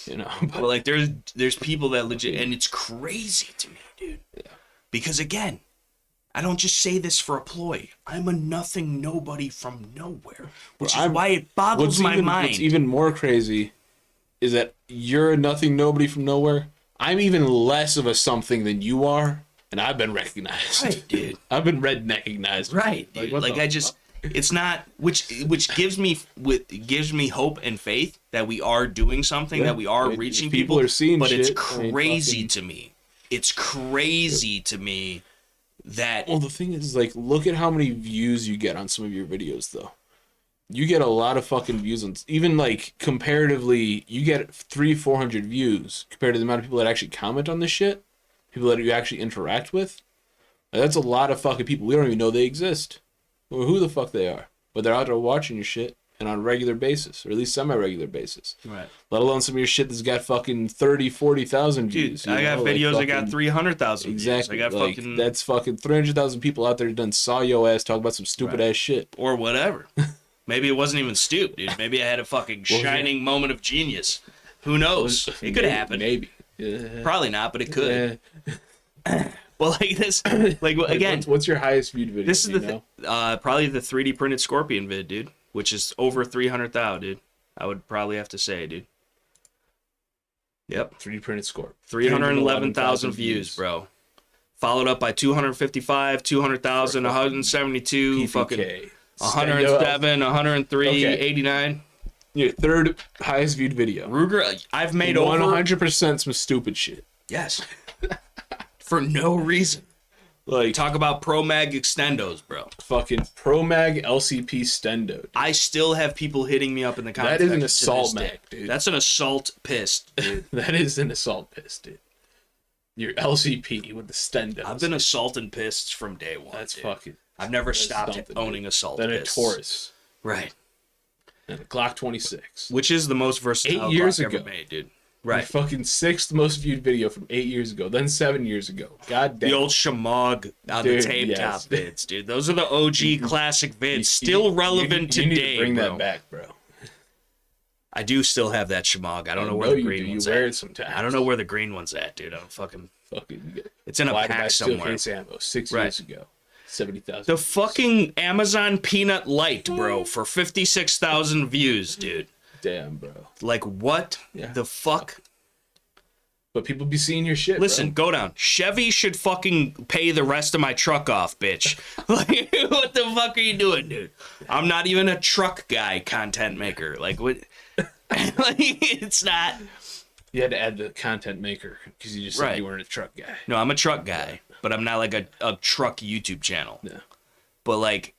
You know, but like there's people that legit, and it's crazy to me, dude. Yeah. Because again, I don't just say this for a ploy. I'm a nothing nobody from nowhere, which is why it boggles my mind. What's even more crazy is that you're a nothing nobody from nowhere. I'm even less of a something than you are, and I've been recognized. Right, dude. I've been recognized. Right, dude. Like I just, it's not, which gives me hope and faith that we are doing something, that we are reaching people. Are seeing but shit. It's crazy to me. It's crazy to me. Well, the thing is, like, look at how many views you get on some of your videos, though. You get a lot of fucking views on, even like comparatively, you get 300-400 views compared to the amount of people that actually comment on this shit, people that you actually interact with. Like, that's a lot of fucking people. We don't even know they exist, or who the fuck they are, but they're out there watching your shit and on a regular basis, or at least semi-regular basis. Right. Let alone some of your shit that's got fucking 30,000-40,000 views. Dude, I got videos that got 300,000 views. Exactly. I got like, fucking... That's fucking 300,000 people out there done saw your ass talk about some stupid ass shit. Or whatever. Maybe it wasn't even stupid, dude. Maybe I had a fucking shining moment of genius. Who knows? It could happen. Maybe. Probably not, but it could. Well, like this, like again. What's your highest viewed video? This is probably the 3D printed scorpion vid, dude, which is over 300,000, dude. I would probably have to say, dude. Yep. 3D printed scorpion. 311,000 views, bro. Followed up by 255, 200,000, 172, P.C. fucking 107, 103, 89. Your third highest viewed video. Ruger, I've made 100% some stupid shit. Yes. For no reason. Like, talk about Pro Mag extendos, bro. Fucking Pro Mag LCP stendo. Dude. I still have people hitting me up in the comments. That is an assault mag, dude. That's an assault piss, dude. That is an assault piss, dude. Your LCP with the stendos. I've been assaulting pists from day one. That's dude. Fucking. I've never stopped owning assault pists. Then pists. a Taurus. Right. And a Glock 26. Which is the most versatile 8 years Glock ago. ever made, dude. Right. The fucking sixth most viewed video from 8 years ago, then 7 years ago. God damn. The old Shamog on the tape top vids, dude. Those are the OG classic vids, still relevant today, you need to bring bro. that back, bro. I do still have that Shamog. I don't know where the green one's at. You wear at. it sometimes. I don't know where the green one's at, dude. I don't fucking it's in a pack somewhere. Case ammo 6 years ago. 70,000. The fucking Amazon Peanut Light, bro, for 56,000 views, dude. Damn, bro. Like, what the fuck? But people be seeing your shit, Listen, bro. Go down. Chevy should fucking pay the rest of my truck off, bitch. Like, what the fuck are you doing, dude? I'm not even a truck guy content maker. Like, what? Like, it's not. You had to add the content maker because you just said you weren't a truck guy. No, I'm a truck guy, but I'm not like a truck YouTube channel. No. But, like,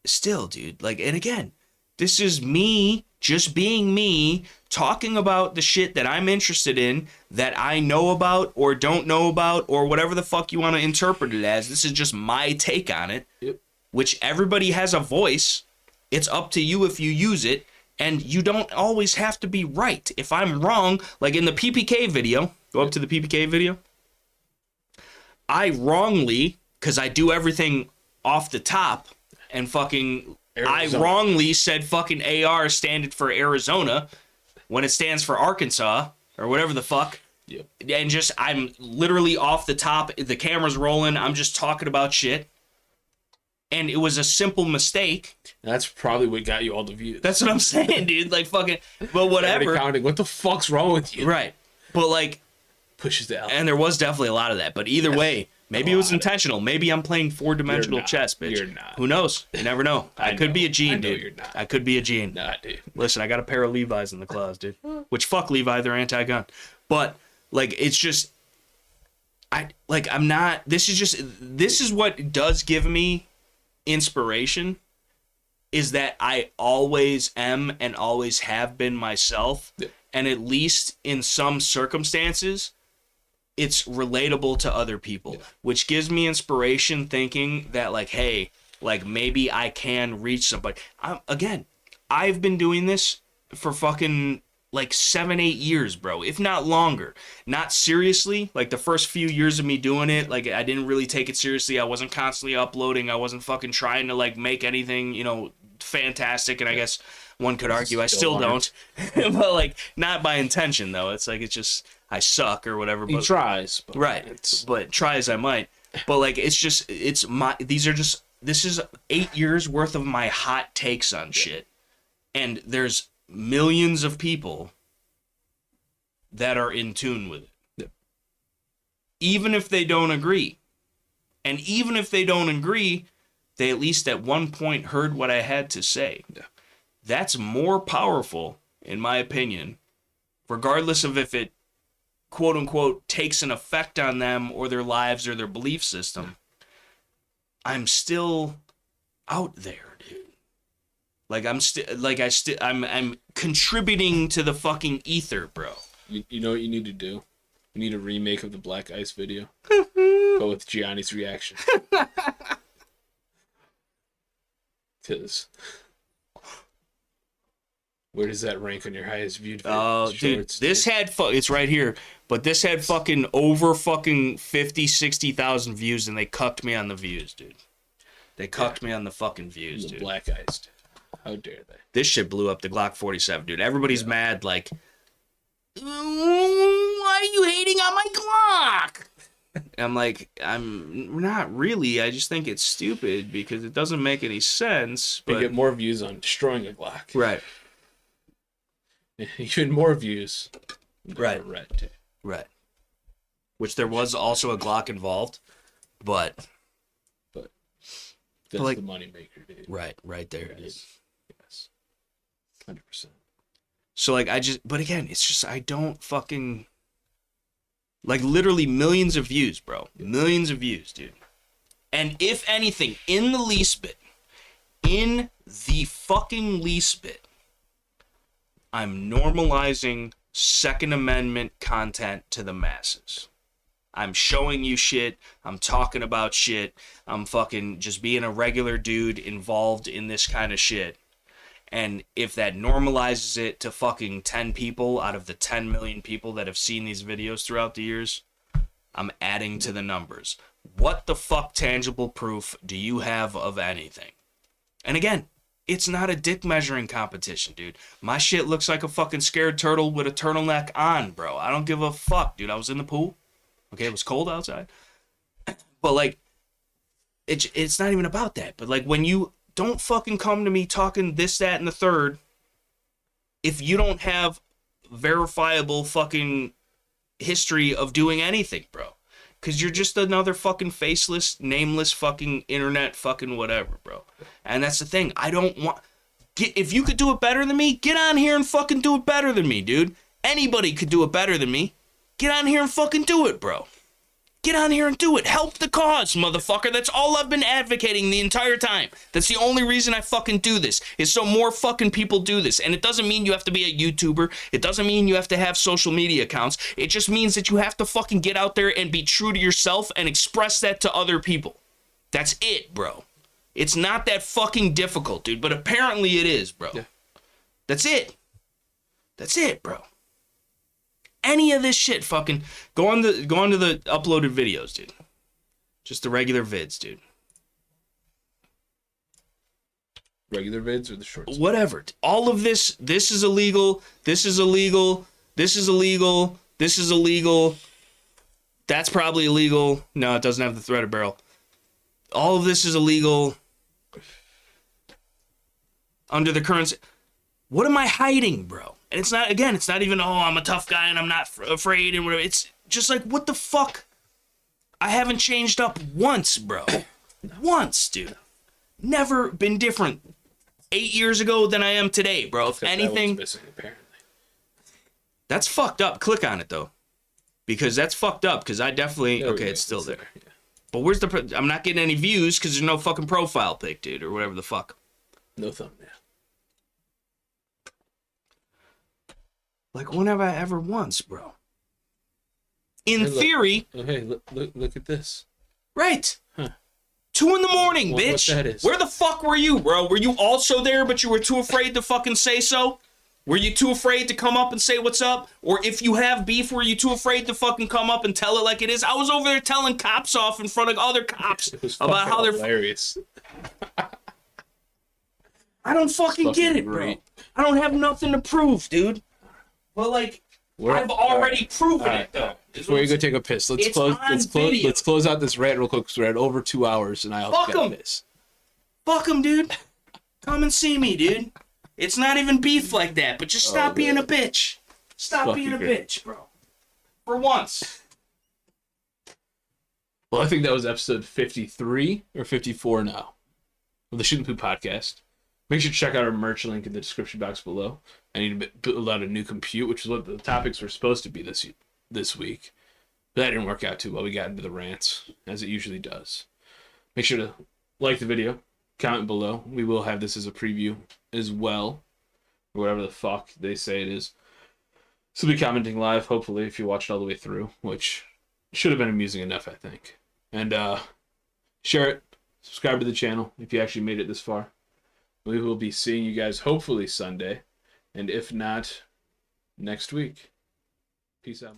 still, dude. Like, and again, this is me just being me, talking about the shit that I'm interested in, that I know about or don't know about, or whatever the fuck you want to interpret it as. This is just my take on it, Yep. which everybody has a voice. It's up to you if you use it, and you don't always have to be right. If I'm wrong, like in the PPK video, go up to the PPK video, I wrongly, because I do everything off the top, and fucking, Arizona. I wrongly said fucking AR standing for Arizona when it stands for Arkansas or whatever the fuck. Yep. And just, I'm literally off the top. The camera's rolling. I'm just talking about shit. And it was a simple mistake. That's probably what got you all the views. That's what I'm saying, dude. Like fucking, but whatever. Counting. What the fuck's wrong with you? Right. But like, Pushes the L. and there was definitely a lot of that. But either way, maybe it was intentional. Maybe I'm playing four-dimensional chess, bitch. You're not. Who knows? You never know. I could be a gene, dude. You're not. I could be a gene. Nah, dude. Listen, I got a pair of Levi's in the closet, dude. Which, fuck Levi, they're anti-gun. But like, it's just, I'm not. This is what does give me inspiration. Is that I always am and always have been myself, and at least in some circumstances, it's relatable to other people, which gives me inspiration thinking that, like, hey, like, maybe I can reach somebody. Again, I've been doing this for fucking, like, 7-8 years, bro, if not longer. Not seriously. Like, the first few years of me doing it, like, I didn't really take it seriously. I wasn't constantly uploading. I wasn't fucking trying to, like, make anything, you know, fantastic, and I guess one could argue I still don't. But, like, not by intention, though. It's like, it's just, I suck or whatever. But, He tries. But right. But try as I might. But, like, it's just, this is 8 years worth of my hot takes on shit. And there's millions of people that are in tune with it. Yep. Even if they don't agree. And even if they don't agree, they at least at one point heard what I had to say. Yeah. That's more powerful, in my opinion, regardless of if it, quote unquote, takes an effect on them or their lives or their belief system. I'm still out there, dude. Like, I'm contributing to the fucking ether, bro. You know what you need to do? You need a remake of the Black Ice video. Go with Gianni's reaction. Because where does that rank on your highest viewed video? Oh, dude, this had it's right here, but this had fucking over fucking 50,000-60,000 views, and they cucked me on the views, dude. They cucked me on the fucking views, dude. Black Ice, dude. How dare they? This shit blew up the Glock 47, dude. Everybody's mad, like, why are you hating on my Glock? I'm like, I'm not really. I just think it's stupid because it doesn't make any sense. But They get more views on destroying a Glock. right, Even more views. Right. Red. right. Which there was also a Glock involved, but That's like- the moneymaker, dude. right there it is. Yes. 100%. So like, but again, it's just I don't fucking. Like, literally millions of views, bro. Millions of views, dude. And if anything, in the least bit, I'm normalizing Second Amendment content to the masses. I'm showing you shit. I'm talking about shit. I'm fucking just being a regular dude involved in this kind of shit. And if that normalizes it to fucking 10 people out of the 10 million people that have seen these videos throughout the years, I'm adding to the numbers. What the fuck tangible proof do you have of anything? And again, it's not a dick measuring competition, dude. My shit looks like a fucking scared turtle with a turtleneck on, bro. I don't give a fuck, dude. I was in the pool. Okay, it was cold outside. But like, it's not even about that. But like, when you don't fucking come to me talking this, that, and the third if you don't have verifiable fucking history of doing anything, bro. Because you're just another fucking faceless, nameless fucking internet fucking whatever, bro. And that's the thing. I don't want... If you could do it better than me, get on here and fucking do it better than me, dude. Anybody could do it better than me. Get on here and fucking do it, bro. Get on here and do it. Help the cause, motherfucker. That's all I've been advocating the entire time. That's the only reason I fucking do this, is so more fucking people do this. And it doesn't mean you have to be a YouTuber. It doesn't mean you have to have social media accounts. It just means that you have to fucking get out there and be true to yourself and express that to other people. That's it, bro. It's not that fucking difficult, dude, but apparently it is, bro. Yeah. That's it. That's it, bro. Any of this shit, fucking go on to the uploaded videos, dude. Just the regular vids, dude. Regular vids or the shorts? Whatever. All of this is illegal. This is illegal. This is illegal. This is illegal. That's probably illegal. No, it doesn't have the threaded barrel. All of this is illegal. Under the current... What am I hiding, bro? And it's not even, oh, I'm a tough guy and I'm not afraid and whatever. It's just like, what the fuck? I haven't changed up once, bro. Once, dude. Never been different 8 years ago than I am today, bro. If anything... That missing, apparently. That's fucked up. Click on it, though. Because that's fucked up, because I definitely... Okay, it's still there. Yeah. But where's the... I'm not getting any views because there's no fucking profile pic, dude, or whatever the fuck. No thumbnail. Like, when have I ever once, bro? In theory... Oh, hey, look at this. Right. Huh. 2 in the morning, bitch. What that is. Where the fuck were you, bro? Were you also there, but you were too afraid to fucking say so? Were you too afraid to come up and say what's up? Or if you have beef, were you too afraid to fucking come up and tell it like it is? I was over there telling cops off in front of other cops about how they're hilarious. I don't fucking get it, bro. I don't have nothing to prove, dude. But like, I've already proven it, though. Before you go take a piss, let's close out this rant real quick because we're at over 2 hours and I'll Fuck get a piss. Fuck 'em, dude. Come and see me, dude. It's not even beef like that, but just stop being a bitch. Stop being a bitch, bro. For once. Well, I think that was episode 53 or 54 now of the Shooting Poop podcast. Make sure to check out our merch link in the description box below. I need to build out a new compute, which is what the topics were supposed to be this week. But that didn't work out too well. We got into the rants, as it usually does. Make sure to like the video, comment below. We will have this as a preview as well, or whatever the fuck they say it is. So be commenting live, hopefully, if you watched all the way through, which should have been amusing enough, I think. And share it, subscribe to the channel if you actually made it this far. We will be seeing you guys hopefully Sunday, and if not, next week. Peace out.